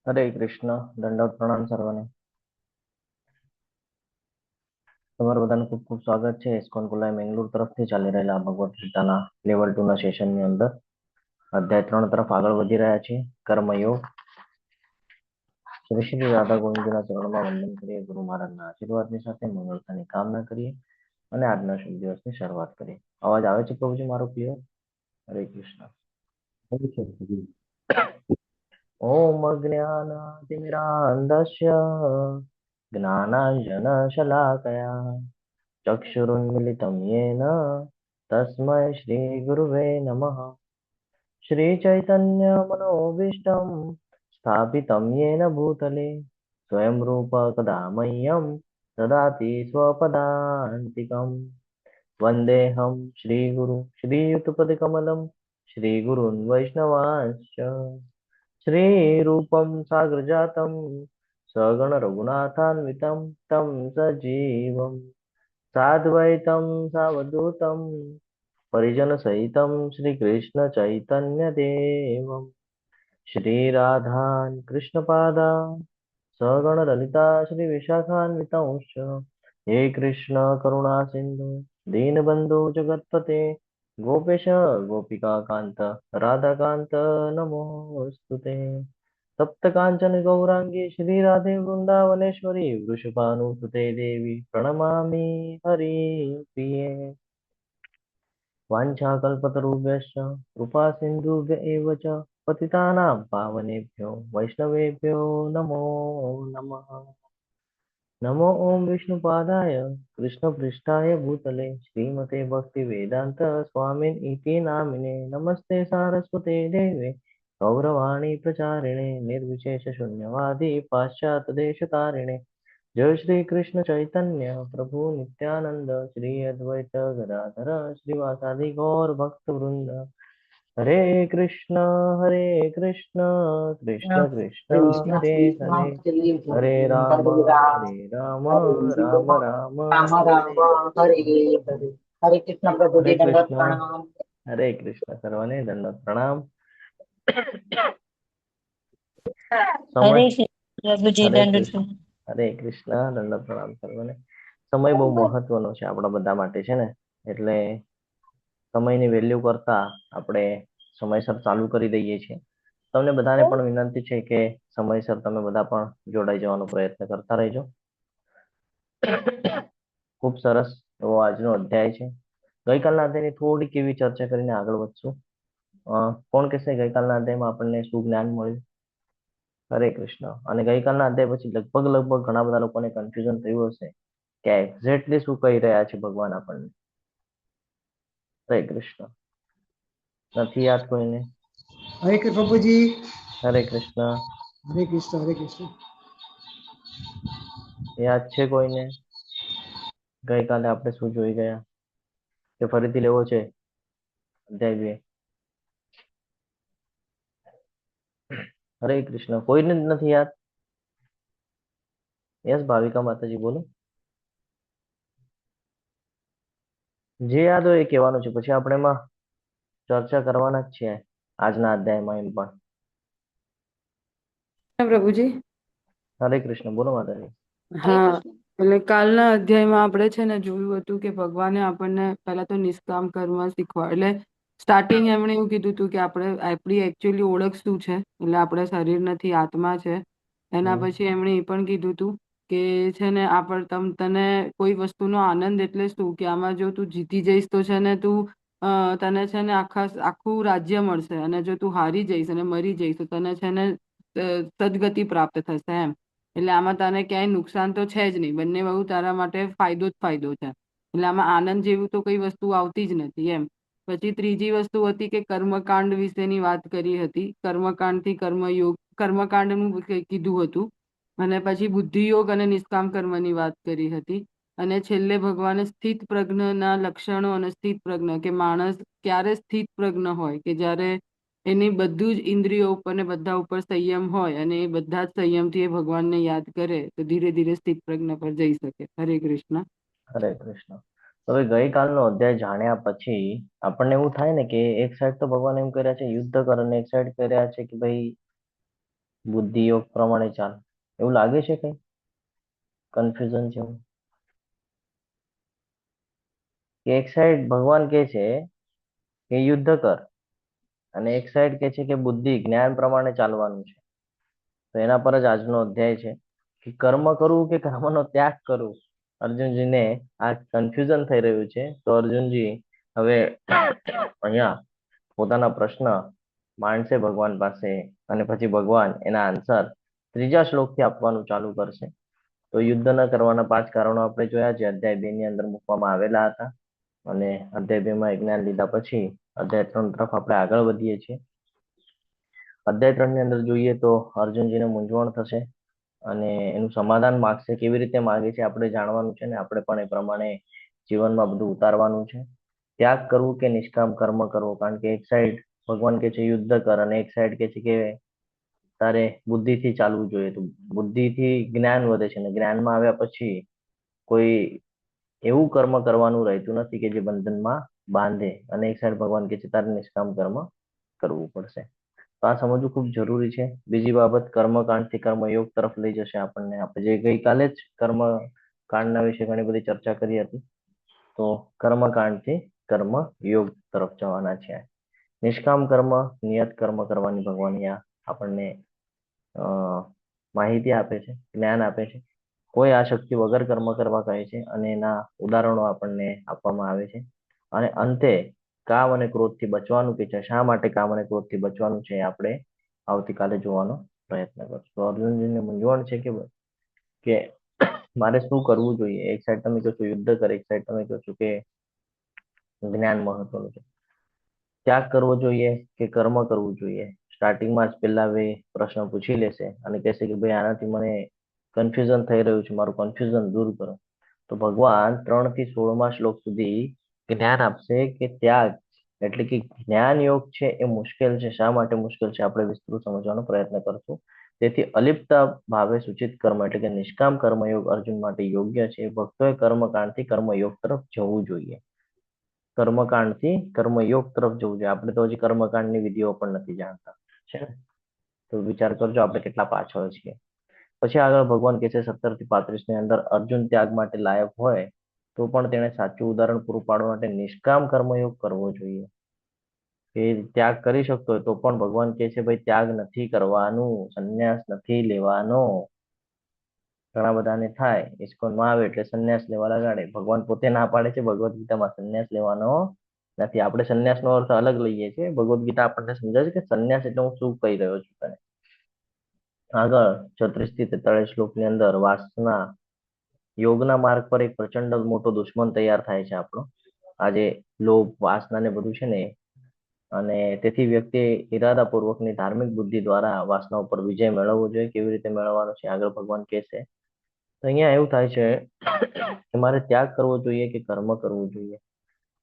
હરે કૃષ્ણ. દંડવત પ્રણામ સર્વને. તમારું બધાનું ખૂબ ખૂબ સ્વાગત છે ઇસ્કોન કુલાઈ મેંગલુર તરફથી ચાલી રહેલા ભગવદ્ ગીતાના લેવલ 2 ના સેશનની અંદર અધ્યાય 3 તરફ આગળ વધી રહ્યા છીએ. કર્મયોગ. શ્રી શ્રી રાધા ગોવિંદના ચરણમાં વંદન કરીએ, ગુરુ મહારાજના આશીર્વાદની સાથે મંગળતાની કામના કરીએ અને આજના શુભ દિવસની શરૂઆત કરીએ. અવાજ આવે છે પ્રભુજી મારો ક્લિયર? હરે કૃષ્ણ. ઓમ અજ્ઞાનાતિમિરાન્ધસ્ય જ્ઞાનાંજનશલાકયા ચક્ષુરુન્મિલિतं येन तस्मै श्रीगुरुवे नमः. श्रीचैतन्यमनोभीष्टं स्थापितं येन भूतले स्वयं रूप कदा मह्यं ददाति स्वपदान्तिकं. वन्देऽहं श्रीगुरु श्रीयुतपदकमलं श्रीगुरून् वैष्णवांश्च श्रीरूपं साग्रजातं सगणरघुनाथान्वितं तं सजीवं साद्वैतं सावधूतं परिजनसहितं श्रीकृष्णचैतन्यदेवं श्रीराधान् कृष्णपादान् सगणललिता श्रीविशाखान्वितंश्च हे कृष्ण करुणा सिन्धु दीनबन्धु जगत्पते गोपेश गोपिकान्त राधाकान्त नमोऽस्तुते. तप्त कांचन गौरांगी श्रीराधे वृंदावनेश्वरी वृषभानुसुते देवी प्रणमामि हरिप्रिये. वाञ्छाकल्पतरुभ्यश्च कृपा सिन्धुभ्य एव च पतितानां पावनेभ्यो वैष्णवेभ्यो नमो नमः. नमो ओम विष्णुपादाय कृष्णपृष्ठाय भूतले श्रीमते भक्तिवेदांत स्वामिन् इति नामिने नमस्ते सारस्वते देवे गौरवाणी प्रचारिणे निर्विशेष शून्यवादी पाश्चात्य देशतारिणे. जय श्री कृष्ण चैतन्य प्रभु नित्यानंद श्री अद्वैत गदाधर श्रीवासादि गौर भक्त वृंद. हरे कृष्ण कृष्ण कृष्ण हरे हरे हरे राम राम राम राम राम हरे हरे. हरे कृष्ण प्रभु हरे जी, दंडवत कृष्ण. प्रणाम. हरे कृष्ण सर्वने दंडवत प्रणाम. સમય. હરે કૃષ્ણ પ્રભુજી હરે દંડ કૃષ્ણ. હરે કૃષ્ણ દંડવત પ્રણામ સર્વને. સમય બહુ મહત્વનો છે આપણા બધા માટે છે ને, એટલે સમયની વેલ્યુ કરતા આપણે સમયસર ચાલુ કરી દઈએ છીએ. તમને બધાને પણ વિનંતી છે કે સમયસર તમે બધા પણ જોડાઈ જવાનો પ્રયત્ન કરતા રહેજો. ખૂબ સરસ એવો આજનો અધ્યાય છે. ગઈકાલના અધ્યાયની થોડીક એવી ચર્ચા કરીને આગળ વધશું. કોણ કહેશે ગઈકાલના અધ્યાયમાં આપણને શું જ્ઞાન મળ્યું? હરે કૃષ્ણ. અને ગઈકાલના અધ્યાય પછી લગભગ ઘણા બધા લોકોને કન્ફ્યુઝન થયું હશે કે એક્ઝેક્ટલી શું કહી રહ્યા છે ભગવાન આપણને. હરે કૃષ્ણ. નથી યાદ કોઈને? હરે કૃષ્ણ પ્રભુજી. હરે કૃષ્ણ. હરે કૃષ્ણ. હરે કૃષ્ણ. યાદ છે કોઈને ગઈકાલે આપણે શું જોઈ ગયા કે ફરીથી લેવો છે અધ્યાય 2? હરે કૃષ્ણ. કોઈને જ નથી યાદ? યસ ભાવિકા માતાજી બોલો. જે યાદ હોય એ કહેવાનું છે, પછી આપણે એમાં ચર્ચા કરવાના જ છીએ આજના અધ્યાયમાં એમ પણ. પ્રભુજી. હરે કૃષ્ણ. બોલો માતાજી. હા, એટલે કાલના અધ્યાયમાં આપણે છે ને જોયું હતું કે ભગવાને આપણને પહેલા તો નિષ્કામ કર્મ શીખવા, એટલે સ્ટાર્ટિંગ એમણે એવું કીધું હતું કે આપણે આપણી એકચ્યુઅલી ઓળખ શું છે, એટલે આપણે શરીર નથી, આત્મા છે. એના પછી એમણે એ પણ કીધું હતું કે છે ને તને કોઈ વસ્તુનો આનંદ એટલે શું કે આમાં જો તું જીતી જઈશ તો છે ને તું તને છે ને આખું રાજ્ય મળશે, અને જો તું હારી જઈશ અને મરી જઈશ તો તને છે ને સદગતિ પ્રાપ્ત થશે એમ. એટલે આમાં તને ક્યાંય નુકસાન તો છે જ નહીં, બંને બહુ તારા માટે ફાયદો જ ફાયદો છે. એટલે આમાં આનંદ જેવું તો કઈ વસ્તુ આવતી જ નથી એમ. પછી ત્રીજી વસ્તુ હતી કે કર્મકાંડ વિશેની વાત કરી હતી. કર્મકાંડથી કર્મકાંડનું કીધું હતું. અને પછી બુદ્ધિયોગ અને નિષ્કામ કર્મની વાત કરી હતી. અને છેલ્લે ભગવાને સ્થિત પ્રજ્ઞના લક્ષણો અને સ્થિત પ્રજ્ઞ કે માણસ ક્યારે સ્થિત પ્રજ્ઞ હોય કે જ્યારે એની બધું જ ઇન્દ્રિયો ઉપર ને બધા ઉપર સંયમ હોય, અને એ બધા જ સંયમથી એ ભગવાનને યાદ કરે તો ધીરે ધીરે સ્થિત પ્રજ્ઞ પર જઈ શકે. હરે કૃષ્ણ. હરે કૃષ્ણ. હવે ગઈકાલનો અધ્યાય જાણ્યા પછી આપણને એવું થાય ને કે એક સાઈડ તો ભગવાન એમ કર્યા છે યુદ્ધ કર, અને એક સાઈડ કર્યા છે કે ભાઈ બુદ્ધિ યોગ પ્રમાણે ચાલ, એવું લાગે છે કઈ કન્ફ્યુઝન છે એવું? કે એક સાઈડ ભગવાન કે છે કે યુદ્ધ કર અને એક સાઈડ કે છે કે બુદ્ધિ જ્ઞાન પ્રમાણે ચાલવાનું છે. તો એના પર જ આજનો અધ્યાય છે કે કર્મ કરવું કે કર્મનો ત્યાગ કરવું. અર્જુનજીને આ કન્ફ્યુઝન થઈ રહ્યું છે. તો અર્જુનજી હવે અહીંયા પોતાના પ્રશ્ન માંડશે ભગવાન પાસે અને પછી ભગવાન એના આન્સર ત્રીજા શ્લોકથી આપવાનું ચાલુ કરશે. તો યુદ્ધ ન કરવાના 5 કારણો આપણે જોયા જે અધ્યાય 2 ની અંદર મૂકવામાં આવેલા હતા. અને અધ્યાય 2 માં જ્ઞાન લીધા પછી અધ્યાય 3 તરફ આપણે આગળ વધીએ છીએ. અધ્યાય 3 ની અંદર જોઈએ તો અર્જુનજીને મૂંઝવણ થશે અને એનું સમાધાન માગશે. કેવી રીતે માગે છે આપણે જાણવાનું છે ને આપણે પણ એ પ્રમાણે જીવનમાં બધું ઉતારવાનું છે. ત્યાગ કરવું કે નિષ્કામ કર્મ કરવું, કારણ કે એક સાઈડ ભગવાન કે છે યુદ્ધ કર અને એક સાઈડ કે છે કે તારે બુદ્ધિથી ચાલવું જોઈએ. તો બુદ્ધિથી જ્ઞાન વધે છે અને જ્ઞાનમાં આવ્યા પછી કોઈ એવું કર્મ કરવાનું રહેતું નથી કે જે બંધનમાં બાંધે. અને એક સાઈડ ભગવાન કે છે તારે નિષ્કામ કર્મ કરવું પડશે. તો આ સમજવું ખૂબ જરૂરી છે. બીજી બાબત કર્મકાંડથી કર્મયોગ તરફ લઈ જશે આપણને. આપણે જે ગઈકાલે જ કર્મકાંડના વિશે ઘણી બધી ચર્ચા કરી હતી. તો કર્મકાંડથી કર્મયોગ તરફ જવાના છે. નિષ્કામ કર્મ નિયત કર્મ કરવાની ભગવાન અહીંયા આપણને માહિતી આપે છે, જ્ઞાન આપે છે. કોઈ આસક્તિ વગર કર્મ કરવા કહે છે અને એના ઉદાહરણો આપણને આપવામાં આવે છે. અને અંતે કામ અને ક્રોધથી બચવાનું કે છે. શા માટે કામ અને ક્રોધથી બચવાનું છે આપણે આવતીકાલે જોવાનો પ્રયત્ન કરશું. તો અર્જુનજીને મૂંઝવણ છે કે મારે શું કરવું જોઈએ. એક સાઈડ તમે કહો છો યુદ્ધ કરે, એક સાઈડ તમે કહો છો કે જ્ઞાન મહત્વનું છે. ત્યાગ કરવો જોઈએ કે કર્મ કરવું જોઈએ. સ્ટાર્ટિંગમાં જ પહેલા પ્રશ્ન પૂછી લેશે અને કહેશે કે ભાઈ આનાથી મને કન્ફ્યુઝન થઈ રહ્યું છે, મારું કન્ફ્યુઝન દૂર કરો. તો ભગવાન 3 થી 16મા શ્લોક સુધી જ્ઞાન આપશે કે ત્યાગ એટલે કે જ્ઞાન યોગ છે એ મુશ્કેલ છે. શા માટે મુશ્કેલ છે આપણે વિસ્તૃત સમજવાનો પ્રયત્ન કરશું. તેથી અલિપ્ત ભાવે સૂચિત કર્મ એટલે કે નિષ્કામ કર્મયોગ અર્જુન માટે યોગ્ય છે. ભક્તોએ કર્મકાંડથી કર્મયોગ તરફ જવું જોઈએ. કર્મકાંડથી કર્મયોગ તરફ જવું જોઈએ. આપણે તો હજી કર્મકાંડની વિધિઓ પણ નથી જાણતા છે ને. તો વિચાર કરજો આપણે કેટલા પાછળ છીએ. પછી આગળ ભગવાન કહે છે 17 થી 35 ની અંદર અર્જુન ત્યાગ માટે લાયક હોય તો પણ તેણે સાચું ઉદાહરણ પૂરું પાડવા માટે નિષ્કામ કર્મયોગ કરવો જોઈએ. એ ત્યાગ કરી શકતો હોય તો પણ ભગવાન કહે છે ભાઈ ત્યાગ નથી કરવાનું, સંન્યાસ નથી લેવાનો. ઘણા બધાને થાય ઇસ્કોનમાં આવે એટલે સંન્યાસ લેવા લગાડે. ભગવાન પોતે ના પાડે છે ભગવદ્ ગીતામાં સંન્યાસ લેવાનો નથી. આપણે સંન્યાસનો અર્થ અલગ લઈએ છીએ. ભગવદ્ ગીતા આપણને સમજાવે છે કે સંન્યાસ એટલે હું શું કહી રહ્યો છું તને. આગળ 36 થી 43 શ્લોકની અંદર વાસના યોગના માર્ગ પર એક પ્રચંડ મોટો દુશ્મન તૈયાર થાય છે આપણો. આજે લોભ વાસના ને બધું છે ને. અને તેથી વ્યક્તિ ઇરાદાપૂર્વકની ધાર્મિક બુદ્ધિ દ્વારા વાસના ઉપર વિજય મેળવવો જોઈએ. કેવી રીતે મેળવવાનો છે આગળ ભગવાન કહેશે. તો અહીંયા એવું થાય છે કે મારે ત્યાગ કરવો જોઈએ કે કર્મ કરવું જોઈએ.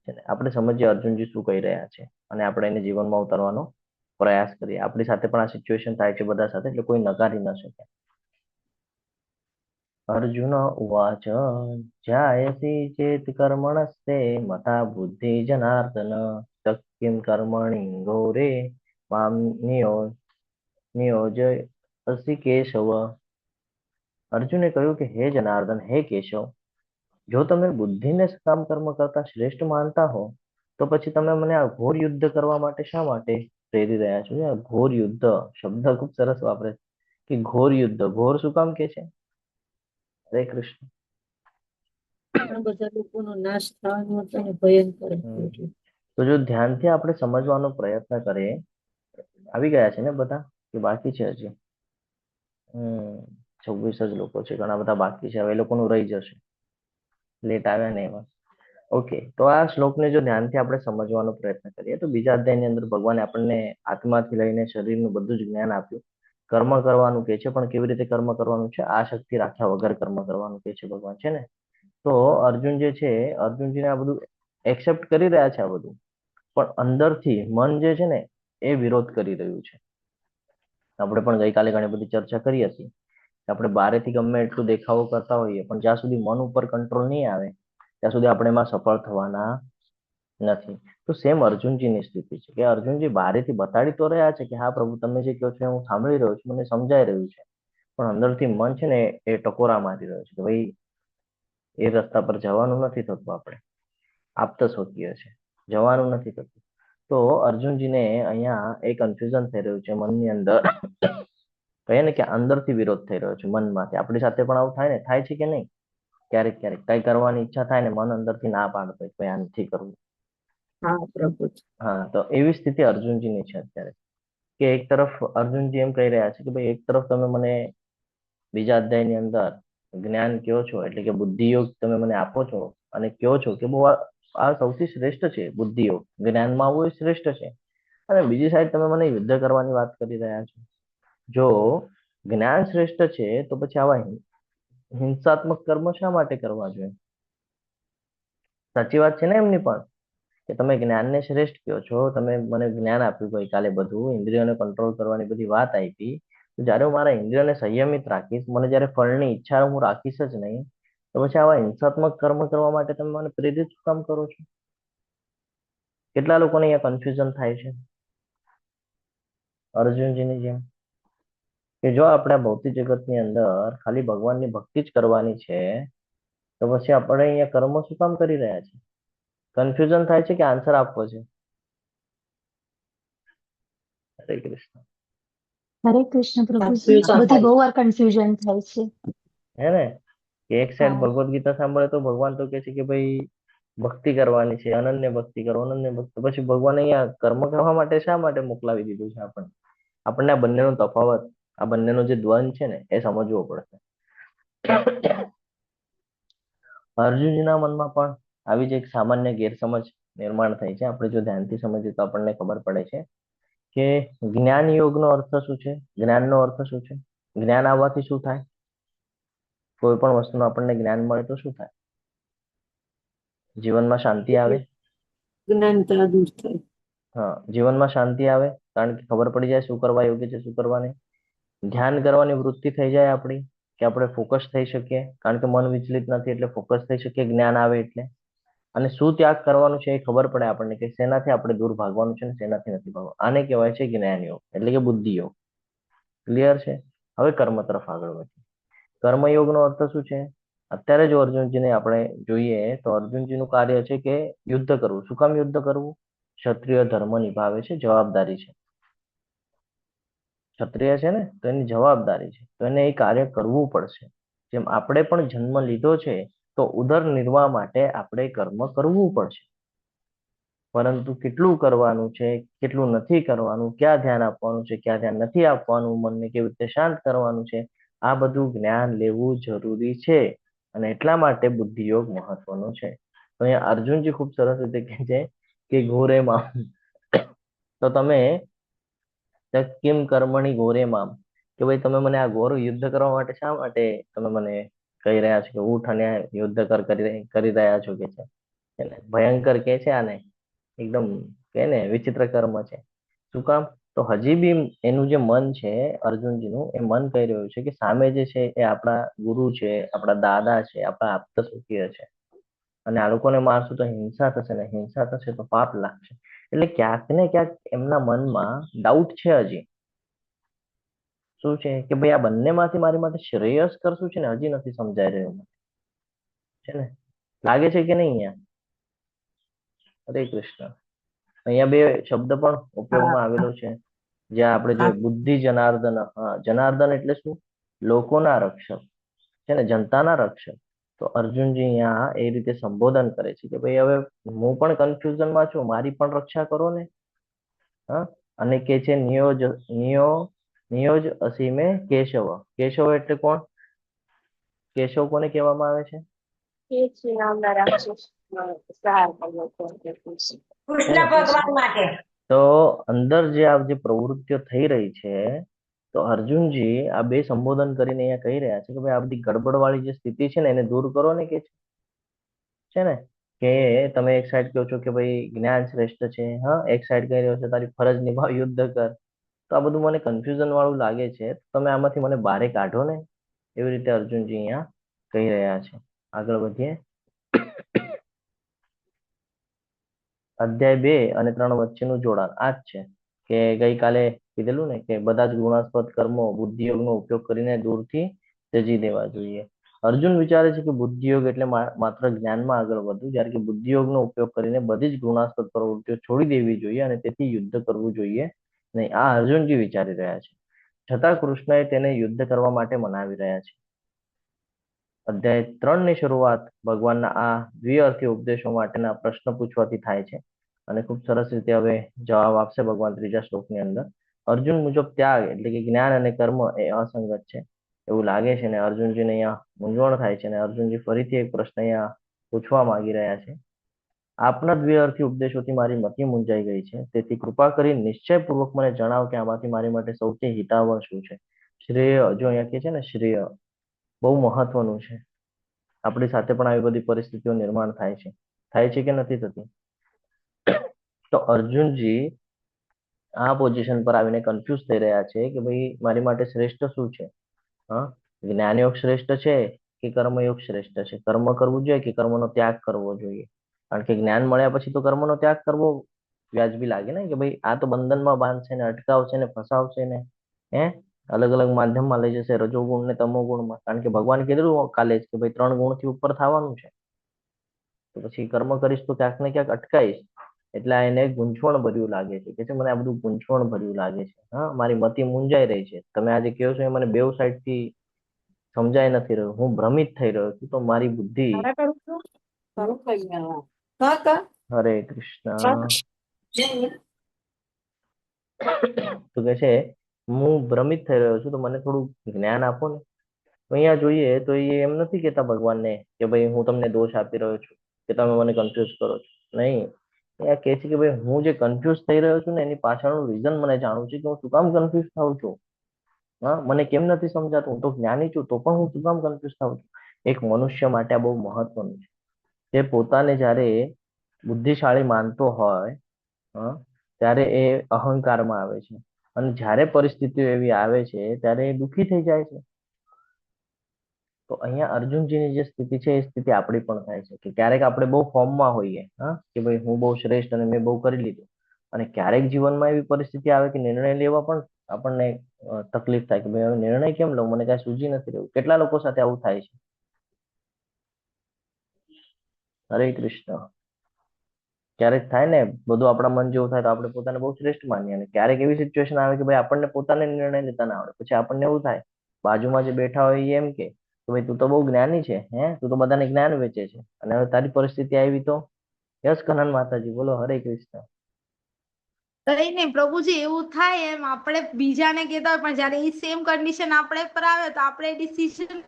આપણે સમજીએ અર્જુનજી શું કહી રહ્યા છે અને આપણે એને જીવનમાં ઉતારવાનો પ્રયાસ કરીએ. આપણી સાથે પણ આ સિચ્યુએશન થાય છે બધા સાથે, એટલે કોઈ નકારી ન શકે. અર્જુન ઉવાચ જ્યાયસી ચેત કર્મણસ્તે મતા બુદ્ધિ જનાર્દન શક્તિમ કર્મણિ ઘોરે મામ નિયોજયસી કેશવ. અર્જુને કહ્યું કે હે જનાર્દન, હે કેશવ, જો તમે બુદ્ધિને કામ કર્મ કરતા શ્રેષ્ઠ માનતા હો તો પછી તમે મને આ ઘોર યુદ્ધ કરવા માટે શા માટે પ્રેરી રહ્યા છો? ઘોર યુદ્ધ શબ્દ ખૂબ સરસ વાપરે કે ઘોર યુદ્ધ. ઘોર શું કામ કે છે? હરે કૃષ્ણ. ઘણા બધા લોકોનો નાશ થવાનો હતો ને ભયંકર હતું એટલે. તો જો ધ્યાનથી આપણે સમજવાનો પ્રયત્ન કરીએ. આવી ગયા છે ને બધા કે બાકી છે હજી? 26 જ લોકો છે. ઘણા બધા બાકી છે. હવે એ લોકોનું રહી જશે. લેટ આવ્યા ને એમાં. ઓકે, તો આ શ્લોકને જો ધ્યાનથી આપણે સમજવાનો પ્રયત્ન કરીએ તો બીજા અધ્યાયની અંદર ભગવાને આપણને આત્માથી લઈને શરીરનું બધું જ જ્ઞાન આપ્યું. કર્મ કરવાનું કે છે પણ કેવી રીતે કર્મ કરવાનું છે? આ શક્તિ રાખ્યા વગર કર્મ કરવાનું કે છે ભગવાન, છે ને. તો અર્જુન જે છે, અર્જુનજીને આ બધું એક્સેપ્ટ કરી રહ્યા છે આ બધું, પણ અંદરથી મન જે છે ને એ વિરોધ કરી રહ્યું છે. આપણે પણ ગઈકાલે ઘણી બધી ચર્ચા કરી હતી. આપણે બહારેથી ગમે એટલું દેખાવો કરતા હોઈએ પણ જ્યાં સુધી મન ઉપર કંટ્રોલ નહીં આવે ત્યાં સુધી આપણે એમાં સફળ થવાના નથી. તો સેમ અર્જુનજીની સ્થિતિ છે કે અર્જુનજી બહારેથી બતાડી તો રહ્યા છે કે હા પ્રભુ તમે જે કહો છો એ હું સાંભળી રહ્યો છું, મને સમજાઈ રહ્યું છે, પણ અંદરથી મન છે ને એ ટકોરા મારી રહ્યો છે કે ભાઈ એ રસ્તા પર જવાનું નથી થતું, આપણે આપતા શોધીએ છે, જવાનું નથી થતું. તો અર્જુનજીને અહીંયા એક કન્ફ્યુઝન થઈ રહ્યું છે મનની અંદર. કહીએ ને કે અંદરથી વિરોધ થઈ રહ્યો છે મનમાંથી. આપણી સાથે પણ આવું થાય ને, થાય છે કે નહીં? ક્યારેક ક્યારેક કઈ કરવાની ઈચ્છા થાય ને મન અંદરથી ના પાડતો હોય કે આ નથી કરવું. હા પ્રભુજી. હા, તો એવી સ્થિતિ અર્જુનજીની છે અત્યારે કે એક તરફ અર્જુનજી એમ કહી રહ્યા છે કે ભાઈ એક તરફ તમે મને બીજા અધ્યાયની અંદર જ્ઞાન કહો છો, એટલે કે બુદ્ધિયોગ તમે મને આપો છો અને કહો છો કે બહુ આ સૌથી શ્રેષ્ઠ છે બુદ્ધિયોગ, જ્ઞાનમાં આવવું એ શ્રેષ્ઠ છે. અને બીજી સાઈડ તમે મને યુદ્ધ કરવાની વાત કરી રહ્યા છો. જો જ્ઞાન શ્રેષ્ઠ છે તો પછી આવા હિંસાત્મક કર્મ શા માટે કરવા જોઈએ? સાચી વાત છે ને એમની પણ, કે તમે જ્ઞાનને શ્રેષ્ઠ કહો છો, તમે મને જ્ઞાન આપ્યું ગઈકાલે, બધું ઇન્દ્રિયોને કંટ્રોલ કરવાની બધી વાત આપી, તો જ્યારે હું મારા ઇન્દ્રિયોને સંયમિત રાખીશ, મને જ્યારે ફળની ઈચ્છા હું રાખીશ જ નહીં, તો પછી આવા હિંસાત્મક કર્મ કરવા માટે તમે મને પ્રેરિત શું કામ કરો છો? કેટલા લોકોને અહીંયા કન્ફ્યુઝન થાય છે અર્જુનજીની જેમ, કે જો આપણે ભૌતિક જગતની અંદર ખાલી ભગવાનની ભક્તિ જ કરવાની છે તો પછી આપણે અહીંયા કર્મ શું કામ કરી રહ્યા છે? કન્ફ્યુઝન થાય છે કે આન્સર આપવો છે? હરે કૃષ્ણ. હરે કૃષ્ણ પ્રભુજી, Confusion બધી થાય બહુ વાર કન્ફ્યુઝન થાય છે. હે ને, કે એક સાઈડ હા ભગવદ ગીતા સાંભળે તો ભગવાન તો કે છે કે ભાઈ ભક્તિ કરવાની છે, અનન્ય ભક્તિ કરો, અનન્ય ભક્તિ. પછી ભગવાન અહીંયા કર્મ કરવા માટે શા માટે મોકલાવી દીધું છે આપણને? આપણને આ બંનેનો તફાવત, આ બંનેનો જે દ્વંદ છે ને એ સમજવો પડશે. અર્જુનજીના મનમાં પણ આવી જ એક સામાન્ય ગેરસમજ નિર્માણ થઈ છે. આપણે જો ધ્યાનથી સમજીએ તો આપણને ખબર પડે છે કે જ્ઞાન યોગનો અર્થ શું છે, જ્ઞાનનો અર્થ શું છે, જ્ઞાન આવવાથી શું થાય? કોઈ પણ વસ્તુનું આપણને જ્ઞાન મળે તો શું થાય? જીવનમાં શાંતિ આવે. જ્ઞાનતા દૂર થાય. હા, જીવનમાં શાંતિ આવે, કારણ કે ખબર પડી જાય શું કરવા યોગ્ય છે, શું કરવા નહીં. ધ્યાન કરવાની વૃત્તિ થઈ જાય આપણી, કે આપણે ફોકસ થઈ શકીએ, કારણ કે મન વિચલિત નથી એટલે ફોકસ થઈ શકીએ જ્ઞાન આવે એટલે. અને શું ત્યાગ કરવાનું છે એ ખબર પડે આપણને, કે શેનાથી આપણે દૂર ભાગવાનું છે ને શેનાથી નથી ભાગવાનું. આને કહેવાય છે જ્ઞાન યોગ, એટલે કે બુદ્ધિ યોગ. ક્લિયર છે? હવે કર્મ તરફ આગળ વધીએ. કર્મયોગનો અર્થ શું છે? અત્યારે જો અર્જુનજીને આપણે જોઈએ તો અર્જુનજીનું કાર્ય છે કે યુદ્ધ કરવું. શું કામ યુદ્ધ કરવું? ક્ષત્રિય ધર્મ નિભાવે છે, જવાબદારી છે. ક્ષત્રિય છે ને તો એની જવાબદારી છે, તો એને એ કાર્ય કરવું પડશે. જેમ આપણે પણ જન્મ લીધો છે તો ઉદર નિર્વાહ માટે આપણે કર્મ કરવું પડશે, પરંતુ કેટલું કરવાનું છે, કેટલું નથી કરવાનું, ક્યાં ધ્યાન આપવાનું છે, ક્યાં ધ્યાન નથી આપવાનું, મનને કેવી રીતે શાંત કરવાનું છે, આ બધું જ્ઞાન લેવું જરૂરી છે. અને એટલા માટે બુદ્ધિયોગ મહત્વનો છે. તો અહીંયા અર્જુનજી ખૂબ સરસ રીતે કહે છે કે ઘોરે મામ, તો તમે કેમ કર્મણી ઘોરે મામ, કે ભાઈ તમે મને આ ઘોર યુદ્ધ કરવા માટે શા માટે તમે મને કહી રહ્યા છો કે ઉઠ અને યુદ્ધ કરી રહ્યા છો, કે છે એને ભયંકર કે છે, આને એકદમ કે ને વિચિત્ર કર્મ છે. શું કામ? તો હજી બી એનું જે મન છે અર્જુનજીનું, એ મન કહી રહ્યું છે કે સામે જે છે એ આપણા ગુરુ છે, આપણા દાદા છે, આપણા આપત સખીય છે, અને આ લોકોને મારશું તો હિંસા થશે ને હિંસા થશે તો પાપ લાગશે. એટલે ક્યાંક ને ક્યાંક એમના મનમાં ડાઉટ છે હજી. શું છે કે ભાઈ આ બંનેમાંથી મારી માટે શ્રેયસ્કર શું છે ને હજી નથી સમજાઈ રહ્યું છે ને. લાગે છે કે નહીં અહીંયા? હરે કૃષ્ણ. અહીંયા બે શબ્દ પણ ઉપયોગમાં આવેલો છે, જ્યાં આપણે જોઈએ બુદ્ધિ જનાર્દન. હા, જનાર્દન એટલે શું? લોકોના રક્ષક છે ને, જનતાના રક્ષક. તો અર્જુનજી અહીંયા એ રીતે સંબોધન કરે છે કે ભાઈ હવે હું પણ કન્ફ્યુઝનમાં છું, મારી પણ રક્ષા કરો ને. હા, અને કે છે નિયોજ અસીમે કેશવ. કેશવ એટલે કોણ? કેશવ કોને કહેવામાં આવે છે? કૃષ્ણ ભગવાન માટે. તો અંદર જે આ જે પ્રવૃત્તિઓ થઈ રહી છે, તો અર્જુનજી આ બે સંબોધન કરીને અહીંયા કહી રહ્યા છે કે ભાઈ આ બધી ગડબડ વાળી જે સ્થિતિ છે ને એને દૂર કરો ને, કે છે ને કે તમે એક સાઈડ કહો છો કે ભાઈ જ્ઞાન શ્રેષ્ઠ છે, હા, એક સાઈડ કહી રહ્યો છે તારી ફરજ નિભાવ, યુદ્ધ કર. તો આ બધું મને કન્ફ્યુઝન વાળું લાગે છે, તમે આમાંથી મને બહાર કાઢો ને. એવી રીતે અર્જુનજી અહીંયા કહી રહ્યા છે. આગળ વધીએ. અધ્યાય 2 અને 3 વચ્ચેનું જોડાણ આ જ છે કે ગઈકાલે કીધેલું ને કે બધા જ ગુણાસ્પદ કર્મો બુદ્ધિયોગનો ઉપયોગ કરીને દૂરથી ત્યજી દેવા જોઈએ. અર્જુન વિચારે છે કે બુદ્ધિયોગ એટલે માત્ર જ્ઞાનમાં આગળ વધવું, જ્યારે કે બુદ્ધિયોગનો ઉપયોગ કરીને બધી જ ગુણાસ્પદ પ્રવૃત્તિઓ છોડી દેવી જોઈએ અને તેથી યુદ્ધ કરવું જોઈએ નહીં. આ અર્જુનજી વિચારી રહ્યા છે. છતાં કૃષ્ણએ તેને યુદ્ધ કરવા માટે મનાવી રહ્યા છે. અધ્યાય 3 ની શરૂઆત ભગવાનના આ દ્વિઅર્થી ઉપદેશો માટેના પ્રશ્ન પૂછવાથી થાય છે અને ખૂબ સરસ રીતે હવે જવાબ આપશે ભગવાન ત્રીજા શ્લોકની અંદર. અર્જુન મુજબ ત્યાગ એટલે કે જ્ઞાન અને કર્મ એ અસંગત છે એવું લાગે છે, ને અર્જુનજીને અહીંયા મૂંઝવણ થાય છે, અને અર્જુનજી ફરીથી એક પ્રશ્ન અહીંયા પૂછવા માંગી રહ્યા છે. આપના દ્વિઅર્થી ઉપદેશોથી મારી મતિ મૂંઝાઈ ગઈ છે, તેથી કૃપા કરી નિશ્ચયપૂર્વક મને જણાવો કે આમાંથી મારી માટે સૌથી હિતાવહ શું છે. શ્રેય, જો અહીંયા કે છે ને શ્રેય, બહુ મહત્વનું છે. આપણી સાથે પણ આવી બધી પરિસ્થિતિઓ નિર્માણ થાય છે કે નથી થતી? તો અર્જુનજી આ પોઝિશન પર આવીને કન્ફ્યુઝ થઈ રહ્યા છે કે ભાઈ મારી માટે શ્રેષ્ઠ શું છે. હા, જ્ઞાનયોગ શ્રેષ્ઠ છે કે કર્મયોગ શ્રેષ્ઠ છે? કર્મ કરવું જોઈએ કે કર્મનો ત્યાગ કરવો જોઈએ? કારણ કે જ્ઞાન મળ્યા પછી તો કર્મનો ત્યાગ કરવો વ્યાજબી લાગે ને, કે ભાઈ આ તો બંધનમાં બાંધશે ને, અટકાવશે ને, ફસાવશે ને, અલગ અલગ માધ્યમમાં લઈ જશે, રજોગુણ ને તમોગુણમાં. કારણ કે ભગવાન કીધું કાલે જ કે ભાઈ 3 ગુણથી ઉપર થવાનું છે. તો પછી કર્મ કરીશ તો ક્યાંક ને ક્યાંક અટકાઈશ. એટલે એને ગૂંચવણ ભર્યું લાગે છે કે મને આ બધું ગૂંચવણ ભર્યું લાગે છે. હા, મારી મતિ મૂંઝાઈ રહી છે. તમે આજે કહો છો એ મને બેવ સાઈડ થી સમજાઈ નથી રહ્યું. હું ભ્રમિત થઈ રહ્યો છું. તો મારી બુદ્ધિ. હરે કૃષ્ણ. તો કે છે હું ભ્રમિત થઈ રહ્યો છું, તો મને થોડું જ્ઞાન આપો ને. અહીંયા જોઈએ તો એ એમ નથી કેતા ભગવાનને કે ભાઈ હું તમને દોષ આપી રહ્યો છું કે તમે મને કન્ફ્યુઝ કરો છો. નહીં, એ કહે છે કે ભાઈ હું જે કન્ફ્યુઝ થઈ રહ્યો છું ને એની પાછળનું રીઝન મને જાણવું છે કે હું શું કામ કન્ફ્યુઝ થાઉં છું. હા, મને કેમ નથી સમજાતું? હું તો જ્ઞાની છું તો પણ હું શું કામ કન્ફ્યુઝ થાઉં છું? એક મનુષ્ય માટે આ બહુ મહત્વનું છે. જે પોતાને જ્યારે બુદ્ધિશાળી માનતો હોય ત્યારે એ અહંકારમાં આવે છે, અને જ્યારે પરિસ્થિતિઓ એવી આવે છે ત્યારે એ દુઃખી થઈ જાય છે. તો અહીંયા અર્જુનજીની જે સ્થિતિ છે એ સ્થિતિ આપણી પણ થાય છે કે ક્યારેક આપણે બહુ ફોર્મમાં હોઈએ, કે ભાઈ હું બહુ શ્રેષ્ઠ અને મેં બહુ કરી લીધું, અને ક્યારેક જીવનમાં એવી પરિસ્થિતિ આવે કે નિર્ણય લેવા પણ આપણને તકલીફ થાય કે ભાઈ હવે નિર્ણય કેમ લઉં, મને કાંઈ સૂઝી નથી રહ્યું. કેટલા લોકો સાથે આવું થાય છે? હરે કૃષ્ણ. ક્યારેક થાય ને, બધું આપણા મન જેવું થાય તો આપણે પોતાને બહુ શ્રેષ્ઠ માનીએ, અને ક્યારેક એવી સિચ્યુએશન આવે કે ભાઈ આપણને પોતાને નિર્ણય લેતા ના આવડે. પછી આપણને એવું થાય, બાજુમાં જે બેઠા હોય એ એમ કે ભાઈ તું તો બહુ જ્ઞાની છે, તું તો બધાને જ્ઞાન વેચે છે, અને હવે તારી પરિસ્થિતિ આવી તો. યસ કનન માતાજી, બોલો હરે કૃષ્ણ. કઈ નહીં પ્રભુજી, એવું થાય એમ આપણે બીજાને કહેતા હોય પણ જયારે એ સેમ કન્ડિશન આપણે પર આવે તો આપણે ડિસિઝન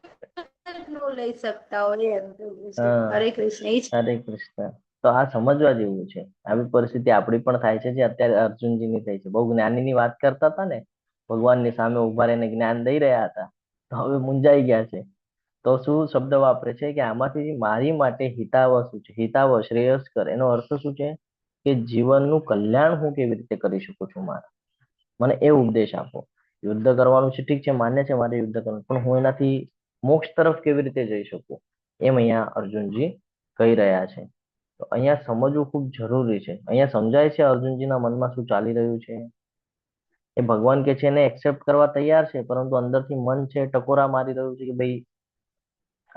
લઈ શકતા હોય એમ. હરે કૃષ્ણ. હરે કૃષ્ણ. તો આ સમજવા જેવું છે. આવી પરિસ્થિતિ આપણી પણ થાય છે, જે અત્યારે અર્જુનજીની થઈ છે. બહુ જ્ઞાનીની વાત કરતા હતા ને, ભગવાનની સામે ઉભા રહીને જ્ઞાન દઈ રહ્યા હતા, તો હવે મૂંઝાઈ ગયા છે. તો શું શબ્દ વાપરે છે કે આમાંથી મારી માટે હિતાવહ શું છે? હિતાવહ, શ્રેયસ્કર, એનો અર્થ શું છે કે જીવનનું કલ્યાણ હું કેવી રીતે કરી શકું છું મારા, મને એ ઉપદેશ આપો. યુદ્ધ કરવાનું છે, ઠીક છે, માન્ય છે મારે યુદ્ધ કરવાનું, પણ હું એનાથી મોક્ષ તરફ કેવી રીતે જઈ શકું, એમ અહીંયા અર્જુનજી કહી રહ્યા છે. તો અહીંયા સમજવું ખૂબ જરૂરી છે. અહીંયા સમજાય છે અર્જુનજીના મનમાં શું ચાલી રહ્યું છે. એ ભગવાન કે છે એને એક્સેપ્ટ કરવા તૈયાર છે, પરંતુ અંદરથી મન છે ટકોરા મારી રહ્યું છે કે ભાઈ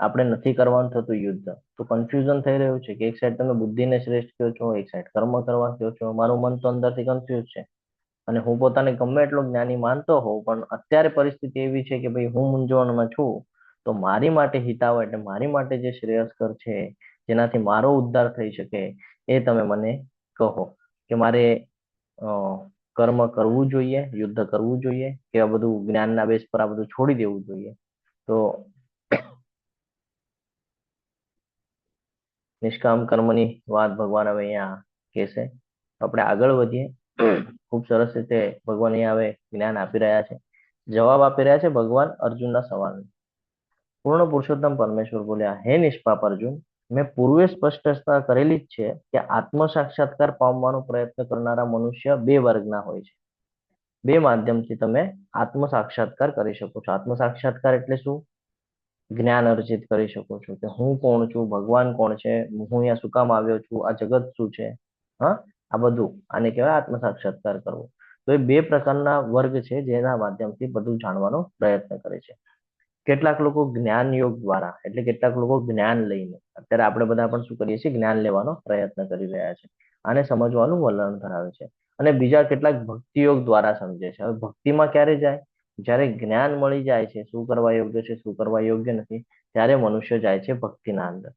આપણે નથી કરવાનું થતું યુદ્ધ. તો કન્ફ્યુઝન થઈ રહ્યું છે કે એક સાઈડ તમે બુદ્ધિને શ્રેષ્ઠ કહો છો, એક સાઈડ કર્મ કરવા કહો છો. મારું મન તો અંદરથી કન્ફ્યુઝ છે, અને હું પોતાને ગમે એટલો જ્ઞાની માનતો હોઉં, પણ અત્યારે પરિસ્થિતિ એવી છે કે ભાઈ હું મૂંઝવણમાં છું. તો મારી માટે હિતાવહ એટલે મારી માટે જે શ્રેયસ્કર છે, જેનાથી મારો ઉદ્ધાર થઈ શકે, એ તમે મને કહો કે મારે કર્મ કરવું જોઈએ, યુદ્ધ કરવું જોઈએ, કે આ બધું જ્ઞાનના બેઝ પર આ બધું છોડી દેવું જોઈએ. તો નિષ્કામ કર્મની વાત ભગવાન હવે અહીંયા કહેશે. આપણે આગળ વધીએ. ખૂબ સરસ રીતે ભગવાન અહીંયા હવે જ્ઞાન આપી રહ્યા છે, જવાબ આપી રહ્યા છે ભગવાન અર્જુનના સવાલનો. પૂર્ણ પુરુષોત્તમ પરમેશ્વર બોલ્યા, હે નિષ્પાપ અર્જુન, મેં પૂર્વે સ્પષ્ટતા કરેલી જ છે કે આત્મ સાક્ષાત્કાર પામવાનો પ્રયત્ન કરનારા મનુષ્ય 2 વર્ગના હોય છે. 2 માધ્યમથી તમે આત્મ સાક્ષાત્કાર કરી શકો છો. આત્મ સાક્ષાત્કાર એટલે શું? જ્ઞાન અર્જિત કરી શકો છો કે હું કોણ છું, ભગવાન કોણ છે, હું અહીંયા શું કામ આવ્યો છું, આ જગત શું છે, હા, આ બધું આને કહેવાય આત્મ સાક્ષાત્કાર કરવો. તો એ બે પ્રકારના વર્ગ છે જેના માધ્યમથી બધું જાણવાનો પ્રયત્ન કરે છે. કેટલાક લોકો જ્ઞાન યોગ દ્વારા, એટલે કેટલાક લોકો જ્ઞાન લઈને, અત્યારે આપણે બધા પણ શું કરીએ છીએ, જ્ઞાન લેવાનો પ્રયત્ન કરી રહ્યા છે, આને સમજવાનું વલણ ધરાવે છે. અને બીજા કેટલાક ભક્તિ યોગ દ્વારા સમજે છે. હવે ભક્તિમાં ક્યારે જાય? જ્યારે જ્ઞાન મળી જાય છે શું કરવા યોગ્ય છે, શું કરવા યોગ્ય નથી, ત્યારે મનુષ્ય જાય છે ભક્તિના અંદર.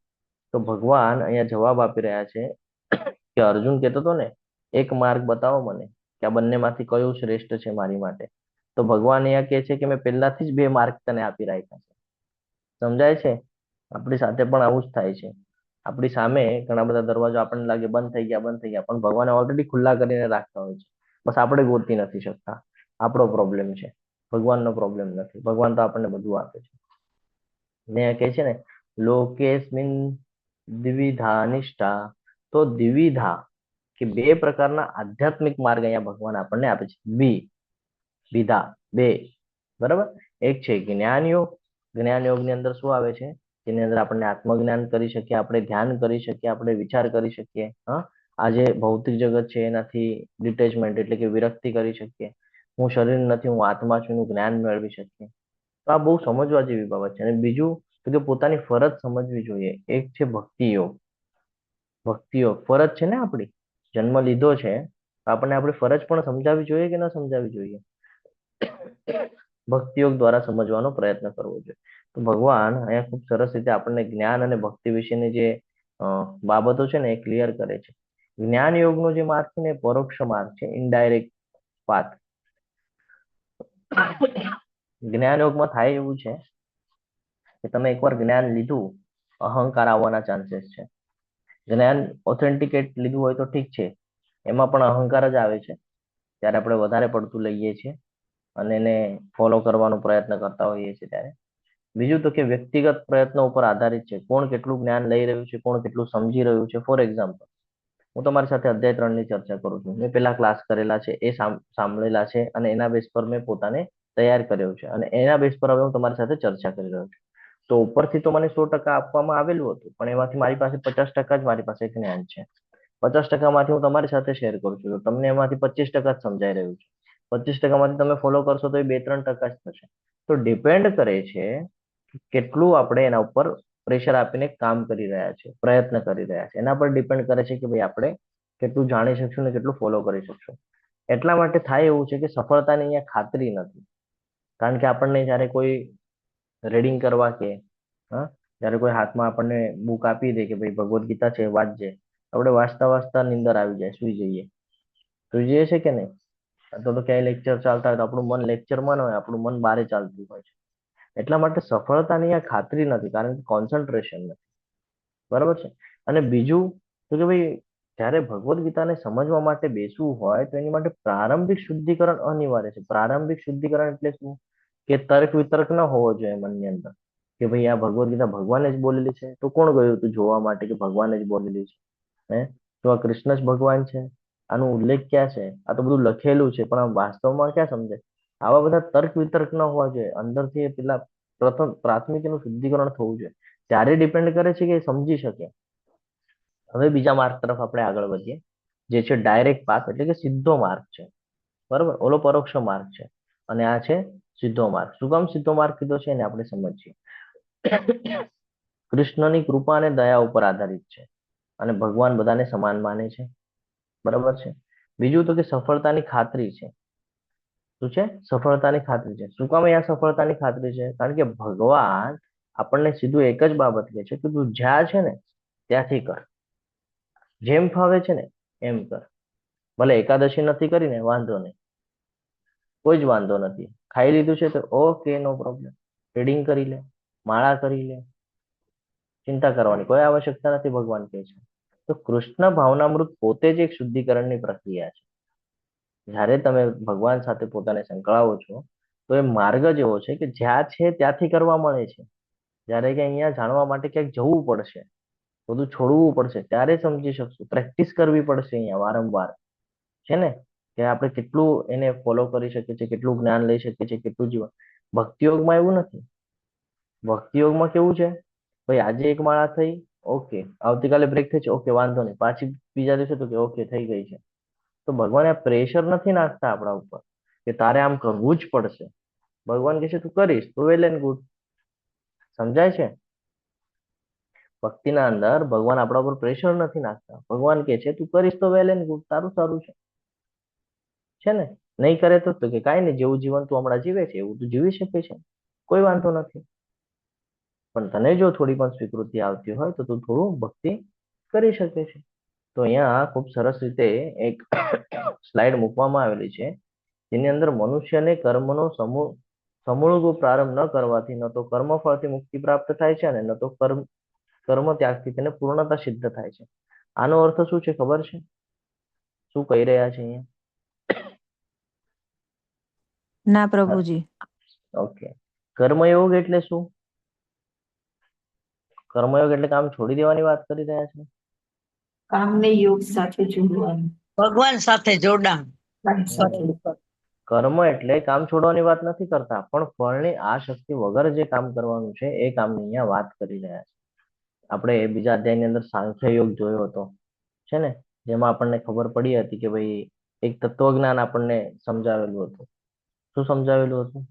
તો ભગવાન અહીંયા જવાબ આપી રહ્યા છે કે અર્જુન કહેતો હતો ને, એક માર્ગ બતાવો મને કે આ બંનેમાંથી કયું શ્રેષ્ઠ છે મારી માટે. તો ભગવાન અહીંયા કહે છે કે મેં પહેલાથી જ બે માર્ગ તને આપી રાખ્યા છે. સમજાય છે? આપણી સાથે પણ આવું જ થાય છે. આપણી સામે ઘણા બધા દરવાજો આપણને લાગે બંધ થઈ ગયા, બંધ થઈ ગયા, પણ ભગવાને ઓલરેડી ખુલ્લા કરીને રાખતા હોય છે. બસ આપણે ગોતી નથી શકતા. આપણો પ્રોબ્લેમ છે, ભગવાનનો પ્રોબ્લેમ નથી. ભગવાન તો આપણને બધું આપે છે. ને કહે છે ને, લોકેસ્મિન દ્વિધા નિષ્ઠા. તો દ્વિધા કે બે પ્રકારના આધ્યાત્મિક માર્ગ અહીંયા ભગવાન આપણને આપે છે. વિધા બે, બરાબર. એક છે જ્ઞાન યોગ. જ્ઞાન યોગની અંદર શું આવે છે? જેની અંદર આપણને આત્મજ્ઞાન કરી શકીએ, આપણે ધ્યાન કરી શકીએ, આપણે વિચાર કરી શકીએ. હા, આજે ભૌતિક જગત છે એનાથી ડિટેચમેન્ટ એટલે કે વિરક્તિ કરી શકીએ. હું શરીર નથી, હું આત્મા છું, એનું જ્ઞાન મેળવી શકીએ. તો આ બહુ સમજવા જેવી બાબત છે. અને બીજું તો કે પોતાની ફરજ સમજવી જોઈએ. એક છે ભક્તિ યોગ. ભક્તિ યોગ ફરજ છે ને આપણી, જન્મ લીધો છે, આપણને આપણી ફરજ પણ સમજાવવી જોઈએ કે ન સમજાવવી જોઈએ? ભક્તિ યોગ દ્વારા સમજવાનો પ્રયત્ન કરવો જોઈએ. તો ભગવાન અહીંયા ખૂબ સરસ રીતે આપણને જ્ઞાન અને ભક્તિ વિશેની જે બાબતો છે ને એ ક્લિયર કરે છે. જ્ઞાન યોગનો જે માર્ગ છે ને એ પરોક્ષ માર્ગ છે, ઇનડાયરેક્ટ પાથ. જ્ઞાન યોગમાં થાય એવું છે કે તમે એકવાર જ્ઞાન લીધું, અહંકાર આવવાના ચાન્સીસ છે. જ્ઞાન ઓથેન્ટિકેટ લીધું હોય તો ઠીક છે, એમાં પણ અહંકાર જ આવે છે ત્યારે આપણે વધારે પડતું લઈએ છીએ અને એને ફોલો કરવાનો પ્રયત્ન કરતા હોઈએ છીએ ત્યારે. બીજું તો કે વ્યક્તિગત પ્રયત્નો ઉપર આધારિત છે, કોણ કેટલું જ્ઞાન લઈ રહ્યું છે, કોણ કેટલું સમજી રહ્યું છે. ફોર એક્ઝામ્પલ, હું તમારી સાથે અધ્યાય 3 ની ચર્ચા કરું છું. મેં પેલા ક્લાસ કરેલા છે, એ સાંભળેલા છે અને એના બેસ પર મેં પોતાને તૈયાર કર્યો છે અને એના બેસ પર હવે હું તમારી સાથે ચર્ચા કરી રહ્યો છું. તો ઉપરથી તો મને 100% આપવામાં આવેલું હતું, પણ એમાંથી મારી પાસે 50% જ મારી પાસે જ્ઞાન છે. 50% માંથી હું તમારી સાથે શેર કરું છું, તો તમને એમાંથી 25% જ સમજાઈ રહ્યું છે. 25% માંથી તમે ફોલો કરશો તો એ 2-3% જ થશે. તો ડિપેન્ડ કરે છે કેટલું આપણે એના ઉપર પ્રેશર આપીને કામ કરી રહ્યા છે, પ્રયત્ન કરી રહ્યા છે. એના પર ડિપેન્ડ કરે છે કે ભાઈ આપણે કેટલું જાણી શકશું ને કેટલું ફોલો કરી શકશું. એટલા માટે થાય એવું છે કે સફળતાની અહીંયા ખાતરી નથી. કારણ કે આપણને જ્યારે કોઈ રીડિંગ કરવા કે જ્યારે કોઈ હાથમાં આપણને બુક આપી દે કે ભાઈ ભગવદ્ ગીતા છે વાંચજે, આપણે વાંચતા વાંચતા નીંદર આવી જાય, સુઈ જઈએ છે કે નહીં? તો ક્યાંય લેક્ચર ચાલતા હોય તો આપણું મન લેક્ચરમાં ન હોય, આપણું મન બહારે ચાલતું હોય છે. એટલા માટે સફળતાની આ ખાતરી નથી, કારણ કે કોન્સન્ટ્રેશન નથી. બરાબર છે. અને બીજું તો કે ભાઈ જ્યારે ભગવદ્ ગીતાને સમજવા માટે બેસવું હોય તો એની માટે પ્રારંભિક શુદ્ધિકરણ અનિવાર્ય છે. પ્રારંભિક શુદ્ધિકરણ એટલે શું? કે તર્ક વિતર્ક ન હોવો જોઈએ મનની અંદર કે ભાઈ આ ભગવદ્ ગીતા ભગવાને જ બોલેલી છે, તો કોણ ગયું હતું જોવા માટે કે ભગવાને જ બોલેલી છે? તો આ કૃષ્ણ જ ભગવાન છે? આનો ઉલ્લેખ ક્યાં છે? આ તો બધું લખેલું છે, પણ આ વાસ્તવમાં ક્યાં સમજે? આવા બધા તર્ક વિતર્ક ન હોવા જોઈએ. અંદરથી પેલા પ્રાથમિક એનું શુદ્ધિકરણ થવું જોઈએ, ત્યારે ડિપેન્ડ કરે છે કે એ સમજી શકે. હવે બીજા માર્ગ તરફ આપણે આગળ વધીએ, જે છે ડાયરેક્ટ પાથ, એટલે કે સીધો માર્ગ છે. બરાબર, ઓલો પરોક્ષ માર્ગ છે અને આ છે સીધો માર્ગ. શું કામ સીધો માર્ગ કીધો છે એને આપણે સમજીએ. કૃષ્ણની કૃપા અને દયા ઉપર આધારિત છે અને ભગવાન બધાને સમાન માને છે. બરાબર છે. બીજું તો કે સફળતાની ખાતરી છે. શું છે? સફળતાની ખાતરી છે. શું કામ અહીંયા સફળતાની ખાતરી છે? કારણ કે ભગવાન આપણને સીધું એક જ બાબત કહે છે કે તું જ્યાં છે ને ત્યાંથી કર, જેમ ફાવે છે ને એમ કર. ભલે એકાદશી નથી કરીને વાંધો નહીં, કોઈ જ વાંધો નથી. ખાઈ લીધું છે તો ઓકે, નો પ્રોબ્લેમ, રીડિંગ કરી લે, માળા કરી લે, ચિંતા કરવાની કોઈ આવશ્યકતા નથી, ભગવાન કહે છે. તો કૃષ્ણ ભાવનામૃત પોતે જ એક શુદ્ધિકરણની પ્રક્રિયા છે. જ્યારે તમે ભગવાન સાથે પોતાને સંકળાવો છો તો એ માર્ગ જ એવો છે કે જ્યાં છે ત્યાંથી કરવા મળે છે. જ્યારે કે અહીંયા જાણવા માટે ક્યાંક જવું પડશે, બધું છોડવું પડશે, ત્યારે સમજી શકશું. પ્રેક્ટિસ કરવી પડશે અહીંયા વારંવાર, છે ને? કે આપણે કેટલું એને ફોલો કરી શકીએ છીએ, કેટલું જ્ઞાન લઈ શકીએ છીએ, કેટલું જીવન. ભક્તિ યોગમાં એવું નથી. ભક્તિ યોગમાં કેવું છે? ભાઈ આજે એક માળા થઈ, ઓકે, આવતીકાલે બ્રેક થઈ છે, ઓકે વાંધો નહીં, પાછી બીજા દિવસે તો કે ઓકે થઈ ગઈ છે. તો ભગવાન આ પ્રેશર નથી નાખતા આપણા ઉપર કે તારે આમ કરવું જ પડશે. ભગવાન કહે છે તું કરીશ તો વેલ એન્ડ ગુડ. સમજાય છે? ભક્તિના અંદર ભગવાન આપણા ઉપર પ્રેશર નથી નાખતા. ભગવાન કહે છે તું કરીશ તો વેલ એન્ડ ગુડ, તારું સારું છે ને. નહીં કરે તો કે કાંઈ નહીં, જેવું જીવન તું હમણાં જીવે છે એવું તું જીવી શકે છે, કોઈ વાંધો નથી. પણ તને જો થોડી પણ સ્વીકૃતિ આવતી હોય તો તું થોડું ભક્તિ કરી શકે છે. તો અહીંયા ખૂબ સરસ રીતે એક સ્લાઇડ મૂકવામાં આવેલી છે જેની અંદર મનુષ્યને કર્મનો સમૂળગો પ્રારંભ ન કરવાથી ન તો કર્મફળથી મુક્તિ પ્રાપ્ત થાય છે અને ન તો કર્મ ત્યાગથી તેને પૂર્ણતા સિદ્ધ થાય છે. આનો અર્થ શું છે ખબર છે? શું કહી રહ્યા છે અહીંયા? ના પ્રભુજી. ઓકે, કર્મયોગ એટલે શું? કર્મયોગ એટલે કામ છોડી દેવાની વાત કરી રહ્યા છે. કામને યોગ સાથે જોડવાનું. ભગવાન સાથે જોડાણ. કર્મ એટલે કામ છોડવાની વાત નથી કરતા, પણ ફળની આ શક્તિ વગર જે કામ કરવાનું છે એ કામની અહીંયા વાત કરી રહ્યા છે. આપણે બીજા અધ્યાયની અંદર સાંખ્ય યોગ જોયો હતો છે ને, જેમાં આપણને ખબર પડી હતી કે ભાઈ એક તત્વજ્ઞાન આપણને સમજાવેલું હતું. શું સમજાવેલું હતું?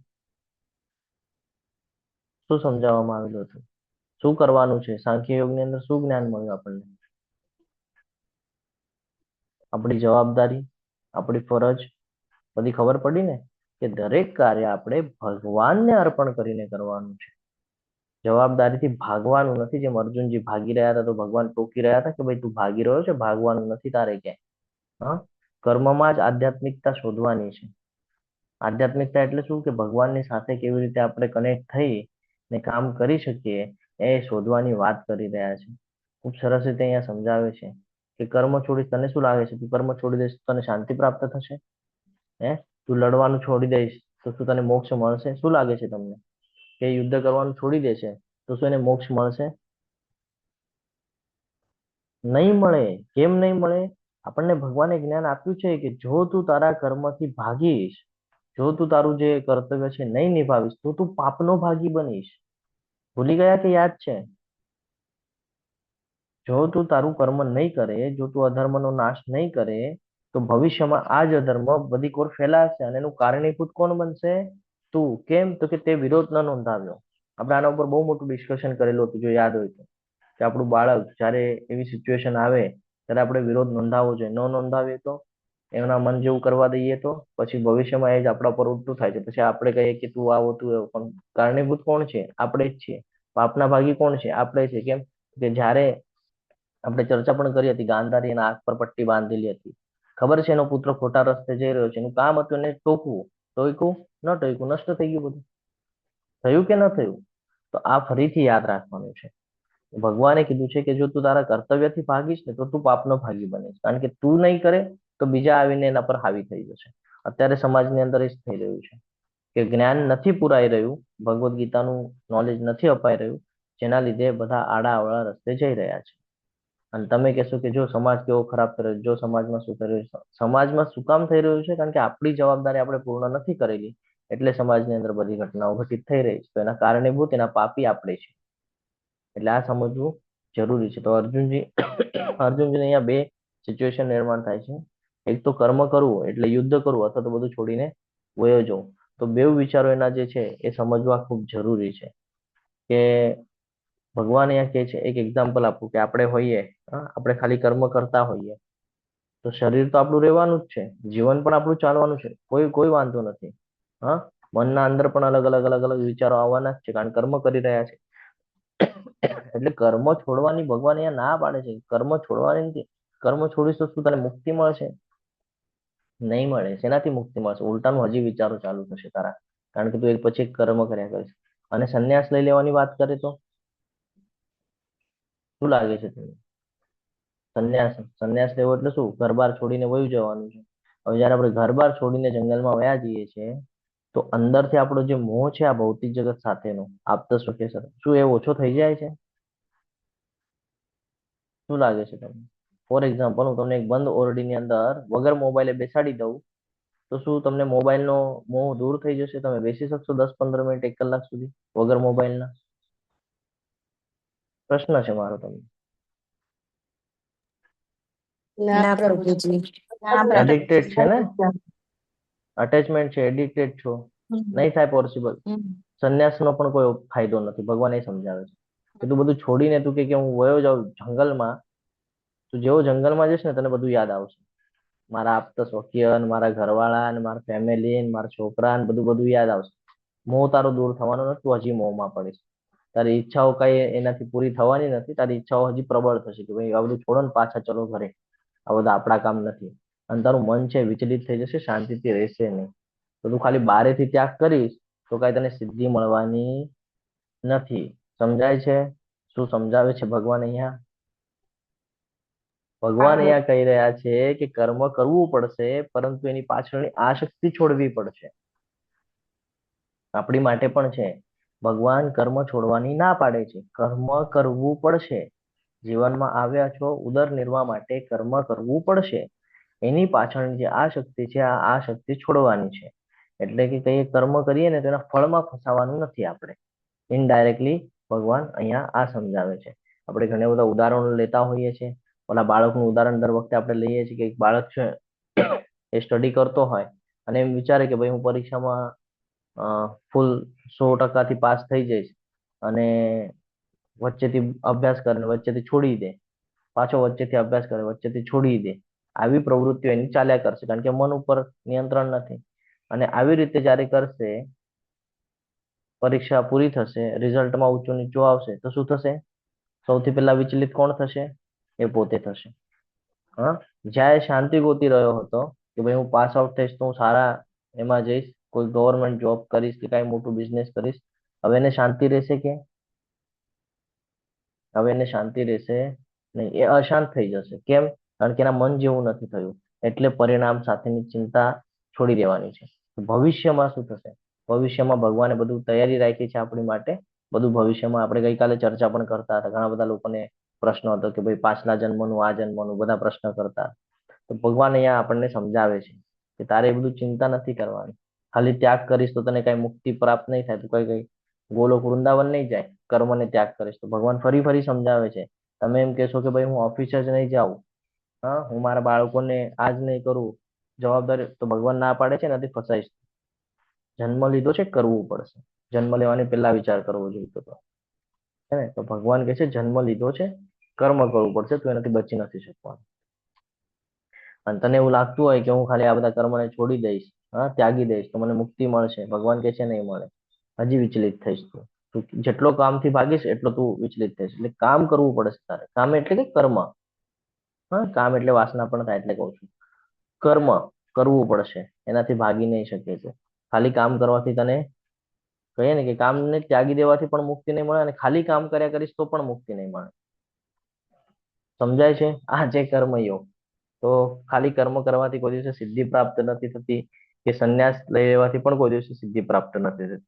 શું સમજાવવામાં આવેલું હતું? શું કરવાનું છે? સાંખ્ય યોગની અંદર શું જ્ઞાન મળ્યું આપણને? આપણી જવાબદારી, આપણી ફરજ બધી ખબર પડી ને, કે દરેક કાર્ય આપણે ભગવાનને અર્પણ કરીને કરવાનું છે. જવાબદારીથી ભાગવાનું નથી. જેમ અર્જુનજી ભાગી રહ્યા હતા તો ભગવાન ટોકી રહ્યા હતા કે ભાઈ તું ભાગી રહ્યો છે, ભાગવાનું નથી તારે ક્યાંય. હા, કર્મમાં જ આધ્યાત્મિકતા શોધવાની છે. આધ્યાત્મિકતા એટલે શું? કે ભગવાનની સાથે કેવી રીતે આપણે કનેક્ટ થઈ ને કામ કરી શકીએ એ શોધવાની વાત કરી રહ્યા છે. ખૂબ સરસ રીતે અહીંયા સમજાવે છે કે કર્મ છોડીશ, તને શું લાગે છે? તું કર્મ છોડી દઈશ તને શાંતિ પ્રાપ્ત થશે? તું લડવાનું છોડી દઈશ તો શું તને મોક્ષ મળશે? શું લાગે છે તમને? કે યુદ્ધ કરવાનું છોડી દેશે તો શું એને મોક્ષ મળશે? નહીં મળે. કેમ નહીં મળે? આપણને ભગવાને જ્ઞાન આપ્યું છે કે જો તું તારા કર્મથી ભાગીશ, જો તું તારું જે કર્તવ્ય છે નહીં નિભાવીશ તો તું પાપનો ભાગી બનીશ. ભૂલી ગયા કે યાદ છે? જો તું તારું કર્મ નહીં કરે, જો તું અધર્મનો નાશ નહીં કરે તો ભવિષ્યમાં આ જ અધર્મ બધી કોર ફેલાશે અને એનું કારણીભૂત કોણ બનશે? તું. કેમ? તો કે તે વિરોધ ન નોંધાવ્યો. આપણે આના ઉપર બહુ મોટું ડિસ્કશન કરેલું હતું, જો યાદ હોય તો, કે આપણું બાળક જ્યારે એવી સિચ્યુએશન આવે ત્યારે આપણે વિરોધ નોંધાવવો જોઈએ. ન નોંધાવીએ તો, એમના મન જેવું કરવા દઈએ તો પછી ભવિષ્યમાં એ જ આપણા પર ઉલટું થાય છે. પછી આપણે કહીએ કે તું આવો તું એવો, પણ કારણીભૂત કોણ છે? આપણે જ છીએ. પાપના ભાગી કોણ છે? આપણે છે. કેમ? કે જ્યારે આપણે ચર્ચા પણ કરી હતી, ગાંધારી એના આંખ પર પટ્ટી બાંધેલી હતી. ખબર છે એનો પુત્ર ખોટા રસ્તે જઈ રહ્યો છે, એનું કામ હતું એને ટોકવું. ટોક્યું? ન ટોક્યું? નષ્ટ થઈ ગયું બધું. થયું કે ન થયું? તો આ ફરીથી યાદ રાખવાનું છે. ભગવાને કીધું છે કે જો તું તારા કર્તવ્યથી ભાગીશ ને તો તું પાપનો ભાગી બનીશ. કારણ કે તું નહીં કરે તો બીજા આવીને એના પર હાવી થઈ જશે. અત્યારે સમાજની અંદર એ જ થઈ રહ્યું છે કે જ્ઞાન નથી પુરાઈ રહ્યું, ભગવદ્ ગીતાનું નોલેજ નથી અપાઈ રહ્યું, જેના લીધે બધા આડા અવળા રસ્તે જઈ રહ્યા છે. અને તમે કહેશો કે જો સમાજ કેવો ખરાબ થઈ રહ્યો, જો સમાજમાં શું થઈ રહ્યું છે? સમાજમાં શું કામ થઈ રહ્યું છે? કારણ કે આપણી જવાબદારી આપણે પૂર્ણ નથી કરેલી, એટલે સમાજની અંદર બધી ઘટનાઓ ઘટિત થઈ રહી છે. તો એના કારણીભૂત, એના પાપી આપણે છે. એટલે આ સમજવું જરૂરી છે. તો અર્જુનજીને અહીંયા બે સિચ્યુએશન નિર્માણ થાય છે. એક તો કર્મ કરવું એટલે યુદ્ધ કરવું, અથવા તો બધું છોડીને વયો જવું. તો બેઉ વિચારો એના જે છે એ સમજવા ખૂબ જરૂરી છે. કે ભગવાન અહીંયા કહે છે, એક એક્ઝામ્પલ આપું કે આપણે હોઈએ, આપણે ખાલી કર્મ કરતા હોઈએ તો શરીર તો આપણું રહેવાનું જ છે, જીવન પણ આપણું ચાલવાનું છે, કોઈ વાંધો નથી. હા, મનના અંદર પણ અલગ અલગ અલગ અલગ વિચારો આવવાના જ છે, કારણ કર્મ કરી રહ્યા છે. એટલે કર્મ છોડવાની ભગવાન અહીંયા ના પાડે છે. કર્મ છોડવાની નથી. કર્મ છોડીશ તો શું તને મુક્તિ મળશે? નહીં મળે. શેનાથી મુક્તિ મળશે? ઉલટાનું હજી વિચારો ચાલુ થશે તારા, કારણ કે તું એક પછી એક કર્મ કર્યા કરીશ. અને સંન્યાસ લઈ લેવાની વાત કરે તો શું લાગે છે તમને? સંન્યાસ લેવો એટલે શું? ઘર-બાર છોડીને વયું જવાનું છે. હવે જયારે આપણે ઘર-બાર છોડીને જંગલમાં વયા જઈએ છીએ તો અંદરથી આપણો જે મોહ છે આ ભૌતિક જગત સાથેનો, આપત સુખે સર, શું એ ઓછો થઈ જાય છે? શું લાગે છે તમને? ફોર એક્ઝામ્પલ, હું તમને એક બંધ ઓરડીની અંદર વગર મોબાઈલે બેસાડી દઉં તો શું તમને મોબાઈલનો મોહ દૂર થઈ જશે? તમે બેસી શકશો 10-15 મિનિટ, 1 કલાક સુધી વગર મોબાઈલના? પ્રશ્ન છે મારો તમને. ના પ્રભુજી. એડિક્ટેડ છે ને, અટેચમેન્ટ છે, એડિક્ટેડ છો, નહીં થાય પોસિબલ. સંન્યાસનો પણ કોઈ ફાયદો નથી. ભગવાન એ સમજાવે છે કે તું બધું છોડીને તું કે હું વયો જાઉં જંગલમાં, તું જેવો જંગલમાં જઈશ ને તને બધું યાદ આવશે. મારા આપતા સ્વકીય ને મારા ઘરવાળા ને મારા ફેમિલી ને મારા છોકરા ને બધું બધું યાદ આવશે. મોહ તારો દૂર થવાનો નથી, તું હજી મોહમાં પડીશ. તારી ઈચ્છાઓ કઈ એનાથી પૂરી થવાની નથી. તારી ઈચ્છાઓ હજી પ્રબળ થશે કે ભાઈ આ બધું છોડો ને પાછા ચલો ઘરે, આ બધા આપણા કામ નથી. અને તારું મન છે વિચલિત થઈ જશે, શાંતિથી રહેશે નહીં. તો તું ખાલી બારેથી ત્યાગ કરીશ તો કઈ તને સિદ્ધિ મળવાની નથી. સમજાય છે શું સમજાવે છે ભગવાન અહીંયા? ભગવાન અહીંયા કહી રહ્યા છે કે કર્મ કરવું પડશે, પરંતુ એની પાછળની આસક્તિ છોડવી પડશે. આપણી માટે પણ છે. ભગવાન કર્મ છોડવાની ના પાડે છે, કર્મ કરવું પડશે. જીવનમાં આવ્યા છો ઉદર નિર્વાહ માટે, કર્મ કરવું પડશે. એની પાછળની જે આસક્તિ છે આ આસક્તિ છોડવાની છે. એટલે કે કઈ કર્મ કરીએ ને તેના ફળમાં ફસાવાનું નથી આપણે. ઇનડાયરેક્ટલી ભગવાન અહીંયા આ સમજાવે છે. આપણે ઘણા બધા ઉદાહરણો લેતા હોઈએ છીએ. ઓલા બાળકનું ઉદાહરણ દર વખતે આપણે લઈએ છીએ કે એક બાળક છે એ સ્ટડી કરતો હોય અને એમ વિચારે કે ભાઈ હું પરીક્ષામાં ફૂલ 100% પાસ થઈ જઈશ, અને વચ્ચેથી અભ્યાસ કરે વચ્ચેથી છોડી દે, પાછો વચ્ચેથી અભ્યાસ કરે વચ્ચેથી છોડી દે. આવી પ્રવૃત્તિઓ એની ચાલ્યા કરશે, કારણ કે મન ઉપર નિયંત્રણ નથી. અને આવી રીતે જ્યારે કરશે, પરીક્ષા પૂરી થશે, રિઝલ્ટમાં ઊંચું નીચું આવશે તો શું થશે? સૌથી પહેલા વિચલિત કોણ થશે? એ પોતે થશે. હા, જ્યારે શાંતિ ગોતી રહ્યો હતો કે ભાઈ હું પાસ આઉટ થઈશ તો હું સારા એમાં જઈશ, કોઈ ગવર્મેન્ટ જોબ કરીશ કે કાંઈ મોટું બિઝનેસ કરીશ, હવે એને શાંતિ રહેશે કે? હવે એને શાંતિ રહેશે નહીં. એ અશાંત થઈ જશે. કેમ? કારણ કે એના મન જેવું નથી થયું. એટલે પરિણામ સાથેની ચિંતા છોડી દેવાની છે. ભવિષ્યમાં શું થશે? ભવિષ્યમાં ભગવાને બધું તૈયારી રાખી છે આપણી માટે. બધું ભવિષ્યમાં આપણે ગઈકાલે ચર્ચા પણ કરતા હતા. ઘણા બધા લોકોને પ્રશ્ન હતો કે ભાઈ પાછલા જન્મનું, આ જન્મનું, બધા પ્રશ્ન કરતા. તો ભગવાન અહીંયા આપણને સમજાવે છે કે તારે એ બધું ચિંતા નથી કરવાની. ખાલી ત્યાગ કરીશ તો તને કઈ મુક્તિ પ્રાપ્ત નહીં થાય. તું કઈ ગોલોક વૃંદાવન નહીં જાય, કર્મને ત્યાગ કરીશ તો. ભગવાન ફરી ફરી સમજાવે છે. તમે એમ કહેશો કે ભાઈ હું ઓફિસ જ નહીં જાઉં, હા, હું મારા બાળકોને આ જ નહીં કરું, જવાબદારી તો ભગવાન ના પાડે છે નથી ફસાઈશ. જન્મ લીધો છે, કરવું પડશે. જન્મ લેવાની પહેલા વિચાર કરવો જોઈએ તો હે ને. તો ભગવાન કહે છે જન્મ લીધો છે, કર્મ કરવું પડશે, તું એનાથી બચી નથી શકવાનું. અને તને એવું લાગતું હોય કે હું ખાલી આ બધા કર્મને છોડી દઈશ, હા, ત્યાગી દઈશ તો મને મુક્તિ મળશે, ભગવાન કહે છે નહીં મળે. હજી વિચલિત થઈશ તું. જેટલો કામથી ભાગીશ એટલો તું વિચલિત થઈશ. એટલે કામ કરવું પડશે તારે. કામ એટલે કે કર્મ. હા, કામ એટલે વાસના પણ થાય એટલે કહું છું. કર્મ કરવું પડશે, એનાથી ભાગી નહીં શકે છે. ખાલી કામ કરવાથી તને કહીએ ને કે કામને ત્યાગી દેવાથી પણ મુક્તિ નહીં મળે, અને ખાલી કામ કર્યા કરીશ તો પણ મુક્તિ નહીં મળે. સમજાય છે? આ છે કર્મયોગ. તો ખાલી કર્મ કરવાથી કોઈ દિવસે સિદ્ધિ પ્રાપ્ત નથી થતી, કે સંન્યાસ લઈ લેવાથી પણ કોઈ દિવસે સિદ્ધિ પ્રાપ્ત નથી થતી.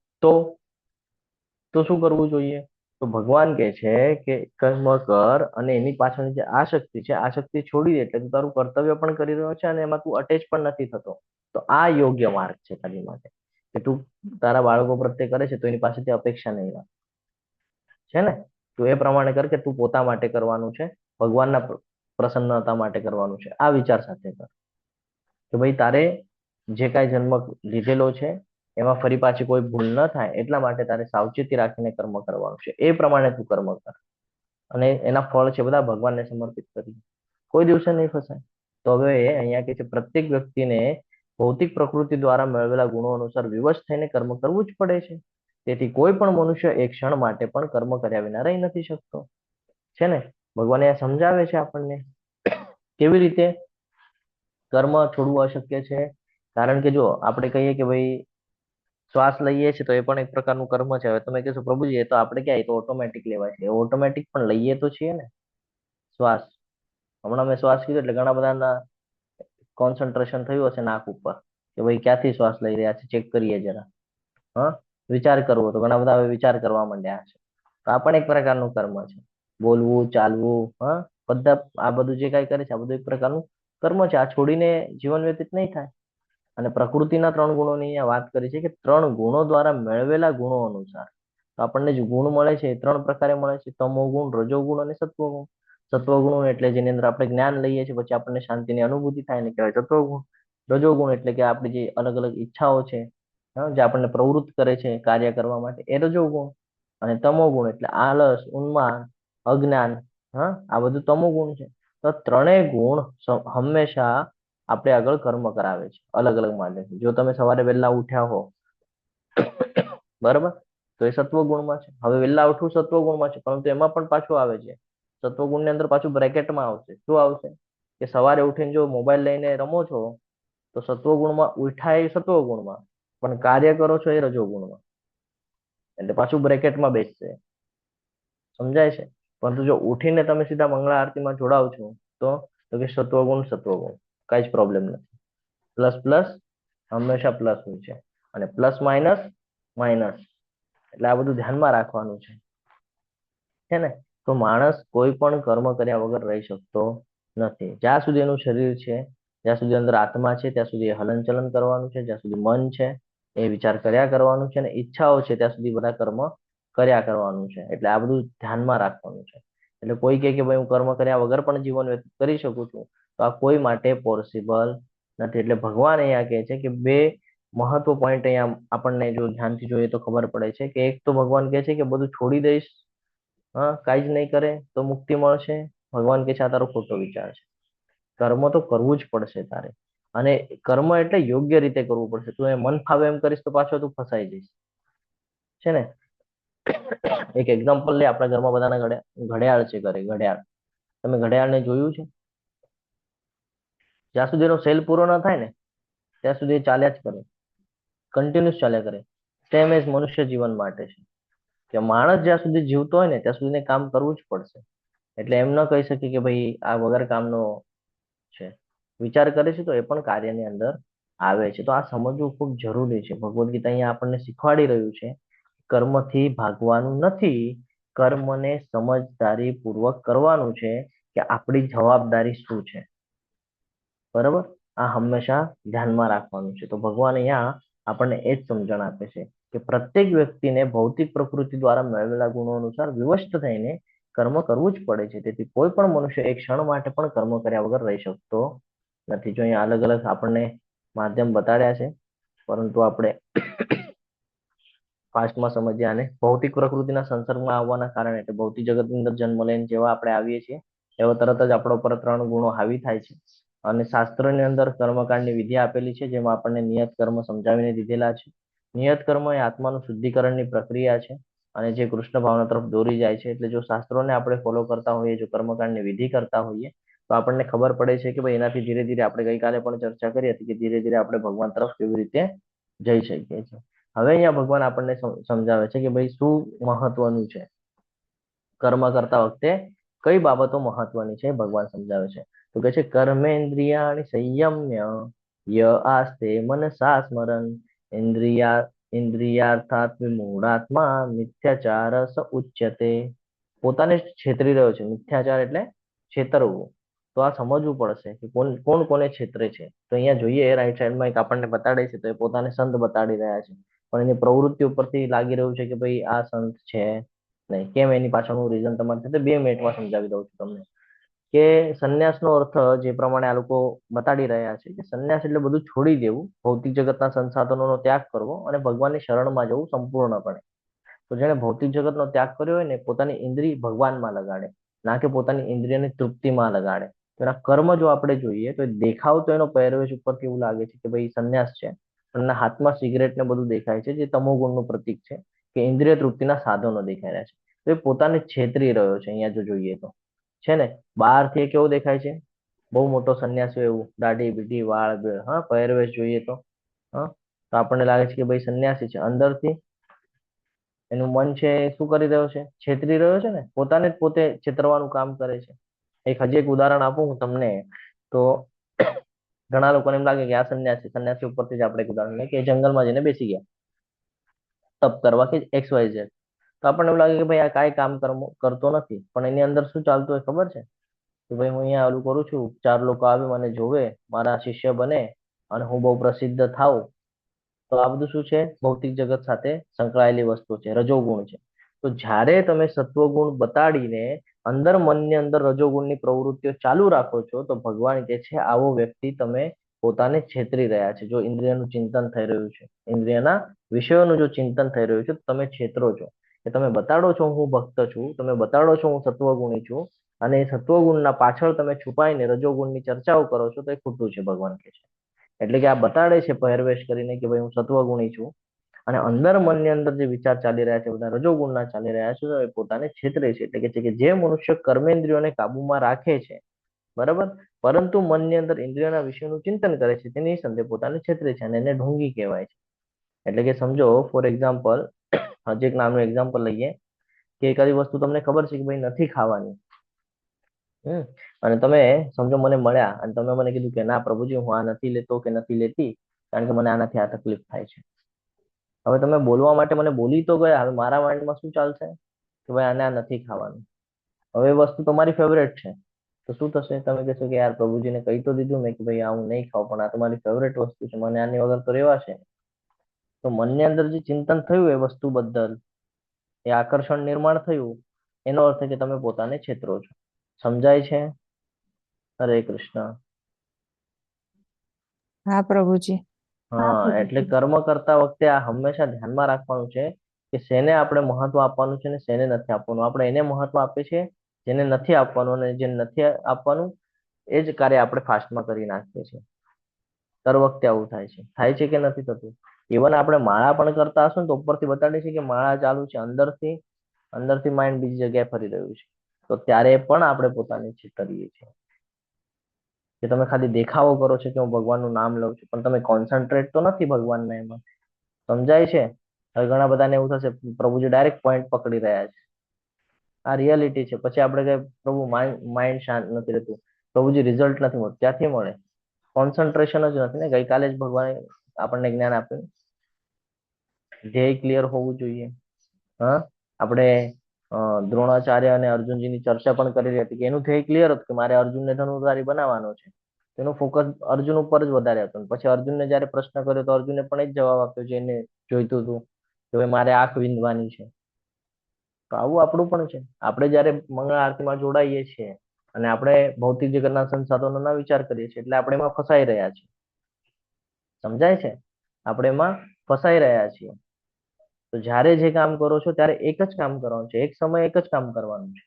તો શું કરવું જોઈએ? તો ભગવાન કહે છે કે કર્મ કર, અને એની પાછળની જે આસક્તિ છે આસક્તિ છોડી દે. એટલે તું તારું કર્તવ્ય પણ કરી રહ્યો છે અને એમાં તું અટેચ પણ નથી થતો. તો આ યોગ્ય માર્ગ છે તારી માટે. કે તું તારા બાળકો પ્રત્યે કરે છે તો એની પાસેથી અપેક્ષા નહીં રાખ, છે ને. તું એ પ્રમાણે કર કે તું પોતા માટે કરવાનું છે, ભગવાનના પ્રસન્નતા માટે કરવાનું છે. આ વિચાર સાથે કર કે ભાઈ તારે જે કાંઈ જન્મ લીધેલો છે એમાં ફરી પાછી કોઈ ભૂલ ન થાય એટલા માટે તારે સાવચેતી રાખીને કર્મ કરવાનું છે. એ પ્રમાણે તું કર્મ કર, અને એના ફળ છે બધા ભગવાનને સમર્પિત કરી. કોઈ દિવસે નહીં ફસાય. તો હવે અહીંયા કે છે પ્રત્યેક વ્યક્તિને ભૌતિક પ્રકૃતિ દ્વારા મેળવેલા ગુણો અનુસાર વિવશ થઈને કર્મ કરવું જ પડે છે. તેથી કોઈ પણ મનુષ્ય એક ક્ષણ માટે પણ કર્મ કર્યા વિના રહી નથી શકતો, છે ને. ભગવાન એ સમજાવે છે આપણને કેવી રીતે કર્મ છોડવું અશક્ય છે. કારણ કે જો આપણે કહીએ કે ભાઈ શ્વાસ લઈએ છીએ તો એ પણ એક પ્રકારનું કર્મ છે. હવે તમે કહેશો પ્રભુજી એ તો આપણે ક્યાં, એ તો ઓટોમેટિક લેવાય છે. ઓટોમેટિક પણ લઈએ તો છીએ ને શ્વાસ. હમણાં મેં શ્વાસ કીધો એટલે ઘણા બધાના કોન્સન્ટ્રેશન થયું હશે નાક ઉપર કે ભાઈ ક્યાંથી શ્વાસ લઈ રહ્યા છે, ચેક કરીએ જરા. હા, વિચાર કરવો તો ઘણા બધા હવે વિચાર કરવા માંડ્યા છે. તો આ પણ એક પ્રકારનું કર્મ છે. બોલવું, ચાલવું, હા, બધા આ બધું જે કાંઈ કરે છે આ બધું એક પ્રકારનું કર્મ છે. આ છોડીને જીવન વ્યતીત નહીં થાય. અને પ્રકૃતિના 3 ગુણોની અહીંયા વાત કરી છે કે 3 ગુણો દ્વારા મેળવેલા ગુણો અનુસાર. તો આપણને જે ગુણ મળે છે એ 3 પ્રકારે મળે છે: તમો ગુણ, રજો ગુણ અને સત્વ ગુણ. સત્વગુણ એટલે જેની અંદર આપણે જ્ઞાન લઈએ છીએ, પછી આપણને શાંતિની અનુભૂતિ થાય ને કહેવાય સત્વગુણ. રજોગુણ એટલે કે આપણી જે અલગ અલગ ઈચ્છાઓ છે, જે આપણને પ્રવૃત્ત કરે છે કાર્ય કરવા માટે, એ રજોગુણ. અને તમોગુણ એટલે આળસ, ઉન્માદ, અજ્ઞાન, આ બધું તમોગુણ છે. તો ત્રણેય ગુણ હંમેશા આપણે આગળ કર્મ કરાવે છે અલગ અલગ માધ્યમથી. જો તમે સવારે વહેલા ઉઠ્યા હો, બરાબર, તો એ સત્વગુણમાં છે. હવે વહેલા ઉઠવું સત્વગુણમાં છે, પરંતુ એમાં પણ પાછું આવે છે સત્વગુણની અંદર પાછું બ્રેકેટમાં આવશે. શું આવશે? કે સવારે ઉઠીને જો મોબાઈલ લઈને રમો છો તો સત્વગુણમાં ઉઠાય એ સત્વગુણમાં, પણ કાર્ય કરો છો એ રજોગુણમાં. એટલે પાછું બ્રેકેટમાં બેસશે. સમજાય છે? પરંતુ જો ઉઠીને તમે સીધા મંગળા આરતીમાં જોડાવ છો તો કે સત્વગુણ સત્વગુણ, કઈ જ પ્રોબ્લેમ નથી. પ્લસ પ્લસ હંમેશા પ્લસ હોય છે, અને પ્લસ માઇનસ માઇનસ. એટલે આ બધું ધ્યાનમાં રાખવાનું છે ને. તો માણસ કોઈ પણ કર્મ કર્યા વગર રહી શકતો નથી. જ્યાં સુધી એનું શરીર છે, જ્યાં સુધી અંદર આત્મા છે, ત્યાં સુધી હલનચલન કરવાનું છે, જ્યાં સુધી મન છે એ વિચાર કર્યા કરવાનું છે, અને ઈચ્છાઓ છે ત્યાં સુધી બધા કર્મ કર્યા કરવાનું છે. એટલે આ બધું ધ્યાનમાં રાખવાનું છે. એટલે કોઈ કહે કે ભાઈ હું કર્મ કર્યા વગર પણ જીવન વ્યતીત કરી શકું છું, તો આ કોઈ માટે પોસિબલ નથી. એટલે ભગવાન અહીંયા કહે છે કે બે મહત્વ પોઈન્ટ અહીંયા આપણને જો ધ્યાનથી જોઈએ તો ખબર પડે છે કે એક તો ભગવાન કહે છે કે બધું છોડી દઈશ, કાંઈ જ નહીં કરે તો મુક્તિ મળશે. ભગવાન કહે છે આ તારો ખોટો વિચાર છે. કર્મ તો કરવું જ પડશે તારે, અને કર્મ એટલે યોગ્ય રીતે કરવું પડશે. તું એ મન ફાવે એમ કરીશ તો પાછો તું ફસાઈ જઈશ, છે ને. એક એક્ઝામ્પલ લે, આપણા ઘરમાં બધાના ઘડિયાળ છે ઘરે. ઘડિયાળ, તમે ઘડિયાળને જોયું છે? જ્યાં સુધી એનો સેલ પૂરો ન થાય ને ત્યાં સુધી એ ચાલ્યા જ કરે, કન્ટિન્યુઅસ ચાલ્યા કરે. સેમ એજ મનુષ્ય જીવન માટે છે કે માણસ જ્યાં સુધી જીવતો હોય ને ત્યાં સુધી કામ કરવું જ પડશે. એટલે એમ ન કહી શકીએ કે ભાઈ આ વગર કામનો છે. વિચાર કરે છે તો એ પણ કાર્યની અંદર આવે છે. તો આ સમજવું ખૂબ જરૂરી છે. ભગવદ્ ગીતા અહીંયા આપણને શીખવાડી રહ્યું છે કર્મથી ભાગવાનું નથી, કર્મને સમજદારી પૂર્વક કરવાનું છે કે આપણી જવાબદારી શું છે. બરાબર, આ હંમેશા ધ્યાનમાં રાખવાનું છે. તો ભગવાન અહીંયા આપણને એ જ સમજણ આપે છે કે પ્રત્યેક વ્યક્તિને ભૌતિક પ્રકૃતિ દ્વારા મેળવેલા ગુણો અનુસાર વિવશ થઈને કર્મ કરવું જ પડે છે. તેથી કોઈ પણ મનુષ્ય એક ક્ષણ માટે પણ કર્મ કર્યા વગર રહી શકતો નથી. જો અહીંયા અલગ અલગ આપણને માધ્યમ બતાડ્યા છે, પરંતુ આપણે ફાસ્ટમાં સમજ્યા. અને ભૌતિક પ્રકૃતિના સંસર્ગમાં આવવાના કારણે, એટલે ભૌતિક જગતની અંદર જન્મ લઈને જેવા આપણે આવીએ છીએ એવા તરત જ આપણા ઉપર 3 ગુણો હાવી થાય છે. અને શાસ્ત્રની અંદર કર્મકાંડની વિધિ આપેલી છે, જેમાં આપણને નિયત કર્મ સમજાવીને દીધેલા છે. નિયત કર્મ એ આત્માનું શુદ્ધિકરણની પ્રક્રિયા છે, અને જે કૃષ્ણ ભાવના તરફ દોરી જાય છે. એટલે જો શાસ્ત્રોને આપણે ફોલો કરતા હોઈએ, જો કર્મકાંડની વિધિ કરતા હોઈએ, તો આપણને ખબર પડે છે કે ભાઈ એનાથી ધીરે ધીરે, આપણે ગઈકાલે પણ ચર્ચા કરી હતી કે ધીરે ધીરે આપણે ભગવાન તરફ કેવી રીતે જઈ શકીએ છીએ. હવે અહીંયા ભગવાન આપણને સમજાવે છે કે ભાઈ શું મહત્વનું છે કર્મ કરતા વખતે, કઈ બાબતો મહત્વની છે ભગવાન સમજાવે છે. તો કે છે કર્મેન્દ્રિયાણિ સંયમ્ય ય આસ્તે મનસા સ્મરન ઇન્દ્રિયાર્થાત વિમૂઢાત્મા મિથ્યાચાર સ ઉચ્યતે. પોતાને છેતરી રહ્યો છે. મિથ્યાચાર એટલે છેતરવું. તો આ સમજવું પડશે કે કોણ કોને છેતરે છે. તો અહીંયા જોઈએ રાઈટ સાઈડમાં એક આપણને બતાડે છે, તો એ પોતાને સંત બતાડી રહ્યા છે, પણ એની પ્રવૃત્તિ ઉપરથી લાગી રહ્યું છે કે ભાઈ આ સંત છે નહીં. કેમ? એની પાછળનું રીઝન તમારે સાથે 2 મિનિટમાં સમજાવી દઉં છું તમને. કે સંન્યાસનો અર્થ જે પ્રમાણે આ લોકો બતાડી રહ્યા છે કે સંન્યાસ એટલે બધું છોડી દેવું, ભૌતિક જગતના સંસાધનોનો ત્યાગ કરવો અને ભગવાનની શરણમાં જવું સંપૂર્ણપણે. તો જેણે ભૌતિક જગતનો ત્યાગ કર્યો હોય ને, પોતાની ઇન્દ્રિય ભગવાનમાં લગાડે, ના કે પોતાની ઇન્દ્રિયની તૃપ્તિમાં લગાડે. તો એના કર્મ જો આપણે જોઈએ તો દેખાવ તો એનો પહેરવેશ ઉપરથી એવું લાગે છે કે ભાઈ સંન્યાસ છે, પણ એના હાથમાં સિગરેટ ને બધું દેખાય છે, જે તમોગુણનું પ્રતીક છે કે ઇન્દ્રિય તૃપ્તિના સાધનો દેખાઈ રહ્યા છે. તો એ પોતાને છેતરી રહ્યો છે અહીંયા જો જોઈએ તો, છે ને. બહારથી કેવો દેખાય છે? બહુ મોટો સંન્યાસી એવું, દાઢી બીઢી વાળ, પહેરવેશ જોઈએ તો તો આપણને લાગે છે કે ભાઈ સંન્યાસી છે. અંદરથી એનું મન છે શું કરી રહ્યો છે? છેતરી રહ્યો છે ને. પોતાને જ પોતે છેતરવાનું કામ કરે છે. હજી એક ઉદાહરણ આપું હું તમને, તો ઘણા લોકોને એમ લાગે કે આ સંન્યાસી ઉપરથી જ આપણે એક ઉદાહરણ લઈએ કે જંગલમાં જઈને બેસી ગયા તપ કરવા કે XYZ. તો આપણને એવું લાગે કે ભાઈ આ કાંઈ કામ કરતો નથી, પણ એની અંદર શું ચાલતું હોય ખબર છે? કે ભાઈ હું અહીંયા ઓલું કરું છું, 4 લોકો આવે મને જોવે, મારા શિષ્ય બને અને હું બહુ પ્રસિદ્ધ થાઉં. તો આ બધું શું છે? ભૌતિક જગત સાથે સંકળાયેલી વસ્તુ છે, રજોગુણ છે. તો જ્યારે તમે સત્વગુણ બતાડીને અંદર મનની અંદર રજોગુણની પ્રવૃત્તિઓ ચાલુ રાખો છો તો ભગવાન કે છે આવો વ્યક્તિ તમે પોતાને છેતરી રહ્યા છે. જો ઇન્દ્રિયનું ચિંતન થઈ રહ્યું છે, ઇન્દ્રિયના વિષયોનું જો ચિંતન થઈ રહ્યું છે, તો તમે છેતરો છો. કે તમે બતાડો છો હું ભક્ત છું, તમે બતાડો છો હું સત્વગુણી છું, અને એ સત્વગુણના પાછળ તમે છુપાઈને રજોગુણની ચર્ચાઓ કરો છો, તો એ ખોટું છે, ભગવાન કહે છે. એટલે કે આ બતાડે છે પહેરવેશ કરીને કે ભાઈ હું સત્વગુણી છું, અને અંદર મનની અંદર જે વિચાર ચાલી રહ્યા છે બધા રજોગુણના ચાલી રહ્યા છે, તો એ પોતાને છેતરે છે. એટલે કે છે કે જે મનુષ્ય કર્મેન્દ્રિયોને કાબુમાં રાખે છે, બરાબર, પરંતુ મનની અંદર ઇન્દ્રિયોના વિષયનું ચિંતન કરે છે, તેની સંદે પોતાને છેતરે છે, અને એને ઢોંગી કહેવાય છે. એટલે કે સમજો, ફોર એક્ઝામ્પલ, હજી એક નાનું એક્ઝામ્પલ લઈએ કે એકાદી વસ્તુ તમને ખબર છે કે ભાઈ નથી ખાવાની, અને તમે સમજો મને મળ્યા અને તમે મને કીધું કે ના પ્રભુજી હું આ નથી લેતો કે નથી લેતી, કારણ કે મને આનાથી આ તકલીફ થાય છે. હવે તમે બોલવા માટે મને બોલી તો ગયા, હવે મારા માઇન્ડમાં શું ચાલશે કે ભાઈ આને આ નથી ખાવાનું. હવે એ વસ્તુ તમારી ફેવરેટ છે, તો શું થશે? તમે કહેશો કે યાર પ્રભુજીને કહી તો દીધું મેં કે ભાઈ આ હું નહીં ખાઉં, પણ આ તમારી ફેવરેટ વસ્તુ છે, મને આની વગર તો રહેવાશે. તો મનની અંદર જે ચિંતન થયું એ વસ્તુ બદલ, એ આકર્ષણ નિર્માણ થયું, એનો અર્થ કે તમે પોતાને છેતરો છો. સમજાય છે? હરે કૃષ્ણ. હા પ્રભુજી. હા, એટલે કર્મ કરતા વખતે આ હંમેશા ધ્યાનમાં રાખવાનું છે કે શેને આપણે મહત્વ આપવાનું છે ને શેને નથી આપવાનું. આપણે એને મહત્વ આપીએ છીએ જેને નથી આપવાનું, અને જે નથી આપવાનું એ જ કાર્ય આપણે ફાસ્ટમાં કરી નાખીએ છીએ. દર વખતે આવું થાય છે કે નથી થતું? ઇવન આપણે માળા પણ કરતા હશું ને તો ઉપરથી બતાડે છે કે માળા ચાલુ છે, અંદરથી માઇન્ડ બીજી જગ્યાએ ફરી રહ્યું છે, તો ત્યારે પણ આપણે પોતાને છેતરીએ છીએ. કે તમે ખાલી દેખાવો કરો છો કે હું ભગવાનનું નામ લઉં છું, પણ તમે કોન્સન્ટ્રેટ તો નથી ભગવાનના એમાં. સમજાય છે? હવે ઘણા બધાને એવું થશે પ્રભુજી ડાયરેક્ટ પોઈન્ટ પકડી રહ્યા છે. આ રિયાલિટી છે. પછી આપણે કહીએ પ્રભુ માઇન્ડ શાંત નથી રહેતું, પ્રભુજી રિઝલ્ટ નથી મળતું. ક્યાંથી મળે? કોન્સન્ટ્રેશન જ નથી ને. ગઈકાલે જ ભગવાને આપણને જ્ઞાન આપ્યું, ધ્યેય ક્લિયર હોવું જોઈએ. હા, આપણે દ્રોણાચાર્ય અને અર્જુનજીની ચર્ચા પણ કરી રહી હતી કે એનું ધ્યેય ક્લિયર હતું કે મારે અર્જુનને ધનુર્ધારી બનાવવાનો છે. તેનું ફોકસ અર્જુન ઉપર જ વધારે હતું. પછી અર્જુનને જયારે પ્રશ્ન કર્યો તો અર્જુને પણ એ જ જવાબ આપ્યો જે એને જોઈતું હતું કે ભાઈ મારે આંખ વીંધવાની છે. તો આવું આપણું પણ છે. આપણે જયારે મંગળ આરતીમાં જોડાઈએ છીએ અને આપણે ભૌતિક જગતના સંસાધનોના વિચાર કરીએ છીએ, એટલે આપણે એમાં ફસાઈ રહ્યા છીએ. સમજાય છે? આપણે એમાં ફસાઈ રહ્યા છીએ. તો જ્યારે જે કામ કરો છો ત્યારે એક જ કામ કરવાનું છે, એક સમય એક જ કામ કરવાનું છે.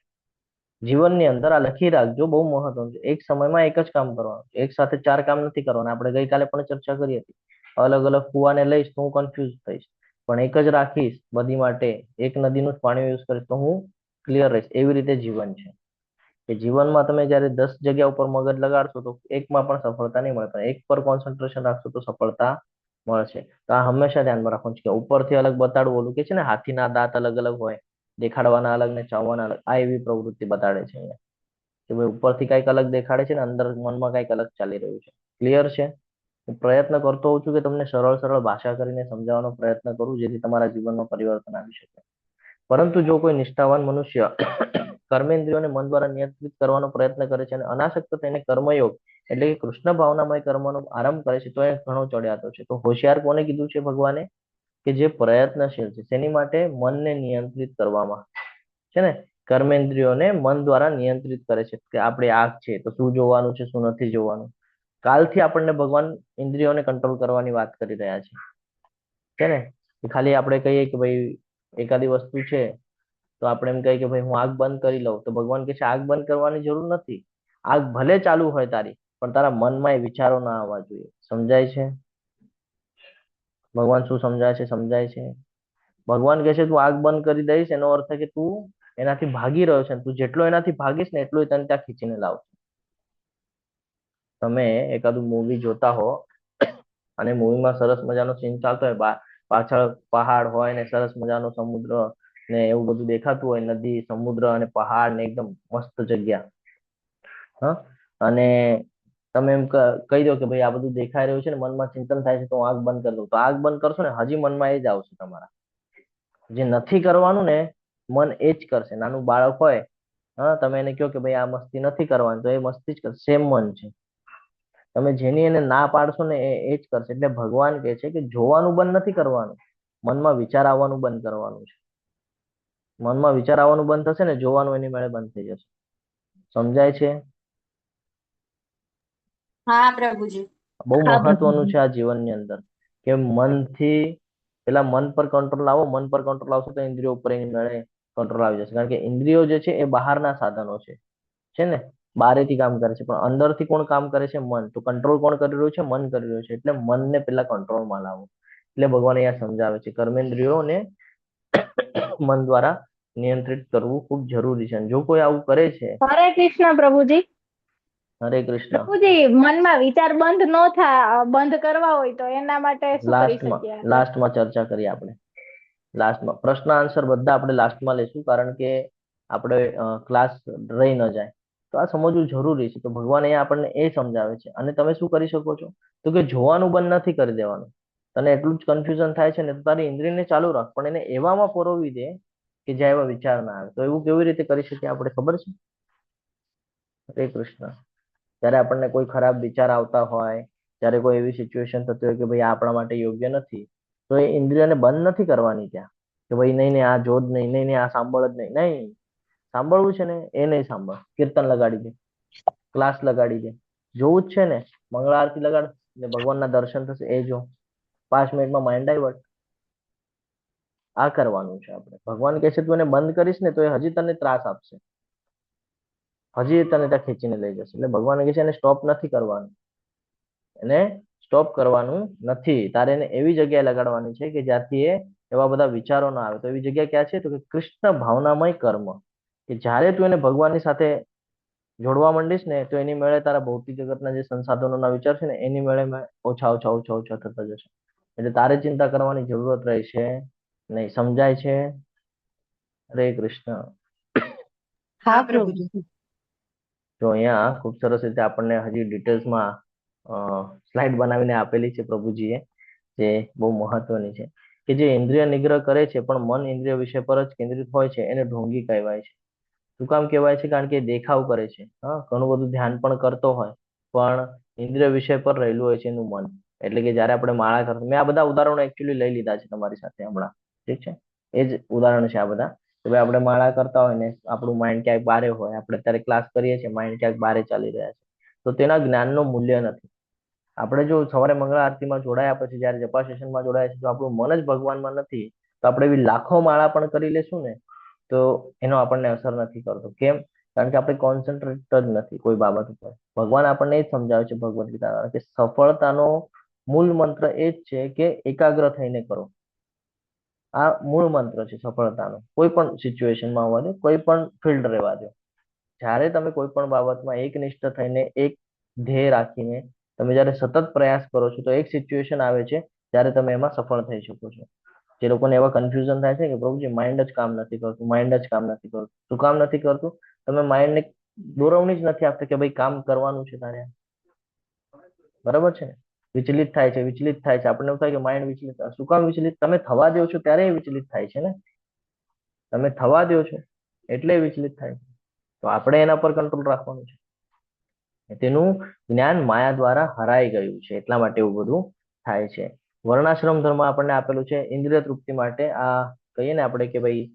જીવનની અંદર આ લખી રાખજો, બહુ મહત્વનું છે. એક સમયમાં એક જ કામ કરવાનું છે, એક સાથે 4 કામ નથી કરવાના. આપણે ગઈકાલે પણ ચર્ચા કરી હતી. અલગ અલગ કુવાને લઈશ તો હું કન્ફ્યુઝ થઈશ, પણ એક જ રાખીશ બધી માટે, એક નદીનું જ પાણી યુઝ કરીશ તો હું ક્લિયર રહીશ. એવી રીતે જીવન છે કે જીવનમાં તમે જયારે 10 જગ્યા ઉપર મગજ લગાડશો તો એકમાં પણ સફળતા નહીં મળે, પણ એક પર કોન્સન્ટ્રેશન રાખશો તો સફળતા મળશે. તો આ હંમેશા ધ્યાનમાં રાખવાનું છે કે ઉપરથી અલગ બતાડવું, ઓલું કે છે ને હાથીના દાંત અલગ અલગ હોય, દેખાડવાના અલગ ને ચાવવાના અલગ, આ એવી પ્રવૃત્તિ બતાડે છે અહીંયા કે ભાઈ ઉપરથી કઈક અલગ દેખાડે છે ને અંદર મનમાં કઈક અલગ ચાલી રહ્યું છે. ક્લિયર છે? હું પ્રયત્ન કરતો હોઉં છું કે તમને સરળ સરળ ભાષા કરીને સમજાવવાનો પ્રયત્ન કરું, જેથી તમારા જીવનમાં પરિવર્તન આવી શકે. પરંતુ જો કોઈ નિષ્ઠાવાન મનુષ્ય કર્મેન્દ્રિયોને મન દ્વારા નિયંત્રિત કરવાનો પ્રયત્ન કરે છે અને અનાસક્ત તેને કર્મયોગ એટલે કે કૃષ્ણ ભાવનામય કર્મનો આરંભ કરે છે, તો એ ઘણો ચડિયાતો છે. તો હોશિયાર કોને કીધું છે ભગવાને? કે જે પ્રયત્નશીલ છે. તેની માટે મનને નિયંત્રિત કરવામાં છે ને, કર્મેન્દ્રિયોને મન દ્વારા નિયંત્રિત કરે છે કે આપણી આંખ છે તો શું જોવાનું છે, શું નથી જોવાનું. કાલથી આપણને ભગવાન ઇન્દ્રિયોને કંટ્રોલ કરવાની વાત કરી રહ્યા છે ને. ખાલી આપણે કહીએ કે ભાઈ એકાદી વસ્તુ છે તો આપણે એમ કહીએ કે ભાઈ હું આંખ બંધ કરી લઉં, તો ભગવાન કહે છે આંખ બંધ કરવાની જરૂર નથી. આંખ ભલે ચાલુ હોય તારી, પણ તારા મનમાં એ વિચારો ના આવવા જોઈએ. સમજાય છે? ભગવાન શું સમજાય છે? સમજાય છે? ભગવાન કહે છે તું આંખ બંધ કરી દઈશ એનો અર્થ કે તું એનાથી ભાગી રહ્યો છે. તું જેટલો એનાથી ભાગીશ ને એટલું તને ત્યાં ખીચીને લાવશે. તમે એકાદું મૂવી જોતા હો અને મૂવીમાં સરસ મજાનો સીન ચાલતો હોય, પાછળ પહાડ હોય ને સરસ મજાનો સમુદ્ર ને એવું બધું દેખાતું હોય, નદી, સમુદ્ર અને પહાડ ને એકદમ મસ્ત જગ્યા. હા, અને તમે એમ કહી દો કે ભાઈ આ બધું દેખાઈ રહ્યું છે ને મનમાં ચિંતન થાય છે તો હું આંખ બંધ કરી દઉં, તો આંખ બંધ કરશો ને હજી મનમાં એ જ આવશે તમારા. જે નથી કરવાનું ને મન એ જ કરશે. નાનું બાળક હોય, હા, તમે એને કહો કે ભાઈ આ મસ્તી નથી કરવાની તો એ મસ્તી જ કરશે. સેમ મન છે. તમે જેની એને ના પાડશો ને એ જ કરશે. એટલે ભગવાન કહે છે કે જોવાનું બંધ નથી કરવાનું, મનમાં વિચાર આવવાનું બંધ કરવાનું છે. મનમાં વિચાર આવવાનું બંધ થશે ને, જોવાનું એની મેળે બંધ થઈ જશે. સમજાય છે? હા પ્રભુજી. બહુ મહત્વનું છે આ જીવનની અંદર કે મનથી પેલા મન પર કંટ્રોલ લાવો. મન પર કંટ્રોલ આવશે તો ઇન્દ્રિયો ઉપર એની મેળે કંટ્રોલ આવી જશે. કારણ કે ઇન્દ્રિયો જે છે એ બહારના સાધનો છે ને, બારેથી કામ કરે છે, પણ અંદરથી કોણ કામ કરે છે? મન. તો કંટ્રોલ કોણ કરી રહ્યું છે? મન કરી રહ્યું છે. એટલે મનને પેલા કંટ્રોલમાં લાવો. એટલે ભગવાન અહીંયા સમજાવે છે કર્મેન્દ્રિયોને મન દ્વારા નિયંત્રિત કરવું ખૂબ જરૂરી છે. અને જો કોઈ આવું કરે છે, હરે કૃષ્ણ પ્રભુજી. હરે કૃષ્ણ, પ્રભુજી, મનમાં વિચાર બંધ ન થાય, બંધ કરવા હોય તો એના માટે શું કરી શકીએ? લાસ્ટમાં ચર્ચા કરીએ આપણે. લાસ્ટમાં પ્રશ્ન આન્સર બધા આપણે લાસ્ટમાં લેશું, કારણ કે આપણે ક્લાસ રહી ન જાય. તો આ સમજવું જરૂરી છે. તો ભગવાન અહીંયા આપણને એ સમજાવે છે. અને તમે શું કરી શકો છો? તો કે જોવાનું બંધ નથી કરી દેવાનું. તને એટલું જ કન્ફ્યુઝન થાય છે ને, તો તારી ઇન્દ્રિયને ચાલુ રાખ, પણ એને એવામાં પરોવી દે કે જ્યાં એવા વિચાર ના આવે. તો એવું કેવી રીતે કરી શકીએ આપણે? ખબર છે? હરે કૃષ્ણ. જ્યારે આપણને કોઈ ખરાબ વિચાર આવતા હોય, જ્યારે કોઈ એવી સિચ્યુએશન થતી હોય કે ભાઈ આ આપણા માટે યોગ્ય નથી, તો એ ઇન્દ્રિયને બંધ નથી કરવાની ત્યાં કે ભાઈ નહીં નહીં આ જો જ નહીં, નહીં નહીં આ સાંભળ જ નહીં. નહીં સાંભળવું છે ને, એ નહીં સાંભળ. કીર્તન લગાડી દે, ક્લાસ લગાડી દે. જોવું જ છે ને, મંગળા આરતી લગાડ ને ભગવાનના દર્શન થશે એ જો. 5 મિનિટમાં માઇન્ડ ડાયવર્ટ. આ કરવાનું છે આપણે. ભગવાન કહે છે તું એને બંધ કરીશ ને તો એ હજી તને ત્રાસ આપશે, હજી તને ત્યાં ખેંચીને લઈ જશે. એટલે ભગવાન કહે છે એને સ્ટોપ નથી કરવાનું, એને સ્ટોપ કરવાનું નથી. તારે એને એવી જગ્યાએ લગાડવાની છે કે જ્યાંથી એ એવા બધા વિચારો ના આવે. તો એવી જગ્યા ક્યાં છે? તો કે કૃષ્ણ ભાવનામય કર્મ. કે જ્યારે તું એને ભગવાનની સાથે જોડવા માંડીશ ને, તો એની મેળે તારા ભૌતિક જગતના જે સંસાધનોના વિચાર છે ને, એની મેળે ઓછા ઓછા ઓછા ઓછા થતા જશે. એટલે તારે ચિંતા કરવાની જરૂરત રહેશે નહીં. સમજાય છે? હરે કૃષ્ણ. હા પ્રભુજી. જો અહીંયા ખૂબ સરસ રીતે આપણને હજી ડિટેલ્સમાં સ્લાઇડ બનાવીને આપેલી છે પ્રભુજીએ, જે બહુ મહત્વની છે. કે જે ઇન્દ્રિય નિગ્રહ કરે છે પણ મન ઇન્દ્રિય વિષય પર જ કેન્દ્રિત હોય છે, એને ઢોંગી કહેવાય છે. શું કામ કહેવાય છે? કારણ કે દેખાવ કરે છે. હા, ઘણું બધું ધ્યાન પણ કરતો હોય, પણ ઇન્દ્રિય વિષય પર રહેલું હોય છે એનું મન. એટલે કે જ્યારે આપણે માળા કરતા, મેં આ બધા ઉદાહરણો એકચ્યુઅલી લઈ લીધા છે તમારી સાથે હમણાં, ઠીક છે? એ જ ઉદાહરણ છે આ બધા. કે ભાઈ આપણે માળા કરતા હોય ને, આપણું માઇન્ડ ક્યાંક બારે હોય, આપણે અત્યારે ક્લાસ કરીએ છીએ, માઇન્ડ ક્યાંક બારે ચાલી રહ્યા છે, તો તેના જ્ઞાનનું મૂલ્ય નથી. આપણે જો સવારે મંગળા આરતીમાં જોડાયા પછી જ્યારે જપા સેશનમાં જોડાયા છે, તો આપણું મન જ ભગવાનમાં નથી, તો આપણે એવી લાખો માળા પણ કરી લેશું ને, તો એનો આપણને અસર નથી કરતો. કેમ? કારણ કે આપણે કોન્સન્ટ્રેટ જ નથી કોઈ બાબત ઉપર. ભગવાન આપણને એ જ સમજાવે છે ભગવદ્ ગીતા કે સફળતાનો મૂળ મંત્ર એ જ છે કે એકાગ્ર થઈને કરો. આ મૂળ મંત્ર છે સફળતાનો. કોઈ પણ સિચ્યુએશનમાં આવવા દો, કોઈ પણ ફિલ્ડ રહેવા દો, જ્યારે તમે કોઈ પણ બાબતમાં એકનિષ્ઠ થઈને એક ધ્યેય રાખીને તમે જ્યારે સતત પ્રયાસ કરો છો, તો એક સિચ્યુએશન આવે છે જ્યારે તમે એમાં સફળ થઈ શકો છો. જે લોકોને એવા કન્ફ્યુઝન થાય છે કે પ્રભુજી માઇન્ડ જ કામ નથી કરતું, માઇન્ડ જ કામ નથી કરતું. શું કામ નથી કરતું? તમે માઇન્ડને દોરવણી જ નથી આપતા કે ભાઈ કામ કરવાનું છે તારે. બરાબર છે ને? વિચલિત થાય છે, વિચલિત થાય છે. આપણને એવું થાય કે માઇન્ડ વિચલિત. શું કામ વિચલિત? તમે થવા દો છો ત્યારે વિચલિત થાય છે ને. તમે થવા દો છો એટલે વિચલિત થાય છે. તો આપણે એના પર કંટ્રોલ રાખવાનું છે. તેનું જ્ઞાન માયા દ્વારા હરાઈ ગયું છે, એટલા માટે એવું બધું થાય છે. વર્ણાશ્રમ ધર્મ આપણને આપેલું છે ઇન્દ્રિય તૃપ્તિ માટે. આ કહીએ ને આપણે કે ભાઈ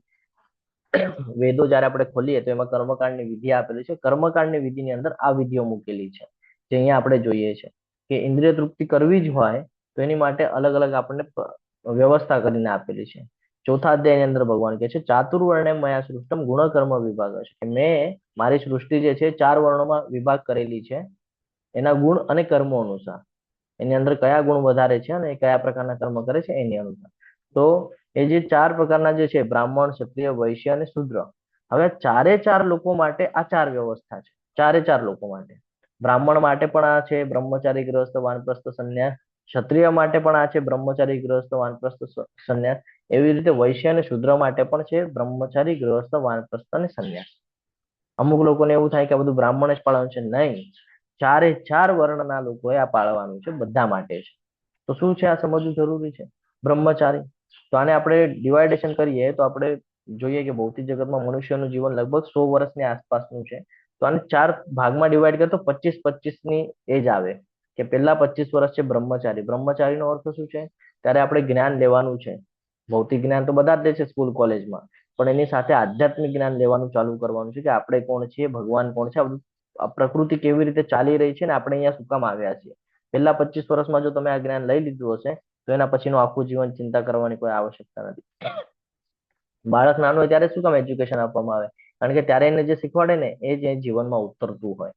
વેદો જ્યારે આપણે ખોલીએ તો એમાં કર્મકાંડની વિધિ આપેલી છે. કર્મકાંડની વિધિની અંદર આ વિધિઓ મૂકેલી છે, જે અહીંયા આપણે જોઈએ છે કે ઇન્દ્રિય તૃપ્તિ કરવી જ હોય તો એની માટે અલગ અલગ આપણને વ્યવસ્થા કરીને આપેલી છે. ચોથા અધ્યાયની અંદર ભગવાન કહે છે ચાતુર્વર્ણ્ય મયા સૃષ્ટમ ગુણ કર્મ વિભાગ છે, કે મેં મારી સૃષ્ટિ જે છે 4 વર્ણોમાં વિભાગ કરેલી છે, એના ગુણ અને કર્મો અનુસાર. એની અંદર કયા ગુણ વધારે છે અને કયા પ્રકારના કર્મ કરે છે એની અનુસાર. તો એ જે 4 પ્રકારના જે છે, બ્રાહ્મણ, ક્ષત્રિય, વૈશ્ય અને શુદ્ર, હવે 4 લોકો માટે આ 4 વ્યવસ્થા છે. 4 લોકો માટે. બ્રાહ્મણ માટે પણ આ છે બ્રહ્મચારી, ગૃહસ્થ, વાનપ્રસ્થ, સંન્યાસ. ક્ષત્રિય માટે પણ આ છે બ્રહ્મચારી, ગૃહસ્થ, વાનપ્રસ્થ, સંન્યાસ. એવી રીતે વૈશ્ય અને શુદ્ર માટે પણ છે બ્રહ્મચારી, ગૃહસ્થ, વાનપ્રસ્થ અને સંન્યાસ. અમુક લોકોને એવું થાય કે આ બધું બ્રાહ્મણ જ પાળવાનું છે. નહીં, 4 વર્ણના લોકોએ આ પાળવાનું છે, બધા માટે છે. તો શું છે આ સમજવું જરૂરી છે. બ્રહ્મચારી, તો આને આપણે ડિવાઇડેશન કરીએ તો આપણે જોઈએ કે ભૌતિક જગતમાં મનુષ્યનું જીવન લગભગ 100 વર્ષની આસપાસનું છે. તો આને 4 ભાગમાં ડિવાઈડ કરીએ તો 25-25 ની એજ આવે. કે પહેલા 25 વર્ષ છે બ્રહ્મચારી. બ્રહ્મચારીનો અર્થ શું છે? ત્યારે આપણે જ્ઞાન લેવાનું છે. ભૌતિક જ્ઞાન તો બધા જ લે છે સ્કૂલ કોલેજમાં, પણ એની સાથે આધ્યાત્મિક જ્ઞાન લેવાનું ચાલુ કરવાનું છે કે આપણે કોણ છીએ, ભગવાન કોણ છે, આ બધું આ પ્રકૃતિ કેવી રીતે ચાલી રહી છે ને આપણે અહીંયા શું કામ આવ્યા છીએ. પહેલા 25 વર્ષમાં જો તમે આ જ્ઞાન લઈ લીધું હશે તો એના પછીનું આખું જીવન ચિંતા કરવાની કોઈ આવશ્યકતા નથી. બાળક નાનું હોય ત્યારે શું કામ એજ્યુકેશન આપવામાં આવે? કારણ કે ત્યારે એને જે શીખવાડે ને એ જ એ જીવનમાં ઉતરતું હોય,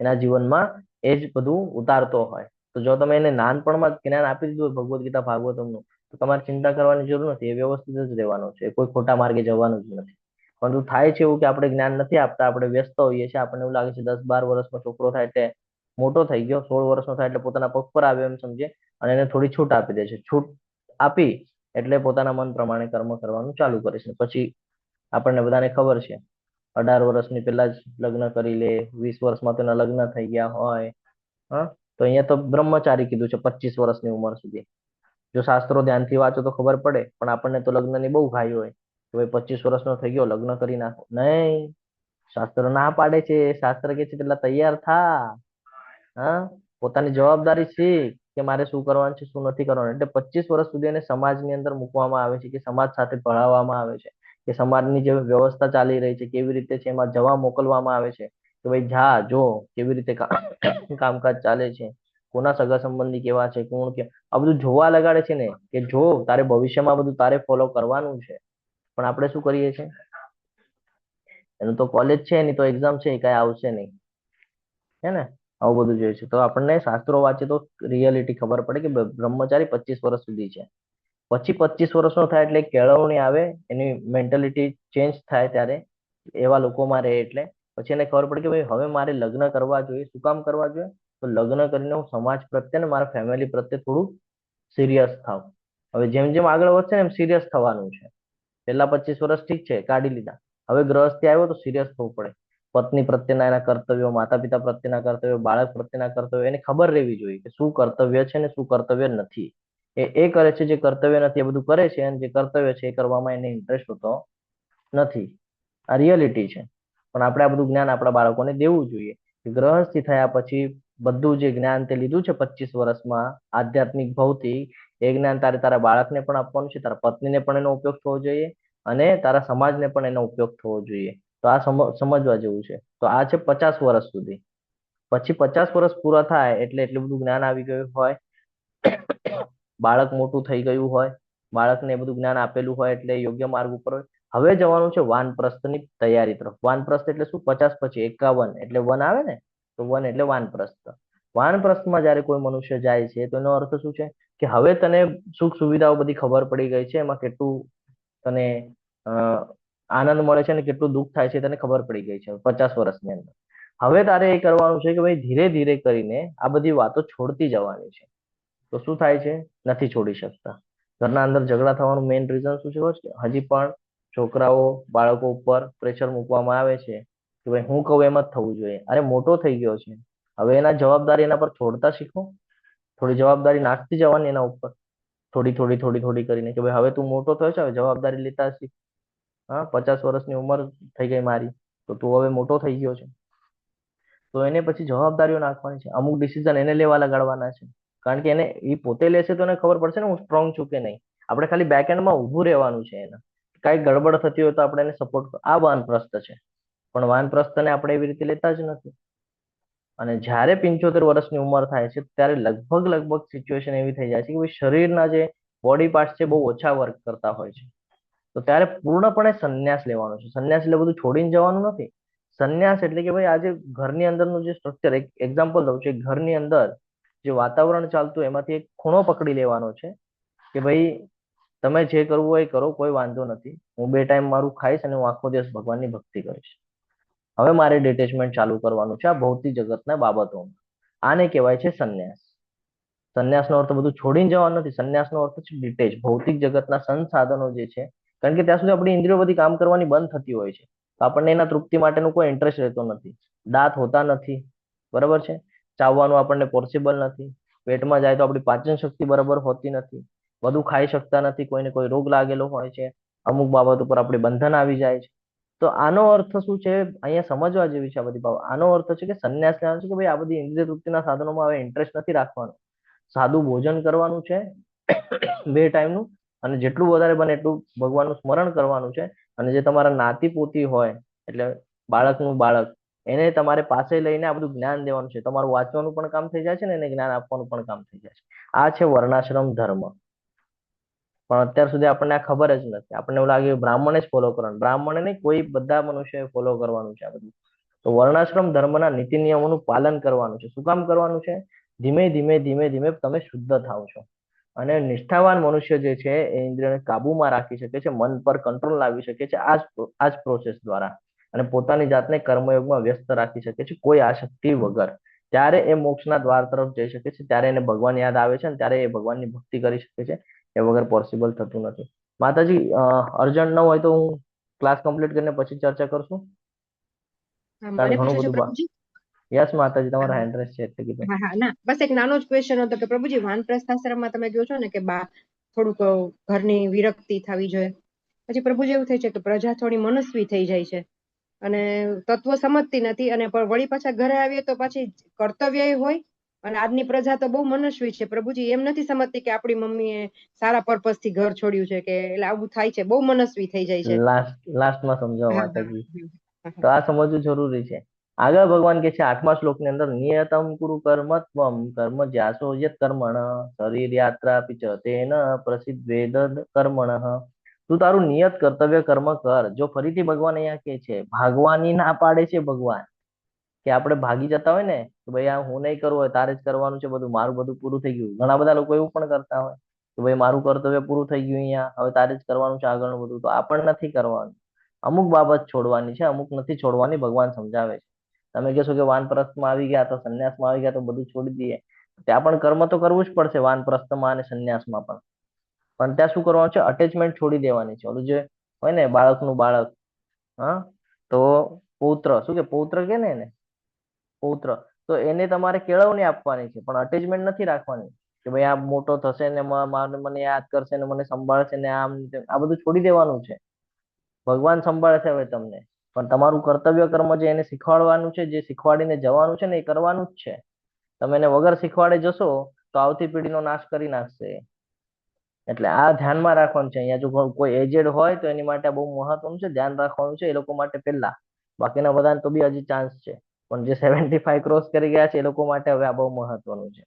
એના જીવનમાં એ જ બધું ઉતારતો હોય. તો જો તમે એને નાનપણમાં જ જ્ઞાન આપી દીધું હોય ભગવદ્ ગીતા ભાગવતમનું, તો તમારે ચિંતા કરવાની જરૂર નથી, એ વ્યવસ્થિત જ રહેવાનો છે, કોઈ ખોટા માર્ગે જવાનું જ નથી. પરંતુ થાય છે એવું કે આપણે જ્ઞાન નથી આપતા, આપણે વ્યસ્ત હોઈએ છીએ, આપણને એવું લાગે છે 10-12 વર્ષનો છોકરો થાય એટલે મોટો થઈ ગયો, 16 વર્ષનો થાય એટલે પોતાના પગ પર આવ્યો એમ સમજે અને એને થોડી છૂટ આપી દે છે. છૂટ આપી એટલે પોતાના મન પ્રમાણે કર્મ કરવાનું ચાલુ કરે છે. પછી આપણને બધાને ખબર છે 18 વર્ષની પહેલા જ લગ્ન કરી લે, 20 વર્ષમાં તેના લગ્ન થઈ ગયા હોય. હા, તો અહીંયા તો બ્રહ્મચારી કીધું છે 25 વર્ષની ઉંમર સુધી. જો શાસ્ત્રો ધ્યાનથી વાંચો તો ખબર પડે, પણ આપણને તો લગ્નની બહુ ઘાઈ હોય કે ભાઈ 25 વર્ષનો થઈ ગયો લગ્ન કરી નાખો. નહીં, શાસ્ત્ર ના પાડે છે. શાસ્ત્ર કે છે પેલા તૈયાર થા, હા, પોતાની જવાબદારી શીખ કે મારે શું કરવાનું છે, શું નથી કરવાનું. એટલે 25 વર્ષ સુધી એને સમાજની અંદર મૂકવામાં આવે છે, કે સમાજ સાથે ભણાવવામાં આવે છે, કે સમાજની જે વ્યવસ્થા ચાલી રહી છે કેવી રીતે છે એમાં જવા મોકલવામાં આવે છે કે ભાઈ જા જો કેવી રીતે કામકાજ ચાલે છે, કોના સગા સંબંધી કેવા છે, કોણ કે આ બધું જોવા લગાડે છે ને કે જો તારે ભવિષ્યમાં બધું તારે ફોલો કરવાનું છે. પણ આપણે શું કરીએ છીએ? એનું તો કોલેજ છે, એની તો એક્ઝામ છે, એ કઈ આવશે નહીં, હે ને? આવું બધું જોઈએ છે. તો આપણને શાસ્ત્રો વાંચે તો રિયાલિટી ખબર પડે કે બ્રહ્મચારી 25 વર્ષ સુધી છે. પછી 25 વર્ષનો થાય એટલે કેળવણી આવે, એની મેન્ટાલિટી ચેન્જ થાય, ત્યારે એવા લોકોમાં રહે એટલે પછી એને ખબર પડે કે ભાઈ હવે મારે લગ્ન કરવા જોઈએ. શું કામ કરવા જોઈએ? તો લગ્ન કરીને હું સમાજ પ્રત્યે ને મારા ફેમિલી પ્રત્યે થોડું સિરિયસ થાવ. હવે જેમ જેમ આગળ વધશે ને એમ સિરિયસ થવાનું છે. પહેલા 25 વર્ષ ઠીક છે, કાઢી લીધા. હવે ગ્રહસ્થી આવ્યો તો સિરિયસ થવું પડે. પત્ની પ્રત્યેના એના કર્તવ્યો, માતા પિતા પ્રત્યેના કર્તવ્યો, બાળક પ્રત્યેના કર્તવ્યો એને ખબર રહેવી જોઈએ કે શું કર્તવ્ય છે ને શું કર્તવ્ય નથી. એ કરે છે જે કર્તવ્ય નથી એ બધું કરે છે, અને જે કર્તવ્ય છે એ કરવામાં એને ઇન્ટરેસ્ટ હોતો નથી. આ રિયાલિટી છે. પણ આપણે આ બધું જ્ઞાન આપણા બાળકોને દેવું જોઈએ. ગ્રહસ્થી થયા પછી બધું જે જ્ઞાન તે લીધું છે 25 વર્ષમાં આધ્યાત્મિક ભૌતિક, એ જ્ઞાન તારે તારા બાળકને પણ આપવાનું છે, તારા પત્નીને પણ એનો ઉપયોગ થવો જોઈએ, અને તારા સમાજને પણ એનો ઉપયોગ થવો જોઈએ. તો આ સમજવા જેવું છે. તો આ છે 50 વર્ષ સુધી. પછી 50 વર્ષ પૂરા થાય એટલે એટલું બધું જ્ઞાન આવી ગયું હોય, બાળક મોટું થઈ ગયું હોય, બાળકને એ બધું જ્ઞાન આપેલું હોય એટલે યોગ્ય માર્ગ ઉપર હોય. હવે જવાનું છે વાનપ્રસ્થની તૈયારી તરફ. વાનપ્રસ્થ એટલે શું? 50 પછી 51 એટલે 1 આવે ને, તો 1 એટલે વાનપ્રસ્થ. વાનપ્રસ્થમાં જયારે કોઈ મનુષ્ય જાય છે તો એનો અર્થ શું છે કે હવે તને સુખ સુવિધાઓ બધી ખબર પડી ગઈ છે, એમાં કેટલું તને આનંદ મળે છે અને કેટલું દુઃખ થાય છે તને ખબર પડી ગઈ છે 50 વર્ષની અંદર. હવે તારે એ કરવાનું છે કે ભાઈ ધીરે ધીરે કરીને આ બધી વાતો છોડતી જવાની છે. તો શું થાય છે? નથી છોડી શકતા. ઘરના અંદર ઝઘડા થવાનું મેઇન રીઝન શું છે? હજી પણ છોકરાઓ બાળકો ઉપર પ્રેશર મૂકવામાં આવે છે કે ભાઈ હું કહું એમ જ થવું જોઈએ. અરે મોટો થઈ ગયો છે, હવે એના જવાબદારી એના પર છોડતા શીખો. થોડી જવાબદારી નાખતી જવાની એના ઉપર, થોડી થોડી થોડી થોડી કરીને કે ભાઈ હવે તું મોટો થયો છે, હવે જવાબદારી લેતા શીખ. હા, 50 વર્ષની ઉંમર થઈ ગઈ મારી, તો તું હવે મોટો થઈ ગયો છે, તો એને પછી જવાબદારીઓ નાખવાની છે. અમુક ડિસિઝન એને લેવા લગાડવાના છે, કારણ કે એને એ પોતે લેશે તો એને ખબર પડશે ને હું સ્ટ્રોંગ છું કે નહીં. આપણે ખાલી બેક એન્ડમાં ઊભું રહેવાનું છે. એને કઈ ગડબડ થતી હોય તો આપણે એને સપોર્ટ. આ વાનપ્રસ્થ છે. પણ વાનપ્રસ્થને આપણે એવી રીતે લેતા જ નથી. અને જ્યારે 75 વર્ષની ઉંમર થાય છે ત્યારે લગભગ સિચ્યુએશન એવી થઈ જાય છે કે શરીરના જે બોડી પાર્ટ છે બહુ ઓછા વર્ક કરતા હોય છે. તો ત્યારે પૂર્ણપણે સંન્યાસ લેવાનો છે. સંન્યાસ એટલે બધું છોડીને જવાનું નથી. સંન્યાસ એટલે કે ભાઈ આજે ઘરની અંદરનું જે સ્ટ્રક્ચર, એક એક્ઝામ્પલ દઉં છું, ઘરની અંદર જે વાતાવરણ ચાલતું એમાંથી એક ખૂણો પકડી લેવાનો છે કે ભાઈ તમે જે કરવું હોય એ કરો, કોઈ વાંધો નથી, હું 2 ટાઈમ મારું ખાઈશ અને હું આખો દિવસ ભગવાનની ભક્તિ કરીશ. હવે મારે ડિટેચમેન્ટ ચાલુ કરવાનું છે આ ભૌતિક જગતના બાબતોમાં. આને કહેવાય છે સંન્યાસ. સંન્યાસનો અર્થ બધું છોડીને જવાનું નથી. સંન્યાસનો અર્થ છે ડિટેચ. ભૌતિક જગતના સંસાધનો જે છે, કારણ કે ત્યાં સુધી આપણી ઇન્દ્રિયો બધી કામ કરવાની બંધ થતી હોય છે, તો આપણને એના તૃપ્તિ માટેનો કોઈ ઇન્ટરેસ્ટ રહેતો નથી. દાંત હોતા નથી, બરાબર છે, ચાવવાનું આપણને પોસિબલ નથી, પેટમાં જાય તો આપણી પાચન શક્તિ બરાબર હોતી નથી, બધું ખાઈ શકતા નથી, કોઈને કોઈ રોગ લાગેલો હોય છે, અમુક બાબત ઉપર આપણે બંધન આવી જાય છે. તો આનો અર્થ શું છે અહીંયા સમજવા જેવી છે આ બધી બાબત. આનો અર્થ છે કે સંન્યાસ લેવાનો છે કે ભાઈ આ બધી ઇન્દ્રિય તૃપ્તિના સાધનોમાં હવે ઇન્ટરેસ્ટ નથી રાખવાનો. સાદું ભોજન કરવાનું છે 2 ટાઈમનું, અને જેટલું વધારે બને એટલું ભગવાનનું સ્મરણ કરવાનું છે. અને જે તમારા નાતી પોતી હોય એટલે બાળકનું બાળક એને તમારે પાસે લઈને આ બધું જ્ઞાન દેવાનું છે. તમારું વાંચવાનું પણ કામ થઈ જાય છે ને એને જ્ઞાન આપવાનું પણ કામ થઈ જાય છે. આ છે વર્ણાશ્રમ ધર્મ. પણ અત્યાર સુધી આપણને આ ખબર જ નથી. આપણને એવું લાગે બ્રાહ્મણે જ ફોલો કરવાનું. બ્રાહ્મણે નહીં, કોઈ બધા મનુષ્યએ ફોલો કરવાનું છે આ બધું. તો વર્ણાશ્રમ ધર્મના નીતિ નિયમોનું પાલન કરવાનું છે. શું કામ કરવાનું છે? ધીમે ધીમે ધીમે ધીમે તમે શુદ્ધ થાવ છો. અને નિષ્ઠાવાન મનુષ્ય જે છે એ ઇન્દ્રિયોને કાબુમાં રાખી શકે છે, મન પર કંટ્રોલ લાવી શકે છે આ જ પ્રોસેસ દ્વારા. અને પોતાની જાતને કર્મયોગમાં વ્યસ્ત રાખી શકે છે કોઈ આસક્તિ વગર. ત્યારે એ મોક્ષના દ્વાર તરફ જઈ શકે છે. ત્યારે એને ભગવાન યાદ આવે છે અને ત્યારે એ ભગવાનની ભક્તિ કરી શકે છે. એ વગર પોસિબલ થતું નથી. માતાજી, અર્જન્ટ ન હોય તો હું ક્લાસ કમ્પ્લીટ કરીને પછી ચર્ચા કરશું. કારણ મને ઘણું પૂછવું છે બધું પ્રભુજી? યસ માતાજી, તમારા હેન્ડ રેસ છે એટલે કીધું. હા ના, બસ એક નાનો જ ક્વેશ્ચન હતો કે પ્રભુજી વાનપ્રસ્થાશ્રમમાં તમે કહો છો ને કે થોડુંક ઘરની વિરક્તિ થવી જોઈએ, પછી પ્રભુજી એવું થાય છે કે પ્રજા થોડી મનસ્વી થઈ જાય છે અને તત્વ સમજતી નથી, અને વળી પાછા ઘરે આવીએ તો પછી કર્તવ્ય હોય. અને આજની પ્રજા તો બહુ મનસ્વી છે પ્રભુજી, એમ નથી સમજતી કે આપણી મમ્મીએ સારા પર્પસ થી ઘર છોડ્યું છે, કે એટલે આવું થાય છે, બહુ મનસ્વી થઈ જાય છે. લાસ્ટમાં સમજાવો હા, માતાજી. હા, તો આ સમજવું જરૂરી છે. આગળ ભગવાન કે છે 8મા શ્લોકની અંદર, નિયતમ કુરુ કર્મત્વમ કર્મ જ્યાસો યત કર્મણ શરીર યાત્રા પિચ તેન પ્રસિદ્ધેદ કર્મણ. તું તારું નિયત કર્તવ્ય કર્મ કર. જો ફરીથી ભગવાન અહીંયા કે છે, ભાગવાની ના પાડે છે ભગવાન, કે આપણે ભાગી જતા હોય ને કે ભાઈ આ હું નહીં કરવું હોય, તારે જ કરવાનું છે બધું, મારું બધું પૂરું થઈ ગયું. ઘણા બધા લોકો એવું પણ કરતા હોય કે ભાઈ મારું કર્તવ્ય પૂરું થઈ ગયું અહીંયા, હવે તારે જ કરવાનું છે આગળનું બધું. તો આ પણ નથી કરવાનું. અમુક બાબત છોડવાની છે, અમુક નથી છોડવાની. ભગવાન સમજાવે છે. તમે કહેશો કે વાનપ્રસ્થમાં આવી ગયા તો સંન્યાસમાં આવી ગયા તો બધું છોડી દઈએ, ત્યાં પણ કર્મ તો કરવું જ પડશે વાનપ્રસ્થમાં અને સંન્યાસમાં પણ. પણ ત્યાં શું કરવાનું છે? અટેચમેન્ટ છોડી દેવાની છે. ઓલું જે હોય ને બાળકનું બાળક, હા, તો પૌત્ર, શું કે પૌત્ર કે ને એને પૌત્ર, તો એને તમારે કેળવણી આપવાની છે પણ અટેચમેન્ટ નથી રાખવાની કે ભાઈ આ મોટો થશે ને મને યાદ કરશે ને મને સંભાળશે ને આમ આ બધું છોડી દેવાનું છે. ભગવાન સંભાળશે હવે તમને, પણ તમારું કર્તવ્ય કર્મ જે એને શીખવાડવાનું છે, જે શીખવાડીને જવાનું છે ને એ કરવાનું જ છે. તમે એને વગર શીખવાડે જશો તો આવતી પેઢીનો નાશ કરી નાખશે. એટલે આ ધ્યાનમાં રાખવાનું છે. અહીંયા જો કોઈ એજેડ હોય તો એની માટે બહુ મહત્વનું છે, ધ્યાન રાખવાનું છે એ લોકો માટે પહેલા. બાકીના બધાને તો બી હજી ચાન્સ છે, પણ જે 75 ક્રોસ કરી ગયા છે એ લોકો માટે હવે આ બહુ મહત્વનું છે.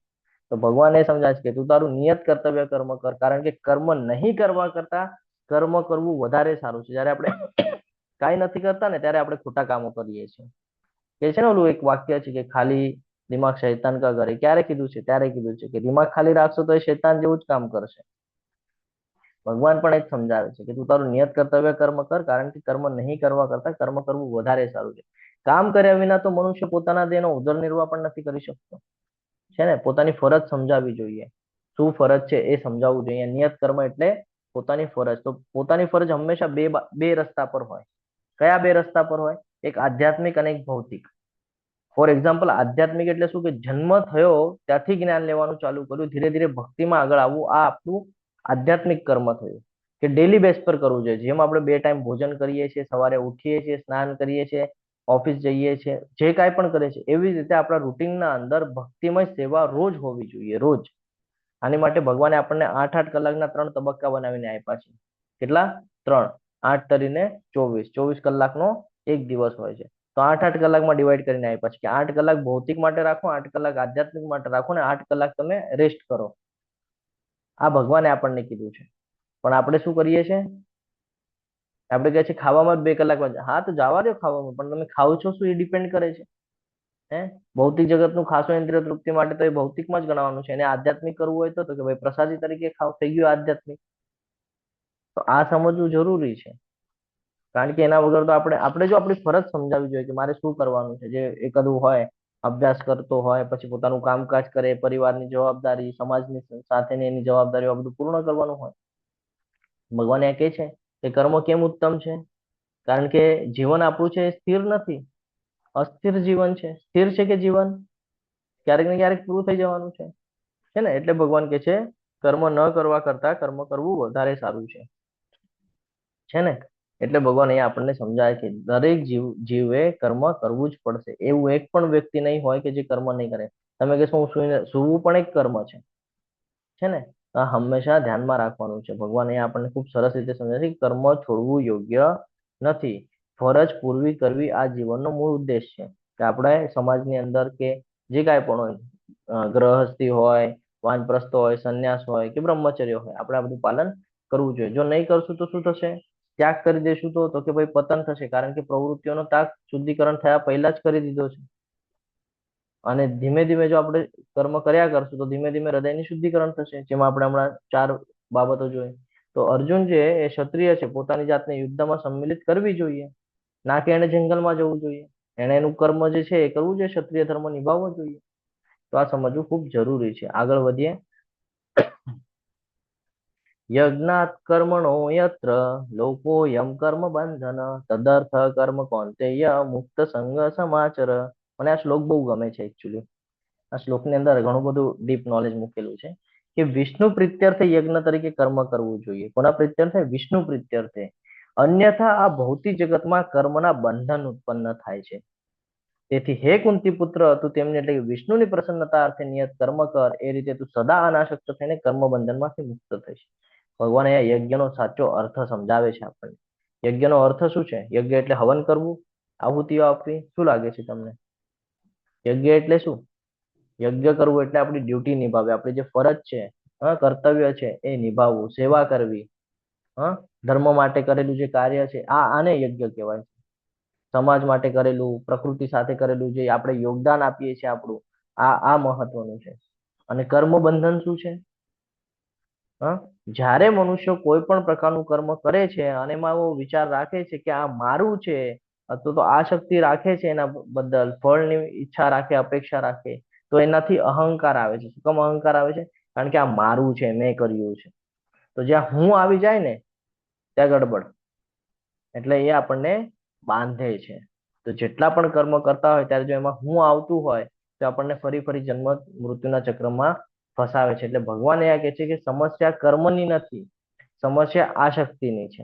તો ભગવાન એ સમજાય છે કે તું તારું નિયત કર્તવ્ય કર્મ કર, કારણ કે કર્મ નહીં કરવા કરતા કર્મ કરવું વધારે સારું છે. જયારે આપણે કાંઈ નથી કરતા ને ત્યારે આપણે ખોટા કામો કરીએ છીએ. એ છે ને ઓલું એક વાક્ય છે કે ખાલી દિમાગ શૈતાન કા ઘર. ક્યારે કીધું છે? ત્યારે કીધું છે કે દિમાગ ખાલી રાખશો તો એ શૈતાન જેવું જ કામ કરશે. ભગવાન પણ એ જ સમજાવે છે કે તું તારું નિયત કર્તવ્ય કર્મ કર, કારણ કે કર્મ નહીં કરવા કરતા કર્મ કરવું વધારે સારું છે. કામ કર્યા વિના તો મનુષ્ય પોતાના દેહનો ઉદરનિર્વાહ પણ નથી કરી શકતો, છે ને. પોતાની ફરજ સમજાવવી જોઈએ. શું ફરજ છે એ સમજાવવું જોઈએ. નિયત કર્મ એટલે પોતાની ફરજ. તો પોતાની ફરજ હંમેશા બે રસ્તા પર હોય. કયા બે રસ્તા પર હોય? એક આધ્યાત્મિક અને એક ભૌતિક. ફોર એક્ઝામ્પલ, આધ્યાત્મિક એટલે શું કે જન્મ થયો ત્યાંથી જ્ઞાન લેવાનું ચાલુ કર્યું, ધીરે ધીરે ભક્તિમાં આગળ આવવું, આ આપણું આધ્યાત્મિક કર્મ થયું કે ડેલી બેઝ પર કરવું જોઈએ. જેમ આપણે 2 ટાઈમ ભોજન કરીએ છીએ, સવારે ઉઠીએ છીએ, સ્નાન કરીએ છીએ, ઓફિસ જઈએ છીએ, જે કાંઈ પણ કરે છે એવી રીતે આપણા રૂટીનના અંદર ભક્તિમય સેવા રોજ હોવી જોઈએ, રોજ. આની માટે ભગવાને આપણને 8-8 કલાકના 3 તબક્કા બનાવીને આપ્યા છે. કેટલા? 3. 8 તરીને 24 કલાકનો એક દિવસ હોય છે. તો 8-8 કલાકમાં ડિવાઈડ કરીને આપ્યા છે કે 8 કલાક ભૌતિક માટે રાખો, 8 કલાક આધ્યાત્મિક માટે રાખો ને 8 કલાક તમે રેસ્ટ કરો. આ ભગવાને આપણને કીધું છે. પણ આપણે શું કરીએ છીએ? આપણે કહે છે ખાવામાં 2 કલાક. હા, તો જવા દો ખાવામાં, પણ તમે ખાવ છો શું એ ડિપેન્ડ કરે છે. હે, ભૌતિક જગતનું ખાસો ઇન્દ્રિય તૃપ્તિ માટે તો એ ભૌતિકમાં જ ગણવાનું છે. એને આધ્યાત્મિક કરવું હોય તો કે ભાઈ પ્રસાદી તરીકે ખાવ, થઈ ગયું આધ્યાત્મિક. તો આ સમજવું જરૂરી છે. કારણ કે એના વગર તો આપણે જો આપણી ફરજ સમજાવવી જોઈએ કે મારે શું કરવાનું છે. જે એકાદું હોય અભ્યાસ કરતો હોય, પછી પોતાનું કામકાજ કરે, પરિવારની જવાબદારી, સમાજની સાથેની એની જવાબદારીઓ, બધું પૂર્ણ કરવાનું હોય. ભગવાન એ કહે છે કે કર્મ કેમ ઉત્તમ છે? કારણ કે જીવન આપણું છે એ સ્થિર નથી, અસ્થિર જીવન છે. સ્થિર છે કે જીવન ક્યારેક ને ક્યારેક પૂરું થઈ જવાનું છે, છે ને. એટલે ભગવાન કે છે કર્મ ન કરવા કરતા કર્મ કરવું વધારે સારું છે ને. એટલે ભગવાન અહીંયા આપણને સમજાય કે દરેક જીવે કર્મ કરવું જ પડશે. એવું એક પણ વ્યક્તિ નહીં હોય કે જે કર્મ નહીં કરે. તમે કહેશો હું સૂવું પણ એક કર્મ છે ને. આ હંમેશા ધ્યાનમાં રાખવાનું છે. ભગવાન એ આપણને ખૂબ સરસ રીતે સમજાવે છે કે કર્મ છોડવું યોગ્ય નથી. ફરજ પૂરી કરવી આ જીવનનો મૂળ ઉદ્દેશ છે. કે આપણે સમાજની અંદર કે જે કાંઈ પણ હોય, ગ્રહસ્થી હોય, વાનપ્રસ્થ હોય, સંન્યાસ હોય કે બ્રહ્મચર્ય હોય, આપણે આ બધું પાલન કરવું જોઈએ. જો નહીં કરશું તો શું થશે? ત્યાગ કરી દેશું તો કે ભાઈ પતન થશે, કારણ કે પ્રવૃત્તિઓનો ત્યાગ શુદ્ધિકરણ થયા પહેલા જ કરી દીધો છે. અને ધીમે ધીમે જો આપણે કર્મ કર્યા કરશું તો ધીમે ધીમે હૃદયની શુદ્ધિકરણ થશે, જેમાં આપણે હમણાં 4 બાબતો જોઈ. તો અર્જુન જે એ ક્ષત્રિય છે, પોતાની જાતને યુદ્ધમાં સંમિલિત કરવી જોઈએ, ના કે એને જંગલમાં જવું જોઈએ. એને એનું કર્મ જે છે એ કરવું જોઈએ, ક્ષત્રિય ધર્મ નિભાવવો જોઈએ. તો આ સમજવું ખૂબ જરૂરી છે. આગળ વધીએ. યજ્ઞાત કર્મણો યત્ર લોકોયમ કર્મ બંધન તદર્થ કર્મ કૌંતેય મુક્ત સંગ સમાચર. મને આ શ્લોક બહુ ગમે છે એકચ્યુઅલી. આ શ્લોકની અંદર ઘણું બધું ડીપ નોલેજ મૂકેલું છે કે વિષ્ણુ પ્રીત્યર્થે યજ્ઞ તરીકે કર્મ કરવું જોઈએ. કોના પ્રીત્યર્થે? વિષ્ણુ પ્રીત્યર્થે. અન્યથા આ ભૌતિક જગતમાં કર્મના બંધન ઉત્પન્ન થાય છે. તેથી હે કુંતી પુત્ર, તું તેમની એટલે કે વિષ્ણુની પ્રસન્નતા અર્થે નિયત કર્મ કર. એ રીતે તું સદા અનાસક્ત થઈને કર્મ બંધનમાંથી મુક્ત થઈશ. ભગવાન અહીંયા યજ્ઞનો સાચો અર્થ સમજાવે છે આપણને. યજ્ઞનો અર્થ શું છે? યજ્ઞ એટલે હવન કરવું, આહુતિઓ આપવી. શું લાગે છે તમને? યજ્ઞ એટલે શું? યજ્ઞ કરવું એટલે આપણી ડ્યુટી નિભાવવી, આપણી જે ફરજ છે, કર્તવ્ય છે એ નિભાવવું, સેવા કરવી. ધર્મ માટે કરેલું જે કાર્ય છે આને યજ્ઞ કહેવાય. સમાજ માટે કરેલું, પ્રકૃતિ સાથે કરેલું જે આપણે યોગદાન આપીએ છીએ આપણું, આ મહત્વનું છે. અને કર્મ બંધન શું છે? જ્યારે મનુષ્ય કોઈ પણ પ્રકારનું કર્મ કરે છે અને એમાં એવો વિચાર રાખે છે કે આ મારું છે, અથવા તો આ શક્તિ રાખે છે, એના બદલ ફળની ઈચ્છા રાખે, અપેક્ષા રાખે, તો એનાથી અહંકાર આવે છે. શું કામ અહંકાર આવે છે? કારણ કે આ મારું છે, મેં કર્યું છે. તો જ્યાં હું આવી જાય ને ત્યાં ગડબડ. એટલે એ આપણને બાંધે છે. તો જેટલા પણ કર્મ કરતા હોય ત્યારે જો એમાં હું આવતું હોય તો આપણને ફરી ફરી જન્મ મૃત્યુના ચક્રમાં ફસાવે છે. એટલે ભગવાન એ કહે છે કે સમસ્યા કર્મની નથી, સમસ્યા આ શક્તિની છે.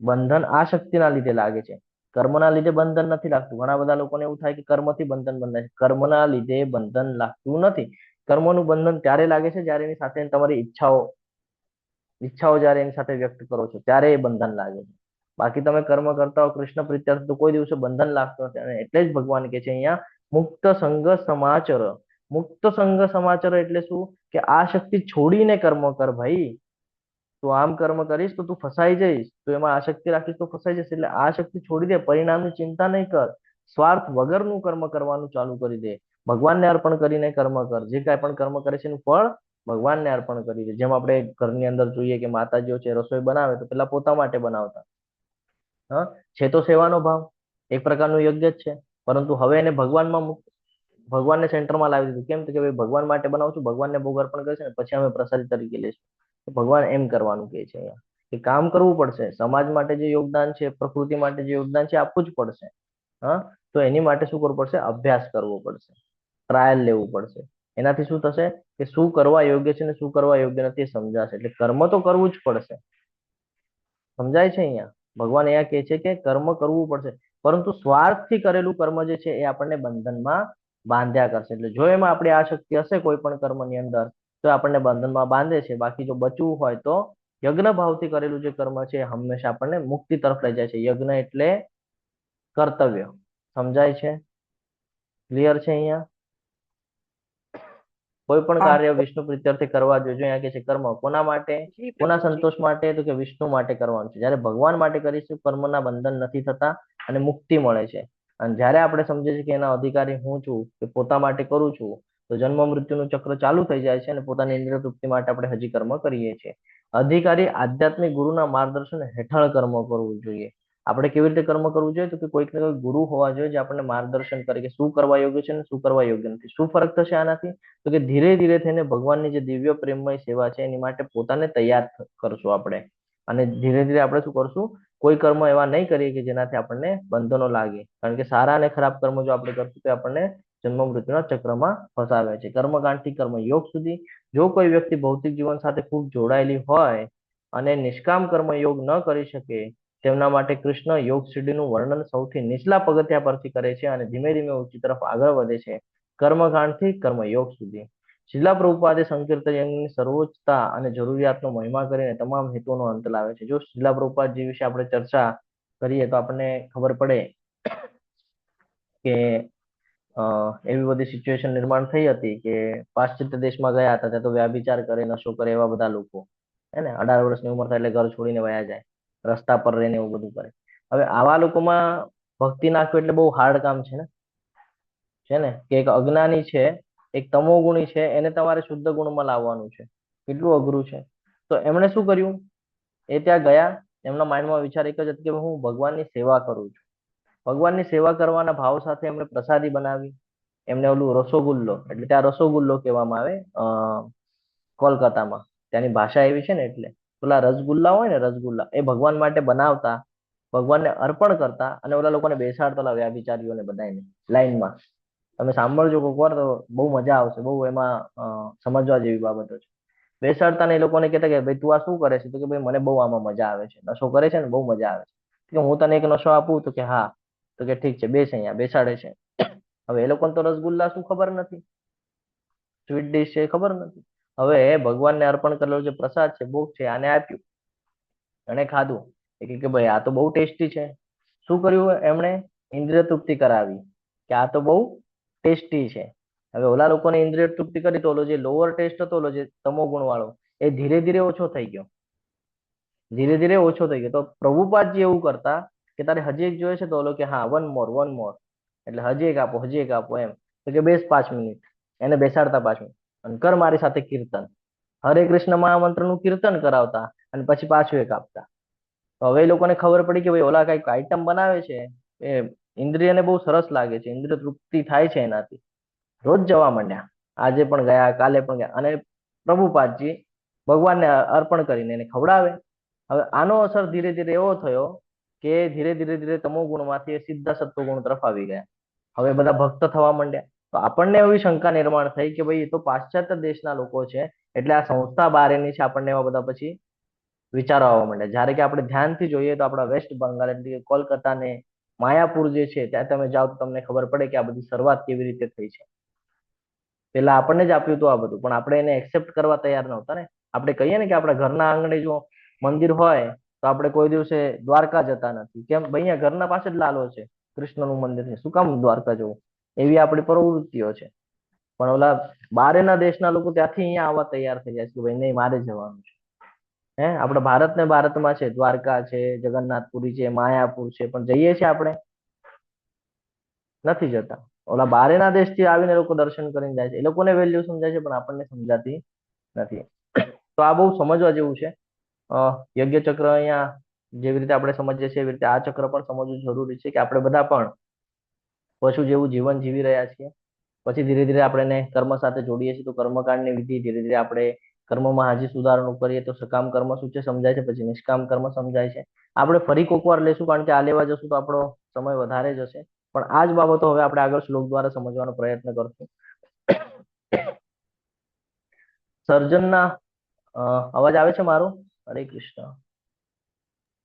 બંધન આ શક્તિના લીધે લાગે છે, કર્મના લીધે બંધન નથી લાગતું. ઘણા બધા લોકોને એવું થાય કે કર્મથી બંધન બંધાય છે. કર્મના લીધે બંધન લાગતું નથી. કર્મનું બંધન ત્યારે લાગે છે જ્યારે એની સાથે તમારી ઈચ્છાઓ જ્યારે એની સાથે વ્યક્ત કરો છો ત્યારે એ બંધન લાગે છે. બાકી તમે કર્મ કરતા હો કૃષ્ણ પ્રીત્યર્થ તો કોઈ દિવસે બંધન લાગતું નથી. અને એટલે જ ભગવાન કહે છે અહીંયા મુક્ત સંગ સમાચર. મુક્ત સંગ સમાચર એટલે શું? કે આ શક્તિ છોડીને કર્મ કર ભાઈ. તું આમ કર્મ કરીશ તો તું ફસાઈ જઈશ, તું એમાં આસક્તિ રાખીશ તો ફસાઈ જઈશ. એટલે આ શક્તિ છોડી દે, પરિણામની ચિંતા નહીં કર, સ્વાર્થ વગરનું કર્મ કરવાનું ચાલુ કરી દે. ભગવાનને અર્પણ કરીને કર્મ કર. જે કાંઈ પણ કર્મ કરે છે એનું ફળ ભગવાનને અર્પણ કરી દે. જેમ આપણે ઘરની અંદર જોઈએ કે માતાજીઓ છે રસોઈ બનાવે તો પેલા પોતા માટે બનાવતા. છે તો સેવાનો ભાવ, એક પ્રકારનું યજ્ઞ જ છે. પરંતુ હવે એને ભગવાનને સેન્ટરમાં લાવી દીધું. કેમ? કે ભાઈ ભગવાન માટે બનાવું છું, ભગવાનને ભોગ અર્પણ કરે છે ને પછી અમે પ્રસાદી તરીકે લઈશું. ભગવાન એમ કરવાનું કહે છે અહીંયા કે કામ કરવું પડશે. સમાજ માટે જે યોગદાન છે, પ્રકૃતિ માટે જે યોગદાન છે આપવું જ પડશે. તો એની માટે શું કરવું પડશે? અભ્યાસ કરવો પડશે, ટ્રાયલ લેવું પડશે. એનાથી શું થશે કે શું કરવા યોગ્ય છે ને શું કરવા યોગ્ય નથી એ સમજાશે. એટલે કર્મ તો કરવું જ પડશે. સમજાય છે? અહીંયા ભગવાન અહીંયા કહે છે કે કર્મ કરવું પડશે, પરંતુ સ્વાર્થથી કરેલું કર્મ જે છે એ આપણને બંધનમાં બાંધ્યા કરશે. એટલે જો એમાં આપણી આ શક્તિ હશે કોઈ પણ કર્મની અંદર તો આપણને બંધનમાં બાંધે છે. બાકી જો બચવું હોય તો યજ્ઞ ભાવથી કરેલું જે કર્મ છે એ હંમેશા આપણને મુક્તિ તરફ લઈ જાય છે. યજ્ઞ એટલે કર્તવ્ય. સમજાય છે? ક્લિયર છે? અહીંયા કોઈ પણ કાર્ય વિષ્ણુ પ્રીત્યર્થે કરવા જોઈએ. અહીંયા કે છે કર્મ કોના માટે, કોના સંતોષ માટે? તો કે વિષ્ણુ માટે કરવાનું છે. જ્યારે ભગવાન માટે કરીશું કર્મના બંધન નથી થતા અને મુક્તિ મળે છે. અને જ્યારે આપણે સમજીએ છીએ કે એના અધિકારી હું છું, કે પોતા માટે કરું છું, તો જન્મ મૃત્યુનું ચક્ર ચાલુ થઈ જાય છે અને પોતાની ઇન્દ્રિય તૃપ્તિ માટે આપણે હજી કર્મ કરીએ છીએ. અધિકારી આધ્યાત્મિક ગુરુના માર્ગદર્શન હેઠળ કર્મ કરવું જોઈએ. આપણે કેવી રીતે કર્મ કરવું જોઈએ? તો કે કોઈક ને કોઈ ગુરુ હોવા જોઈએ જે આપણને માર્ગદર્શન કરે કે શું કરવા યોગ્ય છે અને શું કરવા યોગ્ય નથી. શું ફરક થશે આનાથી? તો કે ધીરે ધીરે થઈને ભગવાનની જે દિવ્ય પ્રેમમય સેવા છે એની માટે પોતાને તૈયાર કરશું આપણે. અને ધીરે ધીરે આપણે શું કરશું? કોઈ કર્મ એવા નહીં કરીએ કે જેનાથી આપણને બંધનો લાગે. કારણ કે સારા અને ખરાબ કર્મ જો આપણે કરશું તો આપણને જન્મ મૃત્યુના ચક્રમાં ફસાવે છે. કર્મકાંડથી કર્મ યોગ સુધી જો કોઈ વ્યક્તિ ભૌતિક જીવન સાથે ખૂબ જોડાયેલી હોય અને નિષ્કામ કર્મ યોગ ન કરી શકે, તેમના માટે કૃષ્ણ યોગ સિદ્ધિનું વર્ણન સૌથી નીચલા પગથિયા પરથી કરે છે અને ધીમે ધીમે ઊંચી તરફ આગળ વધે છે કર્મકાંડથી કર્મયોગ સુધી. શિલા પ્રભુપાદે સંકીર્તન યજ્ઞની સર્વોચ્ચતા અને જરૂરિયાતનો મહિમા કરીને તમામ હેતુઓનો અંત લાવે છે. જો શિલા પ્રભુપાદજી વિશે આપણે ચર્ચા કરીએ તો આપણને ખબર પડે કે એવી બધી સિચ્યુએશન નિર્માણ થઈ હતી કે પાશ્ચાત્ય દેશમાં ગયા હતા ત્યાં તો વ્યાભિચાર કરે, નશો કરે એવા બધા લોકો, હે ને, 18 વર્ષની ઉંમર થાય એટલે ઘર છોડીને વયા જાય, રસ્તા પર રહીને એવું બધું કરે. હવે આવા લોકોમાં ભક્તિ નાખવી એટલે બહુ હાર્ડ કામ છે ને, કે એક અજ્ઞાની છે, એક તમોગુણી છે, એને તમારે શુદ્ધ ગુણમાં લાવવાનું છે. કેટલું અઘરું છે. તો એમણે શું કર્યું? એ ત્યાં ગયા, એમના માઇન્ડમાં વિચાર એક જ હતો કે હું ભગવાનની સેવા કરું છું. ભગવાનની સેવા કરવાના ભાવ સાથે એમણે પ્રસાદી બનાવી. એમને ઓલું રસોગુલ્લો, એટલે ત્યાં રસોગુલ્લો કહેવામાં આવે કોલકાતામાં, ત્યાંની ભાષા એવી છે ને, એટલે ઓલા રસગુલ્લા હોય ને, રસગુલ્લા એ ભગવાન માટે બનાવતા, ભગવાનને અર્પણ કરતા અને ઓલા લોકોને બેસાડતા, ઓલા વ્યાભિચારીઓને બધાને લાઈનમાં. તમે સાંભળજો કોઈક વાર તો બહુ મજા આવશે, બહુ એમાં સમજવા જેવી બાબતો છે. બેસાડતા ને એ લોકોને કહેતા કે ભાઈ તું આ શું કરે છે? તો કે ભાઈ મને બહુ આમાં મજા આવે છે, નશો કરે છે ને બહુ મજા આવે છે. કે હું તને એક નશો આપું? તો કે હા. તો કે ઠીક છે, બેસ, અહીંયા બેસાડે છે. હવે એ લોકોને તો રસગુલ્લા શું ખબર નથી, સ્વીટ ડીશ છે ખબર નથી. હવે ભગવાનને અર્પણ કરેલો જે પ્રસાદ છે, ભોગ છે, આને આપ્યું, અને ખાધું. કે ભાઈ આ તો બહુ ટેસ્ટી છે. શું કર્યું એમણે? ઇન્દ્રિય તૃપ્તિ કરાવી કે આ તો બહુ ટેસ્ટી છે. હવે ઓલા લોકોને ઇન્દ્રિય તૃપ્તિ કરી તો ઓલો જે લોઅર ટેસ્ટ હતો, ઓલો જે તમો ગુણ વાળો, એ ધીરે ધીરે ઓછો થઈ ગયો, ધીરે ધીરે ઓછો થઈ ગયો. તો પ્રભુપાદજી એવું કરતા કે તારે હજી એક જોઈએ છે? તો ઓલો કે હા, વન મોર, એટલે હજી એક આપો, હજી એક આપો, એમ. તો કે બેસ 5 મિનિટ, એને બેસાડતા 5 મિનિટ, અને કર મારી સાથે કીર્તન. હરે કૃષ્ણ મહામંત્રનું કીર્તન કરાવતા અને પછી પાછું એક આપતા. તો હવે એ લોકોને ખબર પડી કે ભાઈ ઓલા કઈક આઈટમ બનાવે છે, એ ઇન્દ્રિયને બહુ સરસ લાગે છે, ઇન્દ્રિય તૃપ્તિ થાય છે એનાથી. રોજ જવા માંડ્યા, આજે પણ ગયા, કાલે પણ ગયા, અને પ્રભુપાદજી ભગવાનને અર્પણ કરીને એને ખવડાવે. હવે આનો અસર ધીરે ધીરે એવો થયો કે ધીરે ધીરે તમો ગુણમાંથી સીધા સત્વ ગુણ તરફ આવી ગયા. હવે બધા ભક્ત થવા માંડ્યા. તો આપણને એવી શંકા નિર્માણ થઈ કે ભાઈ એ તો પાશ્ચાત્ય દેશના લોકો છે, એટલે આ સંસ્થા બહારની છે. આપણને એવા બધા પછી વિચારો આવવા માંડ્યા. જ્યારે કે આપણે ધ્યાનથી જોઈએ તો આપણા વેસ્ટ બંગાળ એટલે કે કોલકાતા ને માયાપુર જે છે, ત્યાં તમે જાઓ તો તમને ખબર પડે કે આ બધી શરૂઆત કેવી રીતે થઈ છે. પેલા આપણને જ આપ્યું હતું આ બધું, પણ આપણે એને એક્સેપ્ટ કરવા તૈયાર નહોતા ને. આપણે કહીએ ને કે આપણા ઘરના આંગણે જો મંદિર હોય તો આપણે કોઈ દિવસે દ્વારકા જતા નથી. કેમ? ભાઈ અહીંયા ઘરના પાસે જ લાલો છે, કૃષ્ણનું મંદિર છે, શું કામ દ્વારકા જવું? એવી આપણી પ્રવૃત્તિઓ છે. પણ ઓલા બહારના દેશના લોકો ત્યાંથી અહીંયા આવવા તૈયાર થઈ જાય છે કે ભાઈ નહીં, મારે જવાનું છે. આપણા ભારત ને ભારતમાં છે, દ્વારકા છે, જગન્નાથપુરી છે, માયાપુર છે, પણ જઈએ છીએ આપણે? નથી જતા. ઓલા બહારના દેશથી આવીને લોકો દર્શન કરીને જાય છે, એ લોકોને વેલ્યુ સમજાય છે, પણ આપણને સમજાતી નથી. તો આ બહુ સમજવા જેવું છે. યજ્ઞ ચક્ર અહીંયા જેવી રીતે આપણે સમજીએ છીએ એવી રીતે આ ચક્ર પણ સમજવું જરૂરી છે કે આપણે બધા પણ પશુ જેવું જીવન જીવી રહ્યા છીએ. પછી ધીરે ધીરે આપણે એને કર્મ સાથે જોડીએ છીએ, તો કર્મકાંડની વિધિ ધીરે ધીરે આપણે કર્મમાં હાજી સુધારણું કરીએ તો સકામ કર્મ શું છે સમજાય છે, પછી નિષ્કામ કર્મ સમજાય છે. આપણે ફરી કોક વાર લેશું, કારણ કે આ લેવા જશું તો આપણો સમય વધારે જશે. પણ આ જ બાબતો હવે આપણે આગળ શ્લોક દ્વારા સમજવાનો પ્રયત્ન કરશું. સર્જનના અવાજ આવે છે મારો? હરે કૃષ્ણ.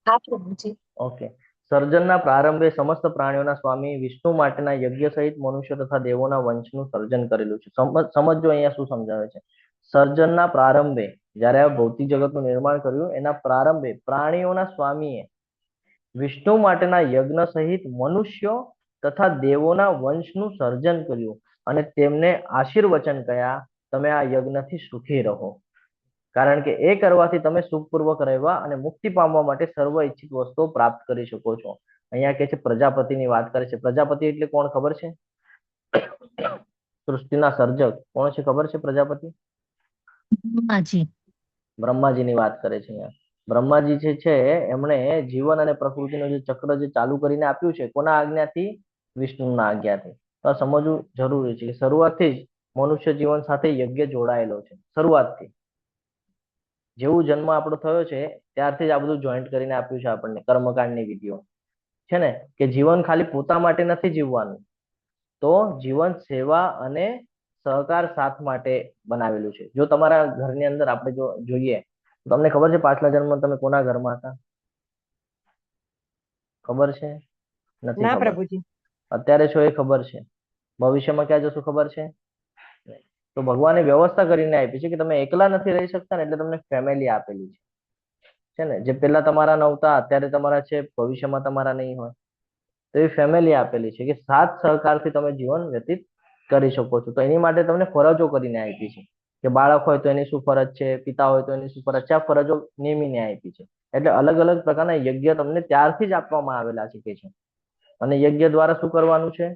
હા પ્રભુજી. ઓકે. સર્જનના પ્રારંભે સમસ્ત પ્રાણીઓના સ્વામી વિષ્ણુ માટેના યજ્ઞ સહિત મનુષ્ય તથા દેવોના વંશનું સર્જન કરેલું છે. સમજો અહીંયા શું સમજાવે છે. સર્જનના પ્રારંભે, જ્યારે આ ભૌતિક જગતનું નિર્માણ કર્યું, એના પ્રારંભે પ્રાણીઓના સ્વામીએ વિષ્ણુ માટેના યજ્ઞ સહિત મનુષ્યો તથા દેવોના વંશનું સર્જન કર્યું અને તેમને આશીર્વચન કયા, તમે આ યજ્ઞથી સુખી રહો, કારણ કે એ કરવાથી તમે સુખપૂર્વક રહેવા અને મુક્તિ પામવા માટે સર્વ ઈચ્છિત વસ્તુઓ પ્રાપ્ત કરી શકો છો. અહીંયા કે છે પ્રજાપતિની વાત કરે છે. પ્રજાપતિ એટલે કોણ ખબર છે? સૃષ્ટિના સર્જક કોણ છે ખબર છે? પ્રજાપતિ બ્રહ્માજીની વાત કરે છે અહીંયા. બ્રહ્માજી જે છે એમણે જીવન અને પ્રકૃતિનું જે ચક્ર જે ચાલુ કરીને આપ્યું છે, કોના આજ્ઞાથી? વિષ્ણુના આજ્ઞાથી. તો સમજવું જરૂરી છે કે શરૂઆતથી જ મનુષ્ય જીવન સાથે યજ્ઞ જોડાયેલો છે. શરૂઆતથી જેવું જન્મ આપણો થયો છે ત્યારથી જ આ બધું જોઈન્ટ કરીને આપ્યું છે આપણને કર્મકાંડની વિધિઓ છે ને, કે જીવન ખાલી પોતા માટે નથી જીવવાનું, તો જીવન સેવા અને સહકાર સાથ માટે બનાવેલું છે. જો તમારા ઘરની અંદર આપણે જો જોઈએ, તમને ખબર છે પાછલા જન્મમાં તમે કોના ઘરમાં હતા? ખબર છે? નથી ના ખબર. પ્રભુજી. અત્યારે છો એ ખબર છે. ભવિષ્યમાં ક્યાં જશો ખબર છે? તો ભગવાને વ્યવસ્થા કરીને આપી છે કે તમે એકલા નથી રહી શકતા ને, એટલે તમને ફેમિલી આપેલી છે ને. જે પેલા તમારા નહોતા અત્યારે તમારા છે, ભવિષ્યમાં તમારા નહીં હોય, તો એ ફેમિલી આપેલી છે કે સાથ સહકારથી તમે જીવન વ્યતીત કરી શકો છો. તો એની માટે તમને ફરજો કરીને આપી છે કે બાળક હોય તો એની શું ફરજ છે, પિતા હોય તો એની શું ફરજ છે, આ ફરજો નિયમીને આપી છે. એટલે અલગ અલગ પ્રકારના યજ્ઞ તમને ત્યારથી જ આપવામાં આવેલા છે કે છે. અને યજ્ઞ દ્વારા શું કરવાનું છે?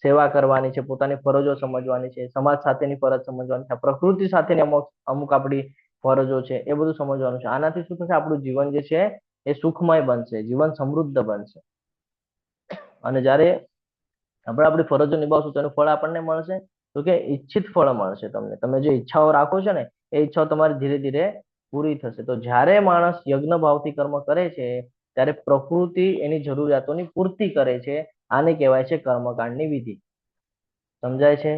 સેવા કરવાની છે, પોતાની ફરજો સમજવાની છે, સમાજ સાથેની ફરજ સમજવાની છે, પ્રકૃતિ સાથેની અમુક આપણી ફરજો છે, એ બધું સમજવાનું છે. આનાથી શું થશે? આપણું જીવન જે છે એ સુખમય બનશે, જીવન સમૃદ્ધ બનશે. અને જ્યારે આપણે આપણી ફરજો નિભાવશું તેનું ફળ આપણને મળશે, તો કે ઈચ્છિત ફળ મળશે તમને. તમે જે ઈચ્છાઓ રાખો છો ને, એ ઈચ્છાઓ તમારી ધીરે ધીરે પૂરી થશે. તો જ્યારે માણસ યજ્ઞ ભાવથી કર્મ કરે છે, ત્યારે પ્રકૃતિ એની જરૂરિયાતોની પૂર્તિ કરે છે. આને કહેવાય છે કર્મકાંડની વિધિ. સમજાય છે?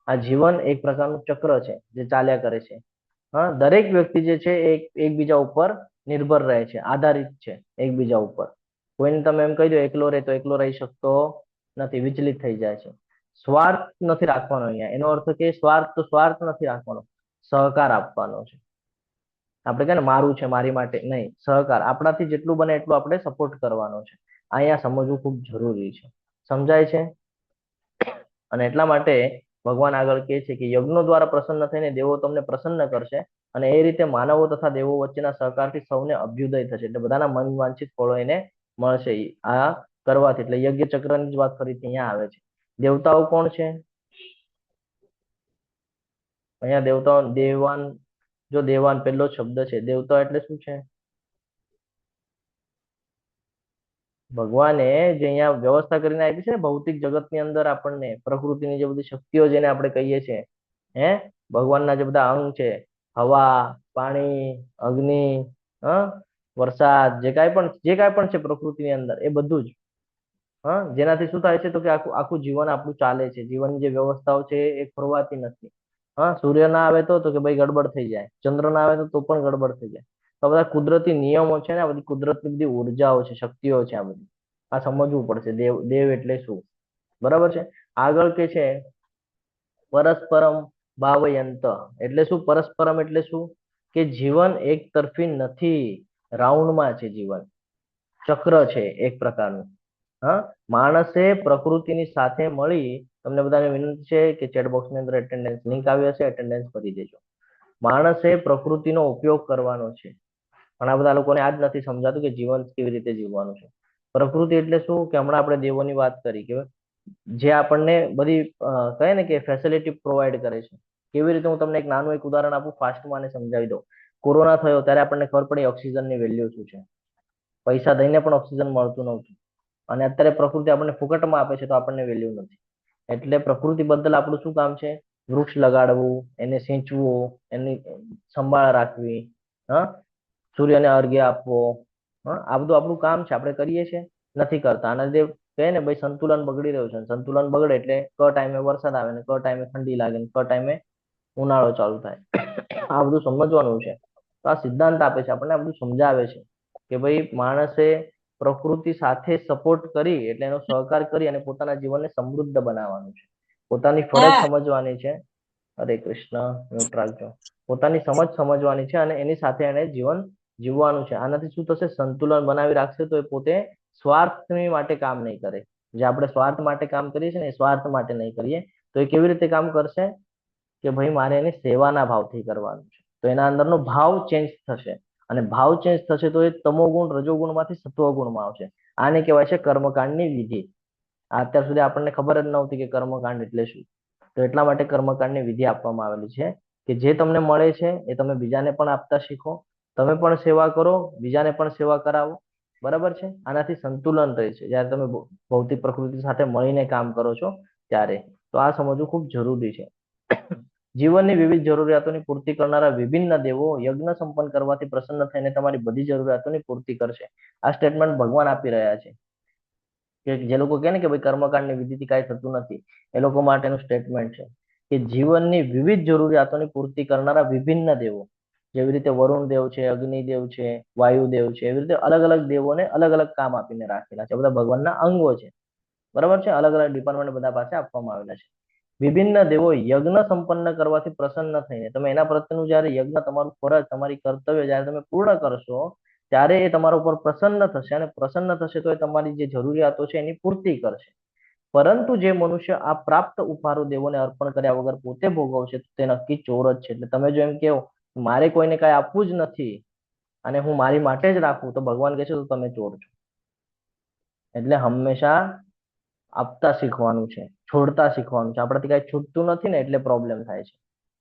આ જીવન એક પ્રકારનું ચક્ર છે જે ચાલ્યા કરે છે. હા, દરેક વ્યક્તિ જે છે એ એકબીજા ઉપર નિર્ભર રહે છે, આધારિત છે એકબીજા ઉપર. કોઈને તમે એમ કહી દો એકલો રહે, તો એકલો રહી શકતો નથી, વિચલિત થઈ જાય છે. સ્વાર્થ નથી રાખવાનો અહીંયા. એનો અર્થ કે સ્વાર્થ નથી રાખવાનો, સહકાર આપવાનો છે. આપણે કહે ને મારું છે, મારી માટે નહીં, સહકાર. આપણાથી જેટલું બને એટલું આપણે સપોર્ટ કરવાનો છે. અહીંયા સમજવું ખૂબ જરૂરી છે. સમજાય છે? અને એટલા માટે ભગવાન આગળ કહે છે કે યજ્ઞો દ્વારા પ્રસન્ન થઈને દેવો તમને પ્રસન્ન કરશે, અને એ રીતે માનવો તથા દેવો વચ્ચેના સહકારથી સૌને અભ્યુદય થશે. એટલે બધાના મન વાંછિત ફળો એને મળશે આ કરવાથી. એટલે યજ્ઞ ચક્રની જ વાત ફરીથી અહીંયા આવે છે. દેવતાઓ કોણ છે? અહીંયા દેવતાઓ દેવાન, જો દેવાન પહેલો શબ્દ છે. દેવતા એટલે શું છે? ભગવાને જે અહીંયા વ્યવસ્થા કરીને આપી છે ને ભૌતિક જગતની અંદર, આપણને પ્રકૃતિની જે બધી શક્તિઓ જેને આપણે કહીએ છીએ, ભગવાનના જે બધા અંગ છે, હવા, પાણી, અગ્નિ, વરસાદ, જે કાંઈ પણ છે પ્રકૃતિની અંદર, એ બધું જ જેનાથી શું થાય છે? તો કે આખું જીવન આપણું ચાલે છે. જીવનની જે વ્યવસ્થાઓ છે એ ખોરવાતી નથી. સૂર્ય ના આવે તો કે ભાઈ ગડબડ થઈ જાય, ચંદ્ર ના આવે તો પણ ગડબડ થઈ જાય. તો બધા કુદરતી નિયમો છે ને, આ બધી કુદરતની બધી ઉર્જાઓ છે, શક્તિઓ છે, આ બધી આ સમજવું પડશે. દેવ એટલે શું? બરાબર છે. આગળ કે છે પરસ્પરમ ભાવયંત. એટલે શું? પરસ્પરમ એટલે શું? કે જીવન એક તરફી નથી, રાઉન્ડમાં છે જીવન, ચક્ર છે એક પ્રકારનું. માણસે પ્રકૃતિની સાથે મળી, તમને બધાને વિનંતી છે કે ચેટ બોક્સની અંદર એટેન્ડન્સ લિંક આવી હશે, એટેન્ડન્સ ભરી દેજો. માણસે પ્રકૃતિનો ઉપયોગ કરવાનો છે. ઘણા બધા લોકોને આજ નથી સમજાતું કે જીવન કેવી રીતે જીવવાનું છે. પ્રકૃતિ એટલે શું? કે હમણાં આપણે દેવોની વાત કરી કે જે આપણને બધી કહે ને કે ફેસિલિટી પ્રોવાઈડ કરે છે. કેવી રીતે? હું તમને એક નાનું એક ઉદાહરણ આપું, ફાસ્ટમાં સમજાવી દઉં. કોરોના થયો ત્યારે આપણને ખબર પડી ઓક્સિજનની વેલ્યુ શું છે. પૈસા દઈને પણ ઓક્સિજન મળતું નહોતું, અને અત્યારે પ્રકૃતિ આપણને ફુકટમાં આપે છે તો આપણને વેલ્યુ નથી. એટલે પ્રકૃતિ બદલ આપણું શું કામ છે? વૃક્ષ લગાડવું, એને સિંચવું, એની સંભાળ રાખવી, સૂર્યને અર્ઘ્ય આપવો, આ બધું આપણું કામ છે. આપણે કરીએ છીએ? નથી કરતા. અને જે કહે ને ભાઈ સંતુલન બગડી રહ્યું છે, સંતુલન બગડે એટલે ટાઈમે વરસાદ આવે ને ટાઈમે ઠંડી લાગે ને ટાઈમે ઉનાળો ચાલુ થાય. આ બધું સમજવાનું છે. તો આ સિદ્ધાંત આપે છે આપણને, આ બધું સમજાવે છે કે ભાઈ માણસે પ્રકૃતિ સાથે સપોર્ટ કરી, એટલે એનો સહકાર કરી અને પોતાના જીવનને સમૃદ્ધ બનાવવાનું છે. પોતાની ફરજ સમજવાની છે. હરે કૃષ્ણ, મ્યુટ રાખજો. પોતાની સમજવાની છે અને એની સાથે એને જીવન જીવવાનું છે. આનાથી શું થશે? સંતુલન બનાવી રાખશે તો એ પોતે સ્વાર્થની માટે કામ નહીં કરે. જે આપણે સ્વાર્થ માટે કામ કરીએ છીએ ને, એ સ્વાર્થ માટે નહીં કરીએ તો એ કેવી રીતે કામ કરશે? કે ભાઈ મારે એની સેવાના ભાવથી કરવાનું છે. તો એના અંદરનો ભાવ ચેન્જ થશે, અને ભાવ ચેન્જ થશે તો એ તમોગુણ રજોગુણમાંથી સત્વગુણમાં આવશે. આને કહેવાય છે કર્મકાંડની વિધિ. અત્યાર સુધી આપણને ખબર જ નહોતી કે કર્મકાંડ એટલે શું. તો એટલા માટે કર્મકાંડની વિધિ આપવામાં આવેલી છે કે જે તમને મળે છે એ તમે બીજાને પણ આપતા શીખો, તમે પણ સેવા કરો, બીજાને પણ સેવા કરાવો. બરાબર છે. આનાથી સંતુલન રહે છે જયારે તમે ભૌતિક પ્રકૃતિ સાથે મળીને કામ કરો છો ત્યારે. તો આ સમજવું ખૂબ જરૂરી છે. જીવનની વિવિધ જરૂરિયાતોની પૂર્તિ કરનારા વિભિન્ન દેવો યજ્ઞ સંપન્ન કરવાથી પ્રસન્ન થઈને તમારી બધી જરૂરિયાતોની પૂર્તિ કરશે. આ સ્ટેટમેન્ટ ભગવાન આપી રહ્યા છે કે જે લોકો કહે ને કે ભાઈ કર્મકાંડની વિધિથી કાંઈ થતું નથી, એ લોકો માટેનું સ્ટેટમેન્ટ છે કે જીવનની વિવિધ જરૂરિયાતોની પૂર્તિ કરનારા વિભિન્ન દેવો, જેવી રીતે વરુણ દેવ છે, અગ્નિ દેવ છે, વાયુ દેવ છે, એવી રીતે અલગ અલગ દેવોને અલગ અલગ કામ આપીને રાખેલા છે. બધા ભગવાનના અંગો છે. બરાબર છે. અલગ અલગ ડિપાર્ટમેન્ટ બધા પાસે આપવામાં આવેલા છે. વિભિન્ન દેવો યજ્ઞ સંપન્ન કરવાથી પ્રસન્ન થઈને તમે એના પ્રત્યેનું જયારે યજ્ઞ તમારું ફરજ તમારી કર્તવ્ય જયારે તમે પૂર્ણ કરશો ત્યારે એ તમારા ઉપર પ્રસન્ન થશે અને પ્રસન્ન થશે તો એ તમારી જે જરૂરિયાતો છે એની પૂર્તિ કરશે. પરંતુ જે મનુષ્ય આ પ્રાપ્ત ઉપહારો દેવોને અર્પણ કર્યા વગર પોતે ભોગવશે તે નક્કી ચોર જ છે. એટલે તમે જો એમ કહો મારે કોઈને કાંઈ આપવું જ નથી અને હું મારી માટે જ રાખું તો ભગવાન કહે છે તો તમે ચોર છો. એટલે હંમેશા આપતા શીખવાનું છે, છોડતા શીખવાનું છે. આપણાથી કાંઈ છૂટતું નથી ને એટલે પ્રોબ્લેમ થાય છે.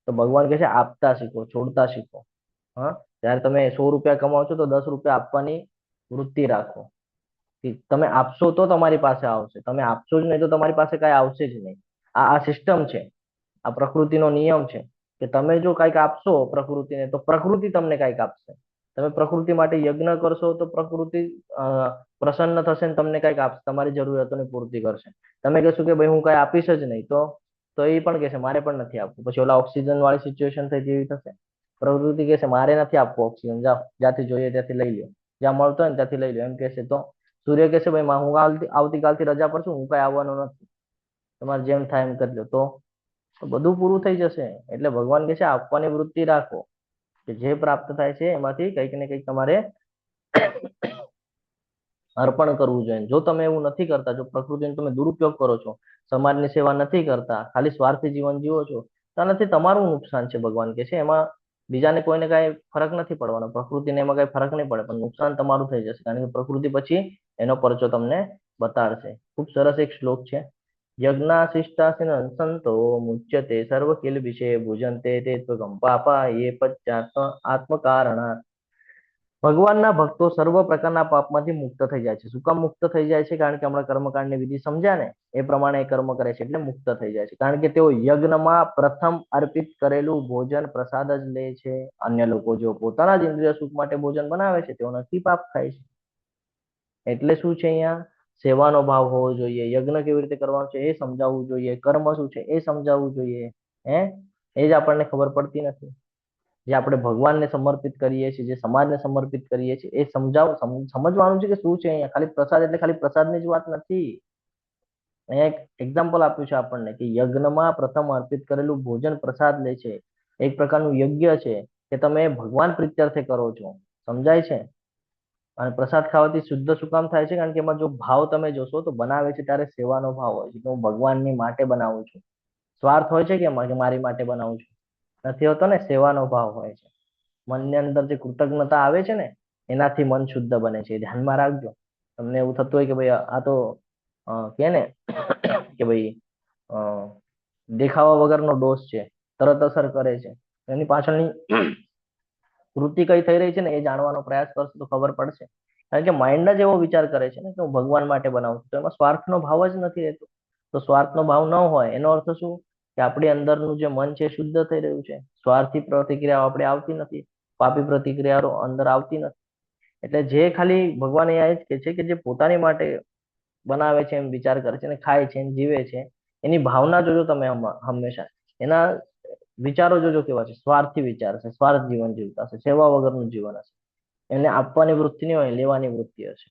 તો ભગવાન કહે છે આપતા શીખો, છોડતા શીખો. હા, જ્યારે તમે 100 રૂપિયા કમાવો છો તો 10 રૂપિયા આપવાની વૃત્તિ રાખો. તમે આપશો તો તમારી પાસે આવશે, તમે આપશો જ નહીં તો તમારી પાસે કાંઈ આવશે જ નહીં. આ સિસ્ટમ છે, આ પ્રકૃતિનો નિયમ છે કે તમે જો કંઈક આપશો પ્રકૃતિને તો પ્રકૃતિ તમને કંઈક આપશે. તમે પ્રકૃતિ માટે યજ્ઞ કરશો તો પ્રકૃતિ પ્રસન્ન થશે ને તમને કંઈક આપશે, તમારી જરૂરિયાતોની પૂર્તિ કરશે. તમે કહેશો કે ભાઈ હું કાંઈ આપીશ જ નહીં તો એ પણ કહેશે મારે પણ નથી આપવું. પછી ઓલા ઓક્સિજન વાળી સિચ્યુએશન થઈ જેવી થશે. પ્રકૃતિ કહેશે મારે નથી આપવું ઓક્સિજન, જાઓ જ્યાંથી જોઈએ ત્યાંથી લઈ લો, જ્યાં મળતો હોય ને ત્યાંથી લઈ લો એમ કહેશે. તો સૂર્ય કહેશે ભાઈ હું આવતીકાલથી રજા પર છું, હું કાંઈ આવવાનો નથી, તમારે જેમ થાય એમ કરી લો. તો બધું પૂરું થઈ જશે. એટલે ભગવાન કહે છે આપવાની વૃત્તિ રાખો કે જે પ્રાપ્ત થાય છે એમાંથી કંઈક ને કંઈક તમારે અર્પણ કરવું જોઈએ. જો તમે એવું નથી કરતા, જો પ્રકૃતિનો તમે દુરુપયોગ કરો છો, સમાજની સેવા નથી કરતા, ખાલી સ્વાર્થી જીવન જીવો છો, તો આનાથી તમારું નુકસાન છે. ભગવાન કહે છે એમાં બીજાને કોઈને કાંઈ ફરક નથી પડવાનો, પ્રકૃતિને એમાં કાંઈ ફરક નહીં પડે, પણ નુકસાન તમારું થઈ જશે. કારણ કે પ્રકૃતિ પછી એનો પરચો તમને બતાડશે. ખૂબ સરસ એક શ્લોક છે. યજ્ઞાશિષ્ટાસિન સંતો મુચ્યતે સર્વ કિલ વિષય ભુજંતે તે ત્વગમ પાપા એ પશ્ચાત્મ આત્મકારણા. ભગવાનના ભક્તો સર્વ પ્રકારના પાપમાંથી મુક્ત થઈ જાય છે. શું કામ મુક્ત થઈ જાય છે? કારણ કે હમણાં કર્મકાંડની વિધિ સમજ્યા ને, એ પ્રમાણે એ કર્મ કરે છે એટલે મુક્ત થઈ જાય છે. કારણ કે તેઓ યજ્ઞમાં પ્રથમ અર્પિત કરેલું ભોજન પ્રસાદ જ લે છે. અન્ય લોકો જો પોતાના જ ઇન્દ્રિય સુખ માટે ભોજન બનાવે છે તેઓ નથી પાપ ખાય છે. એટલે શું છે, અહીંયા સેવાનો ભાવ હોવો જોઈએ, યજ્ઞ કેવી રીતે કરવાનો છે એ સમજાવવું જોઈએ, કર્મ શું છે એ સમજાવવું જોઈએ. એ જ આપણને ખબર પડતી નથી. જે આપણે ભગવાનને સમર્પિત કરીએ છીએ, જે સમાજને સમર્પિત કરીએ છીએ એ સમજવાનું છે કે શું છે. અહીંયા ખાલી પ્રસાદ એટલે ખાલી પ્રસાદની જ વાત નથી. અહીંયા એક એક્ઝામ્પલ આપ્યું છે આપણને કે યજ્ઞમાં પ્રથમ અર્પિત કરેલું ભોજન પ્રસાદ લે છે. એક પ્રકારનું યજ્ઞ છે કે તમે ભગવાન પ્રીત્યર્થે કરો છો. સમજાય છે? અને પ્રસાદ ખાવાથી શુદ્ધ શું કામ થાય છે? કારણ કે એમાં જો ભાવ તમે જોશો તો બનાવે છે ત્યારે સેવાનો ભાવ હોય છે કે હું ભગવાનની માટે બનાવું છું. સ્વાર્થ હોય છે કે મારી માટે બનાવું છું? નથી હોતો ને. સેવાનો ભાવ હોય છે. મનની અંદર જે કૃતજ્ઞતા આવે છે ને એનાથી મન શુદ્ધ બને છે. ધ્યાનમાં રાખજો. તમને એવું થતું હોય કે ભાઈ આ તો કે ને કે ભાઈ દેખાવા વગરનો ડોઝ છે, તરત અસર કરે છે, એની પાછળની કૃતિ કઈ થઈ રહી છે ને એ જાણવાનો પ્રયાસ કરશો તો ખબર પડશે. કારણ કે માઇન્ડ જ એવો વિચાર કરે છે ને કે હું ભગવાન માટે બનાવું છું, તો એમાં સ્વાર્થનો ભાવ જ નથી રહેતો. તો સ્વાર્થનો ભાવ ન હોય એનો અર્થ શું કે આપણી અંદરનું જે મન છે શુદ્ધ થઈ રહ્યું છે. સ્વાર્થી પ્રતિક્રિયાઓ આપણે આવતી નથી, પાપી પ્રતિક્રિયાઓ અંદર આવતી નથી. એટલે જે ખાલી ભગવાન એ જ કહે છે કે જે પોતાની માટે બનાવે છે એમ વિચાર કરે છે ને ખાય છે એમ જીવે છે, એની ભાવના જોજો તમે હંમેશા. એના વિચારો જોજો કેવા છે, સ્વાર્થી વિચાર છે, સ્વાર્થ જીવન જીવતા હશે, સેવા વગરનું જીવન હશે. એને આપવાની વૃત્તિ નહીં હોય, લેવાની વૃત્તિ હશે.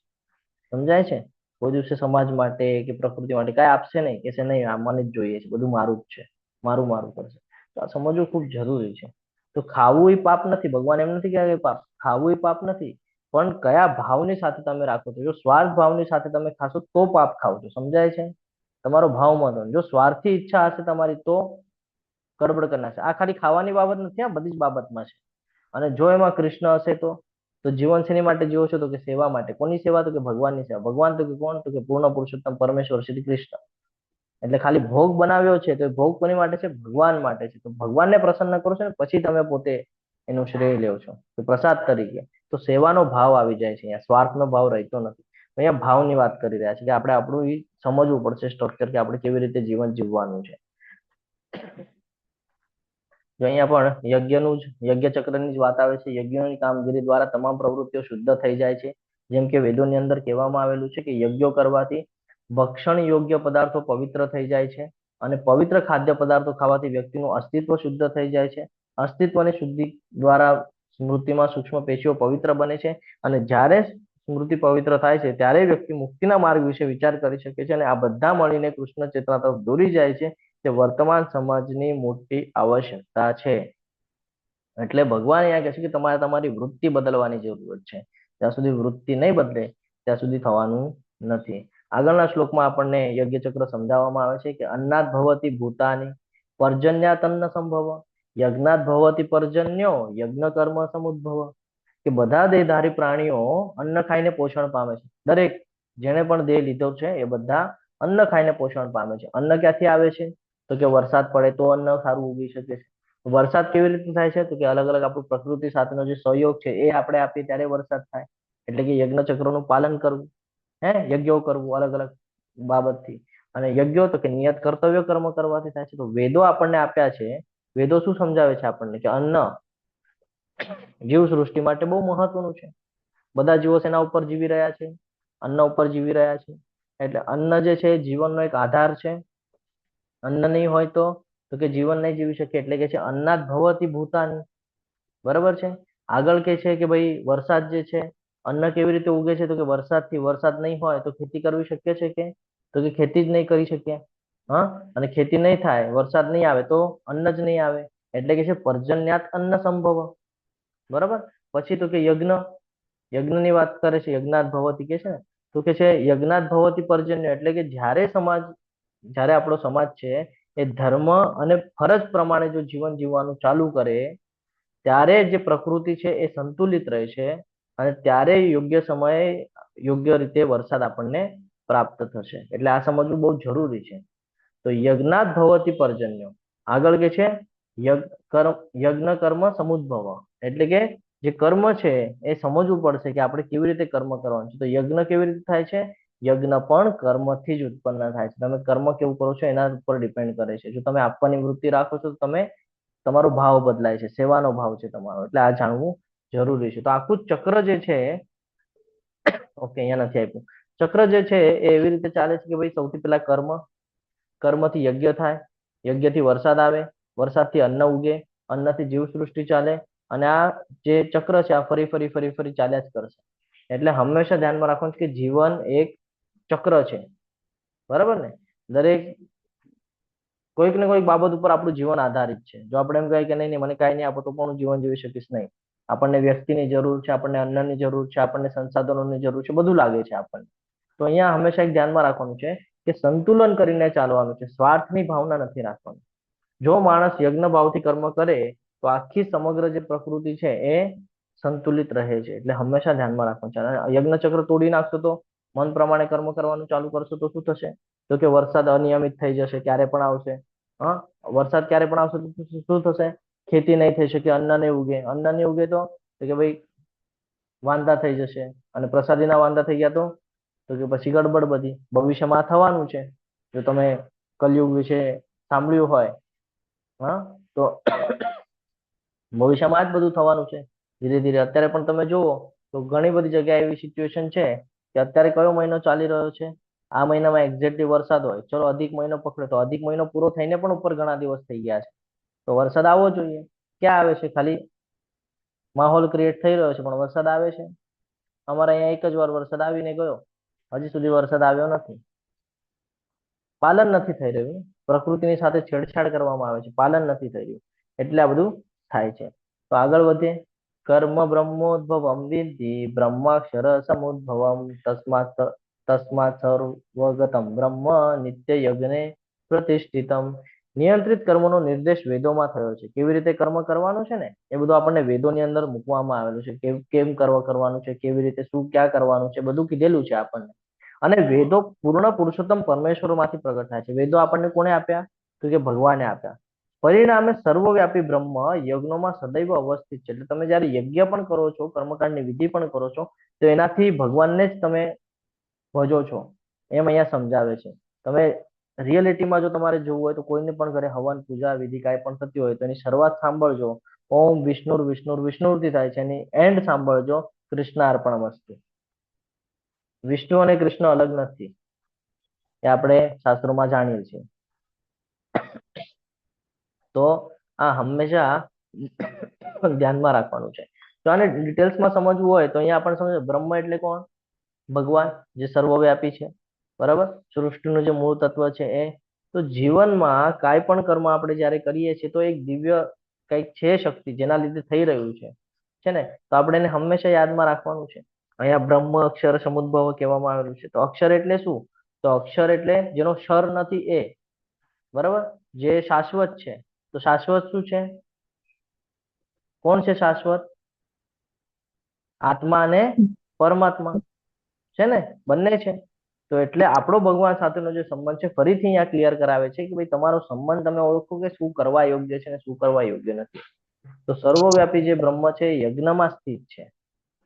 સમજાય છે? કોઈ દિવસે સમાજ માટે કે પ્રકૃતિ માટે કાંઈ આપશે નહીં, કે નહીં આ મને જ જોઈએ છે, બધું મારું જ છે, મારું મારું કરશે. તો આ સમજવું ખૂબ જરૂરી છે. તો ખાવું એ પાપ નથી. ભગવાન એમ નથી કહેતા કે પાપ ખાવું એ પાપ નથી, પણ કયા ભાવની સાથે તમે રાખો છો. જો સ્વાર્થ ભાવની સાથે તમે ખાશો તો પાપ ખાવ છો. સમજાય છે? તમારો ભાવ મતો. જો સ્વાર્થી ઈચ્છા હશે તમારી તો ગડબડ કરી નાખશે. આ ખાલી ખાવાની બાબત નથી, આ બધી જ બાબતમાં છે. અને જો એમાં કૃષ્ણ હશે તો જીવન શેની માટે જીવો છો? તો કે સેવા માટે. કોની સેવા? તો કે ભગવાનની સેવા. ભગવાન તો કે કોણ? તો કે પૂર્ણ પુરુષોત્તમ પરમેશ્વર શ્રી કૃષ્ણ. એટલે ખાલી ભોગ બનાવ્યો છે તો ભોગ કોની માટે છે? ભગવાન માટે છે. તો ભગવાનને પ્રસન્ન કરો છો ને પછી તમે પોતે એનું શ્રેય લ્યો છો તો પ્રસાદ તરીકે. તો સેવાનો ભાવ આવી જાય છે. અહીંયા સ્વાર્થનો ભાવ રહેતો નથી. અહીંયા ભાવની વાત કરી રહ્યા છે કે આપણે આપણું સમજવું પડશે સ્ટ્રક્ચર, કે આપણે કેવી રીતે જીવન જીવવાનું છે. જો અહીંયા પણ યજ્ઞ ચક્રની જ વાત આવે છે. યજ્ઞની કામગીરી દ્વારા તમામ પ્રવૃત્તિઓ શુદ્ધ થઈ જાય છે. જેમ કે વેદોની અંદર કહેવામાં આવેલું છે કે યજ્ઞો કરવાથી ભક્ષણ યોગ્ય પદાર્થો પવિત્ર થઈ જાય છે, અને પવિત્ર ખાદ્ય પદાર્થો ખાવાથી વ્યક્તિનું અસ્તિત્વ શુદ્ધ થઈ જાય છે. અસ્તિત્વની શુદ્ધિ દ્વારા સ્મૃતિમાં સૂક્ષ્મ પેશીઓ પવિત્ર બને છે, અને જ્યારે સ્મૃતિ પવિત્ર થાય છે ત્યારે વ્યક્તિ મુક્તિના માર્ગ વિશે વિચાર કરી શકે છે, અને આ બધા મળીને કૃષ્ણ ચેતના તરફ દોરી જાય છે. તે વર્તમાન સમાજની મોટી આવશ્યકતા છે. એટલે ભગવાન અહીંયા કહે છે કે તમારે તમારી વૃત્તિ બદલવાની જરૂરત છે. જ્યાં સુધી વૃત્તિ નહીં બદલે ત્યાં સુધી થવાનું નથી. આગળના શ્લોકમાં આપણને યજ્ઞચક્ર સમજાવવામાં આવે છે કે અન્નાદ ભવતી ભૂતાની પર્જન્યાત અન્ન સંભવ, યજ્ઞાત ભવતી પર્જન્યો યજ્ઞ કર્મ સમુદ્ભવ. કે બધા દેહધારી પ્રાણીઓ અન્ન ખાઈને પોષણ પામે છે. દરેક જેણે પણ દેહ લીધો છે એ બધા અન્ન ખાઈને પોષણ પામે છે. અન્ન ક્યાંથી આવે છે? તો કે વરસાદ પડે તો અન્ન સારું ઉગી શકે છે. વરસાદ કેવી રીતે થાય છે? તો કે અલગ અલગ આપણું પ્રકૃતિ સાથેનો જે સહયોગ છે એ આપણે આપીએ ત્યારે વરસાદ થાય. એટલે કે યજ્ઞ ચક્રનું પાલન કરવું, યજ્ઞો કરવું અલગ અલગ બાબતથી. અને યજ્ઞો તો કે નિયત કર્તવ્ય કર્મ કરવાથી થાય છે. તો વેદો આપણને આપ્યા છે. વેદો શું સમજાવે છે આપણને? કે અન્ન જીવ સૃષ્ટિ માટે બહુ મહત્વનું છે. બધા જીવો એના ઉપર જીવી રહ્યા છે, અન્ન ઉપર જીવી રહ્યા છે. એટલે અન્ન જે છે જીવનનો એક આધાર છે. અન્ન નહીં હોય તો કે જીવન નહીં જીવી શકે. એટલે કે છે અન્નાદ ભવતી ભૂતાની. બરાબર છે. આગળ કે છે કે ભાઈ વરસાદ જે છે, અન્ન કેવી રીતે ઉગે છે? તો કે વરસાદથી. વરસાદ નહીં હોય તો ખેતી કરવી શક્ય છે કે? તો કે ખેતી જ નહીં કરી શકીએ. અને ખેતી નહીં થાય, વરસાદ નહીં આવે તો અન્ન જ નહીં આવે. એટલે કે છે પર્જન્યાત અન્ન સંભવ. બરાબર. પછી તો કે યજ્ઞની વાત કરે છે. યજ્ઞાત ભવતી કે છે ને, તો કે છે યજ્ઞાત ભવતી પર્જન્ય. એટલે કે જ્યારે આપણો સમાજ છે એ ધર્મ અને ફરજ પ્રમાણે જો જીવન જીવવાનું ચાલુ કરે ત્યારે જે પ્રકૃતિ છે એ સંતુલિત રહે છે અને ત્યારે યોગ્ય સમયે યોગ્ય રીતે વરસાદ આપણને પ્રાપ્ત થશે. એટલે આ સમજવું બહુ જરૂરી છે. તો યજ્ઞાત ભવતી પર્જન્યો. આગળ કે છે યજ્ઞ કર્મ સમુદ્ભવ. એટલે કે જે કર્મ છે એ સમજવું પડશે કે આપણે કેવી રીતે કર્મ કરવાનું છે. તો યજ્ઞ કેવી રીતે થાય છે? યજ્ઞ પણ કર્મથી જ ઉત્પન્ન થાય છે. તમે કર્મ કેવું કરો છો એના ઉપર ડિપેન્ડ કરે છે. જો તમે આપવાની વૃત્તિ રાખો છો તો તમારો ભાવ બદલાય છે, સેવાનો ભાવ છે તમારો. એટલે આ જાણવું જરૂરી છે. તો આખું ચક્ર જે છે, ઓકે અહીંયા નથી આપ્યું. ચક્ર જે છે એ એવી રીતે ચાલે છે કે ભાઈ સૌથી પહેલા કર્મથી યજ્ઞ થાય, યજ્ઞથી વરસાદ આવે, વરસાદથી અન્ન ઉગે, અન્નથી જીવ સૃષ્ટિ ચાલે. અને આ જે ચક્ર છે આ ફરી ફરી ફરી ફરી ચાલ્યા જ કરશે. એટલે હંમેશા ધ્યાનમાં રાખવાનું છે કે જીવન એક ચક્ર છે. બરાબર ને? દરેક કોઈક ને કોઈક બાબત ઉપર આપણું જીવન આધારિત છે. જો આપણે એમ કહીએ કે નહીં મને કાંઈ નહીં આપો તો પણ જીવન જીવી શકીશ નહીં. આપણને વ્યક્તિની જરૂર છે, આપણને અન્નની જરૂર છે, આપણને સંસાધનોની જરૂર છે, બધું લાગે છે આપણને. તો અહીંયા હંમેશા એક ધ્યાનમાં રાખવાનું છે કે સંતુલન કરીને ચાલવાનું છે. સ્વાર્થની ભાવના નથી રાખવાની. જો માણસ યજ્ઞ ભાવથી કર્મ કરે તો આખી સમગ્ર જે પ્રકૃતિ છે એ સંતુલિત રહે છે. એટલે હંમેશા ધ્યાનમાં રાખવાનું છે. યજ્ઞ ચક્ર તોડી નાખશો તો, મન પ્રમાણે કર્મ કરવાનું ચાલુ કરશો તો શું થશે? તો કે વરસાદ અનિયમિત થઈ જશે, ક્યારે પણ આવશે. વરસાદ ક્યારે પણ આવશે તો શું થશે? ખેતી નહીં થઈ શકે, અન્ન નહીં ઉગે. અન્ન નહીં ઉગે તો કે ભાઈ વાંધા થઈ જશે. અને પ્રસાદીના વાંધા થઈ ગયા તો કે પછી ગડબડ બધી ભવિષ્યમાં થવાનું છે. જો તમે કલયુગ વિશે સાંભળ્યું હોય તો ભવિષ્યમાં જ બધું થવાનું છે ધીરે ધીરે. અત્યારે પણ તમે જુઓ તો ઘણી બધી જગ્યાએ એવી સિચ્યુએશન છે કે અત્યારે કયો મહિનો ચાલી રહ્યો છે? આ મહિનામાં એક્ઝેક્ટલી વરસાદ હોય. ચલો અધિક મહિનો પકડે તો અધિક મહિનો પૂરો થઈને પણ ઉપર ઘણા દિવસ થઈ ગયા છે. તો વરસાદ આવવો જોઈએ. ક્યાં આવે છે? ખાલી માહોલ ક્રિએટ થઈ રહ્યો છે પણ વરસાદ આવે છે? અમારે અહીંયા એક જ વાર વરસાદ આવીને ગયો, હજી સુધી વરસાદ આવ્યો નથી. પાલન નથી થઈ રહ્યું. પ્રકૃતિની સાથે છેડછાડ કરવામાં આવે છે, પાલન નથી થઈ રહ્યું. એટલે આ બધું થાય છે. તો આગળ વધીએ. કર્મ બ્રહ્મોદ્ભવમ વિદ્ધિ બ્રહ્માક્ષર સમુદ્ભવમ તસ્માત સર્વગતમ બ્રહ્મ નિત્ય યજ્ઞે પ્રતિષ્ઠિતમ. નિયંત્રિત કર્મનો નિર્દેશ વેદોમાં થયો છે. કેવી રીતે કર્મ કરવાનું છે ને એ બધું આપણને વેદોની અંદર મૂકવામાં આવેલું છે. કેમ કર્મ કરવાનું છે, કેવી રીતે શું ક્યાં કરવાનું છે, બધું કીધેલું છે આપણને. અને વેદો પૂર્ણ પુરુષોત્તમ પરમેશ્વરમાંથી પ્રગટ થાય છે. વેદો આપણને કોને આપ્યા? તો કે ભગવાને આપ્યા. પરિણામે સર્વવ્યાપી બ્રહ્મ યજ્ઞોમાં સદૈવ અવસ્થિત છે. એટલે તમે જયારે યજ્ઞ પણ કરો છો, કર્મકાંડની વિધિ પણ કરો છો તો એનાથી ભગવાનને જ તમે ભજો છો એમ અહીંયા સમજાવે છે. તમે રિયાલિટીમાં જો તમારે જોવું હોય તો કોઈને પણ ઘરે હવન પૂજા વિધિ કાંઈ પણ થતી હોય તો એની શરૂઆત સાંભળજો. ઓમ વિષ્ણુર વિષ્ણુર વિષ્ણુરથી થાય છે. એની એન્ડ સાંભળજો કૃષ્ણ અર્પણમસ્તુ. વિષ્ણુ અને કૃષ્ણ અલગ નથી, એ આપણે શાસ્ત્રોમાં જાણીએ છીએ. તો આ હંમેશા ધ્યાનમાં રાખવાનું છે. તો આને ડિટેલ્સમાં સમજવું હોય તો અહીંયા આપણે સમજો બ્રહ્મ એટલે કોણ? ભગવાન, જે સર્વવ્યાપી છે. બરાબર. સૃષ્ટિનું જે મૂળ તત્વ છે એ તો જીવનમાં કાંઈ પણ કર્મ આપણે જ્યારે કરીએ છીએ તો એક દિવ્ય કંઈક છે શક્તિ જેના લીધે થઈ રહ્યું છે ને? તો આપણે એને હંમેશા યાદમાં રાખવાનું છે. અહીંયા બ્રહ્મ અક્ષર સમુદ્ભવ કહેવામાં આવેલું છે. તો અક્ષર એટલે શું? તો અક્ષર એટલે જેનો ક્ષર નથી એ, બરાબર, જે શાશ્વત છે. તો શાશ્વત શું છે? કોણ છે શાશ્વત? આત્મા અને પરમાત્મા છે ને, બંને છે. તો એટલે આપણો ભગવાન સાથેનો જે સંબંધ છે ફરીથી અહીંયા ક્લિયર કરાવે છે કે ભાઈ તમારો સંબંધ તમે ઓળખો કે શું કરવા યોગ્ય છે અને શું કરવા યોગ્ય નથી. તો સર્વવ્યાપી જે બ્રહ્મ છે એ યજ્ઞમાં સ્થિત છે.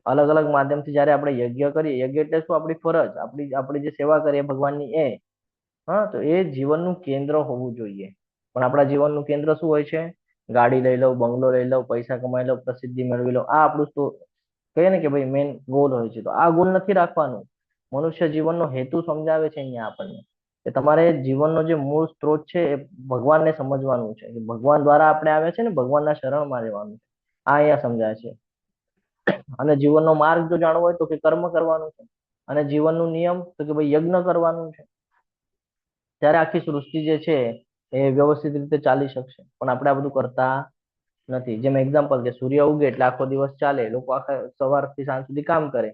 અલગ અલગ માધ્યમથી જ્યારે આપણે યજ્ઞ કરીએ, યજ્ઞ એટલે શું? આપણી ફરજ, આપણી જે સેવા કરીએ ભગવાનની એ. હા, તો એ જીવનનું કેન્દ્ર હોવું જોઈએ. પણ આપણા જીવનનું કેન્દ્ર શું હોય છે? ગાડી લઈ લઉં, બંગલો લઈ લઉં, પૈસા કમાઈ લઉં, પ્રસિદ્ધિ મેળવી લઉં, આ આપણું તો કહીએ ને કે ભાઈ મેન ગોલ હોય છે. તો આ ગોલ નથી રાખવાનું. મનુષ્ય જીવનનો હેતુ સમજાવે છે અહીંયા આપણને કે તમારે જીવનનો જે મૂળ સ્ત્રોત છે એ ભગવાનને સમજવાનું છે. ભગવાન દ્વારા આપણે આવ્યા છે ને, ભગવાનના શરણમાં રહેવાનું છે. આ અહીંયા સમજાય છે. અને જીવનનો માર્ગ જો જાણવો હોય તો કે કર્મ કરવાનું છે. અને જીવનનું નિયમ તો કે ભાઈ યજ્ઞ કરવાનું છે. ત્યારે આખી સૃષ્ટિ જે છે એ વ્યવસ્થિત રીતે ચાલી શકશે. પણ આપણે આ બધું કરતા નથી. જેમ એક્ઝામ્પલ કે સૂર્ય ઉગે એટલે આખો દિવસ ચાલે, લોકો આખા સવારથી સાંજ સુધી કામ કરે.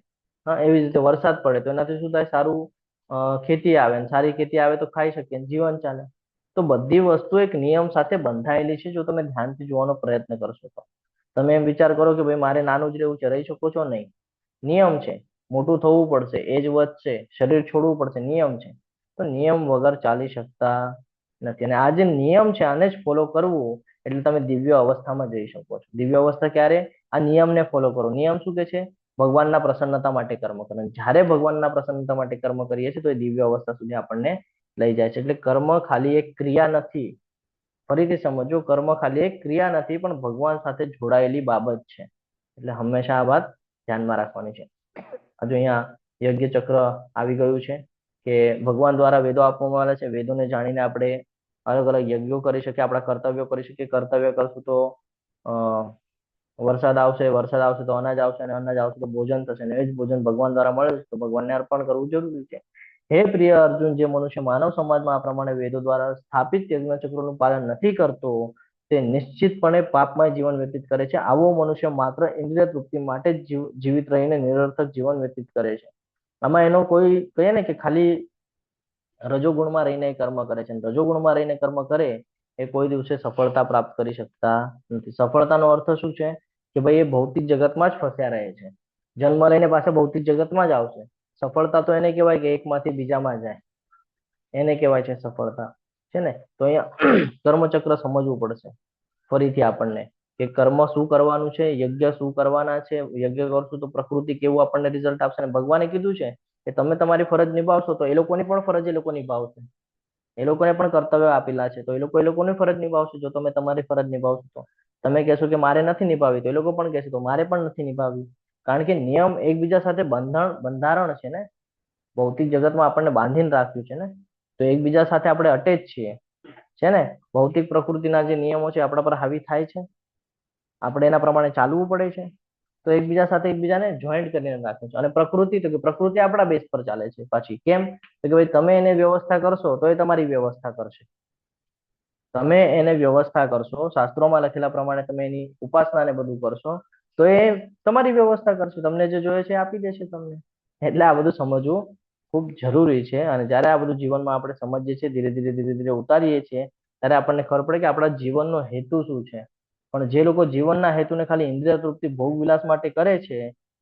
હા, એવી રીતે વરસાદ પડે તો એનાથી શું થાય? સારું ખેતી આવે, સારી ખેતી આવે તો ખાઈ શકીએ, જીવન ચાલે. તો બધી વસ્તુ એક નિયમ સાથે બંધાયેલી છે. જો તમે ધ્યાનથી જોવાનો પ્રયત્ન કરશો તો તમે એમ વિચાર કરો કે ભાઈ મારે નાનું જ રહેવું છે, રહી શકો છો? નહીં. નિયમ છે. મોટું થવું પડશે, એજ વધશે, શરીર છોડવું પડશે, નિયમ છે. તો નિયમ વગર ચાલી શકતા નથી. અને આ જે નિયમ છે આને જ ફોલો કરવું એટલે તમે દિવ્ય અવસ્થામાં જઈ શકો છો. દિવ્ય અવસ્થા ક્યારે? આ નિયમને ફોલો કરો. નિયમ શું કે છે? ભગવાનના પ્રસન્નતા માટે કર્મ કરો. જ્યારે ભગવાનના પ્રસન્નતા માટે કર્મ કરીએ છીએ તો એ દિવ્ય અવસ્થા સુધી આપણને લઈ જાય છે. એટલે કર્મ ખાલી એક ક્રિયા નથી. ફરીથી સમજો, કર્મ ખાલી એક ક્રિયા નથી, પણ ભગવાન સાથે જોડાયેલી બાબત છે. એટલે હંમેશા આ વાત ધ્યાનમાં રાખવાની છે. હજુ અહીંયા યજ્ઞ ચક્ર આવી ગયું છે કે ભગવાન દ્વારા વેદો આપવામાં આવે છે. વેદોને જાણીને આપણે અલગ અલગ યજ્ઞો કરી શકીએ, આપણા કર્તવ્યો કરી શકીએ. કર્તવ્ય કરશું તો વરસાદ આવશે તો અનાજ આવશે, અને અનાજ આવશે તો ભોજન થશે, અને એ જ ભોજન ભગવાન દ્વારા મળે છે તો ભગવાનને અર્પણ કરવું જરૂરી છે. હે પ્રિય અર્જુન, જે મનુષ્ય માનવ સમાજમાં આ પ્રમાણે વેદો દ્વારા સ્થાપિત યજ્ઞચક્રનું પાલન નથી કરતો તે નિશ્ચિતપણે પાપમય જીવન વ્યતીત કરે છે. આવો મનુષ્ય માત્ર ઇન્દ્રિય તૃપ્તિ માટે જ જીવિત રહીને નિરર્થક જીવન વ્યતીત કરે છે. આમાં એનો કોઈ કહીએ ને કે ખાલી રજોગુણમાં રહીને કર્મ કરે છે. રજોગુણમાં રહીને કર્મ કરે એ કોઈ દિવસે સફળતા પ્રાપ્ત કરી શકતા નથી. સફળતાનો અર્થ શું છે? કે ભાઈ એ ભૌતિક જગતમાં જ ફસ્યા રહે છે. જન્મ લઈને પાછા ભૌતિક જગતમાં જ આવશે. સફળતા તો એને કહેવાય કે એકમાંથી બીજામાં જાય, એને કહેવાય છે સફળતા, છે ને? તો અહીંયા કર્મચક્ર સમજવું પડશે ફરીથી આપણને કે કર્મ શું કરવાનું છે, યજ્ઞ શું કરવાના છે. યજ્ઞ કરશું તો પ્રકૃતિ કેવું આપણને રિઝલ્ટ આપશે. અને ભગવાને કીધું છે કે તમે તમારી ફરજ નિભાવશો તો એ લોકોની પણ ફરજ એ લોકો નિભાવશે. એ લોકોને પણ કર્તવ્ય આપેલા છે તો એ લોકોની ફરજ નિભાવશે. જો તમે તમારી ફરજ નિભાવશો તો તમે કહેશો કે મારે નથી નિભાવી, તો એ લોકો પણ કહેશે તો મારે પણ નથી નિભાવી. કારણ કે નિયમ એકબીજા સાથે બંધારણ છે ને. ભૌતિક જગતમાં આપણને બાંધીને રાખ્યું છે ને, તો એકબીજા સાથે આપણે અટેચ છીએ, છે ને? ભૌતિક પ્રકૃતિના જે નિયમો છે આપણા પર હાવી થાય છે, આપણે એના પ્રમાણે ચાલવું પડે છે. તો એકબીજા સાથે એકબીજાને જોઈન્ટ કરીને રાખે છે. અને પ્રકૃતિ તો કે પ્રકૃતિ આપણા બેઝ પર ચાલે છે. પાછી કેમ? તો કે ભાઈ તમે એને વ્યવસ્થા કરશો તો એ તમારી વ્યવસ્થા કરશે. તમે એને વ્યવસ્થા કરશો, શાસ્ત્રોમાં લખેલા પ્રમાણે તમે એની ઉપાસના ને બધું કરશો તો એ તમારી વ્યવસ્થા કરશે. તમને જે જોઈએ છે આપી દેશે તમને. એટલે આ બધું સમજવું ખૂબ જરૂરી છે. અને જ્યારે આ બધું જીવનમાં આપણે સમજીએ છીએ, ધીરે ધીરે ઉતારીએ છીએ, ત્યારે આપણને ખબર પડે કે આપણા જીવનનો હેતુ શું છે. પણ જે લોકો જીવનના હેતુને ખાલી ઇન્દ્રિય તૃપ્તિ, ભોગ વિલાસ માટે કરે છે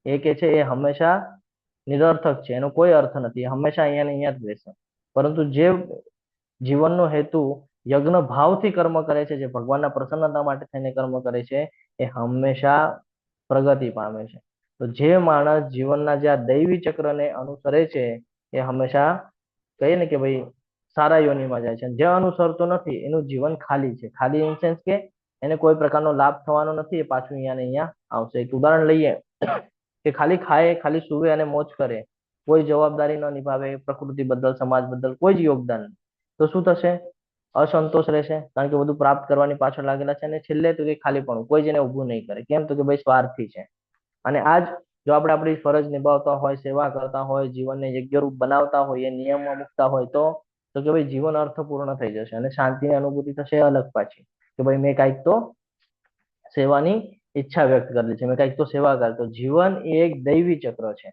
એ કે છે એ હંમેશા નિરર્થક છે. એનો કોઈ અર્થ નથી. હંમેશા અહીંયા ને અહીંયા જ રહેશે. પરંતુ જે જીવનનો હેતુ યજ્ઞ ભાવથી કર્મ કરે છે, જે ભગવાનના પ્રસન્નતા માટે થઈને કર્મ કરે છે, એ હંમેશા પ્રગતિ પામે છે. તો જે માણસ જીવનના જે આ દૈવી ચક્રને અનુસરે છે એ હંમેશા કહીએ ને કે ભાઈ સારા યોનિમાં જાય છે. જે અનુસરતો નથી એનું જીવન ખાલી છે. ખાલી ઇન સેન્સ કે એને કોઈ પ્રકારનો લાભ થવાનો નથી. એ પાછું અહીંયા ને અહીંયા આવશે. એક ઉદાહરણ લઈએ કે ખાલી ખાય, ખાલી સુવે અને મોજ કરે, કોઈ જવાબદારી ન નિભાવે પ્રકૃતિ બદલ, સમાજ બદલ કોઈ જ યોગદાન નહીં, તો શું થશે? અસંતોષ રહેશે. કારણ કે બધું પ્રાપ્ત કરવાની પાછળ લાગેલા છે. અને છેલ્લે તો કે ખાલી પણ કોઈ જ એને ઊભું નહીં કરે. કેમ? તો કે ભાઈ સ્વાર્થી છે. અને આજ જો આપણે આપણી ફરજ નિભાવતા હોય, સેવા કરતા હોય, જીવનને યોગ્ય રૂપ બનાવતા હોઈએ, નિયમમાં મૂકતા હોય તો તો કે ભાઈ જીવન અર્થપૂર્ણ થઈ જશે અને શાંતિની અનુભૂતિ થશે અલગ પાછી, કે ભાઈ મેં કાંઈક તો સેવાની ઈચ્છા વ્યક્ત કરેલી છે, મેં કાંઈક તો સેવા કરી. તો જીવન એ એક દૈવી ચક્ર છે.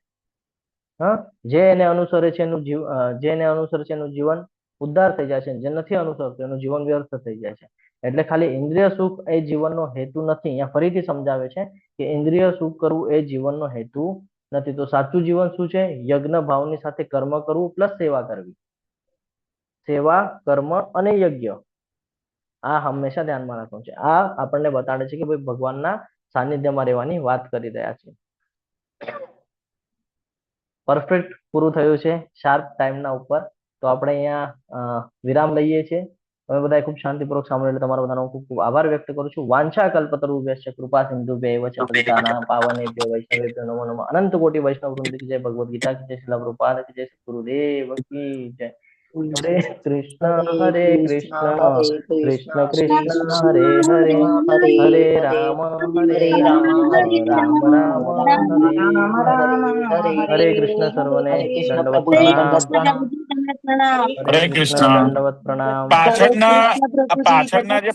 હા, જે એને અનુસરે છે એનું જીવન ઉદ્ધાર થઈ જાય છે, જે નથી અનુસરતું એનું જીવન વ્યર્થ થઈ જાય છે. એટલે ખાલી ઇન્દ્રિય સુખ એ જીવનનો હેતુ નથી. અહીંયા ફરીથી સમજાવે છે કે ઇન્દ્રિય સુખ કરવું એ જીવનનો હેતુ નથી. તો સાચું જીવન શું છે? યજ્ઞ ભાવની સાથે કર્મ કરવું પ્લસ સેવા કરવી. સેવા, કર્મ અને યજ્ઞ, આ હંમેશા ધ્યાનમાં રાખવું છે. આ આપણને બતાડે છે કે ભાઈ ભગવાનના સાનિધ્યમાં રહેવાની વાત કરી રહ્યા છે. પરફેક્ટ પૂરું થયું છે શાર્પ ટાઈમના ઉપર. તો આપણે અહીંયા વિરામ લઈએ છીએ. તમે બધા ખૂબ શાંતિપૂર્વક સાંભળ્યું એટલે તમારો બધાનો ખૂબ ખૂબ આભાર વ્યક્ત કરું છું. વાંછા કલ્પતરુભ્યશ્ચ કૃપા સિંધુભ્યૈવ ચ પતિતાનાં પાવનેભ્યો વૈષ્ણવેભ્યો નમો નમઃ. અનંત કોટી વૈષ્ણવ વૃંદ કી જય. ભગવદ ગીતા કી જય. શ્રીલ પ્રભુપાદ કી જય. ગુરુદેવ કી જય. હરે કૃષ્ણ કૃષ્ણ કૃષ્ણ હરે હરે, હરે રામ રામ રામ હરે કૃષ્ણ. સર્વને દંડવત પ્રણામ. હરે કૃષ્ણ. દંડવત પ્રણામ. પાછળના જે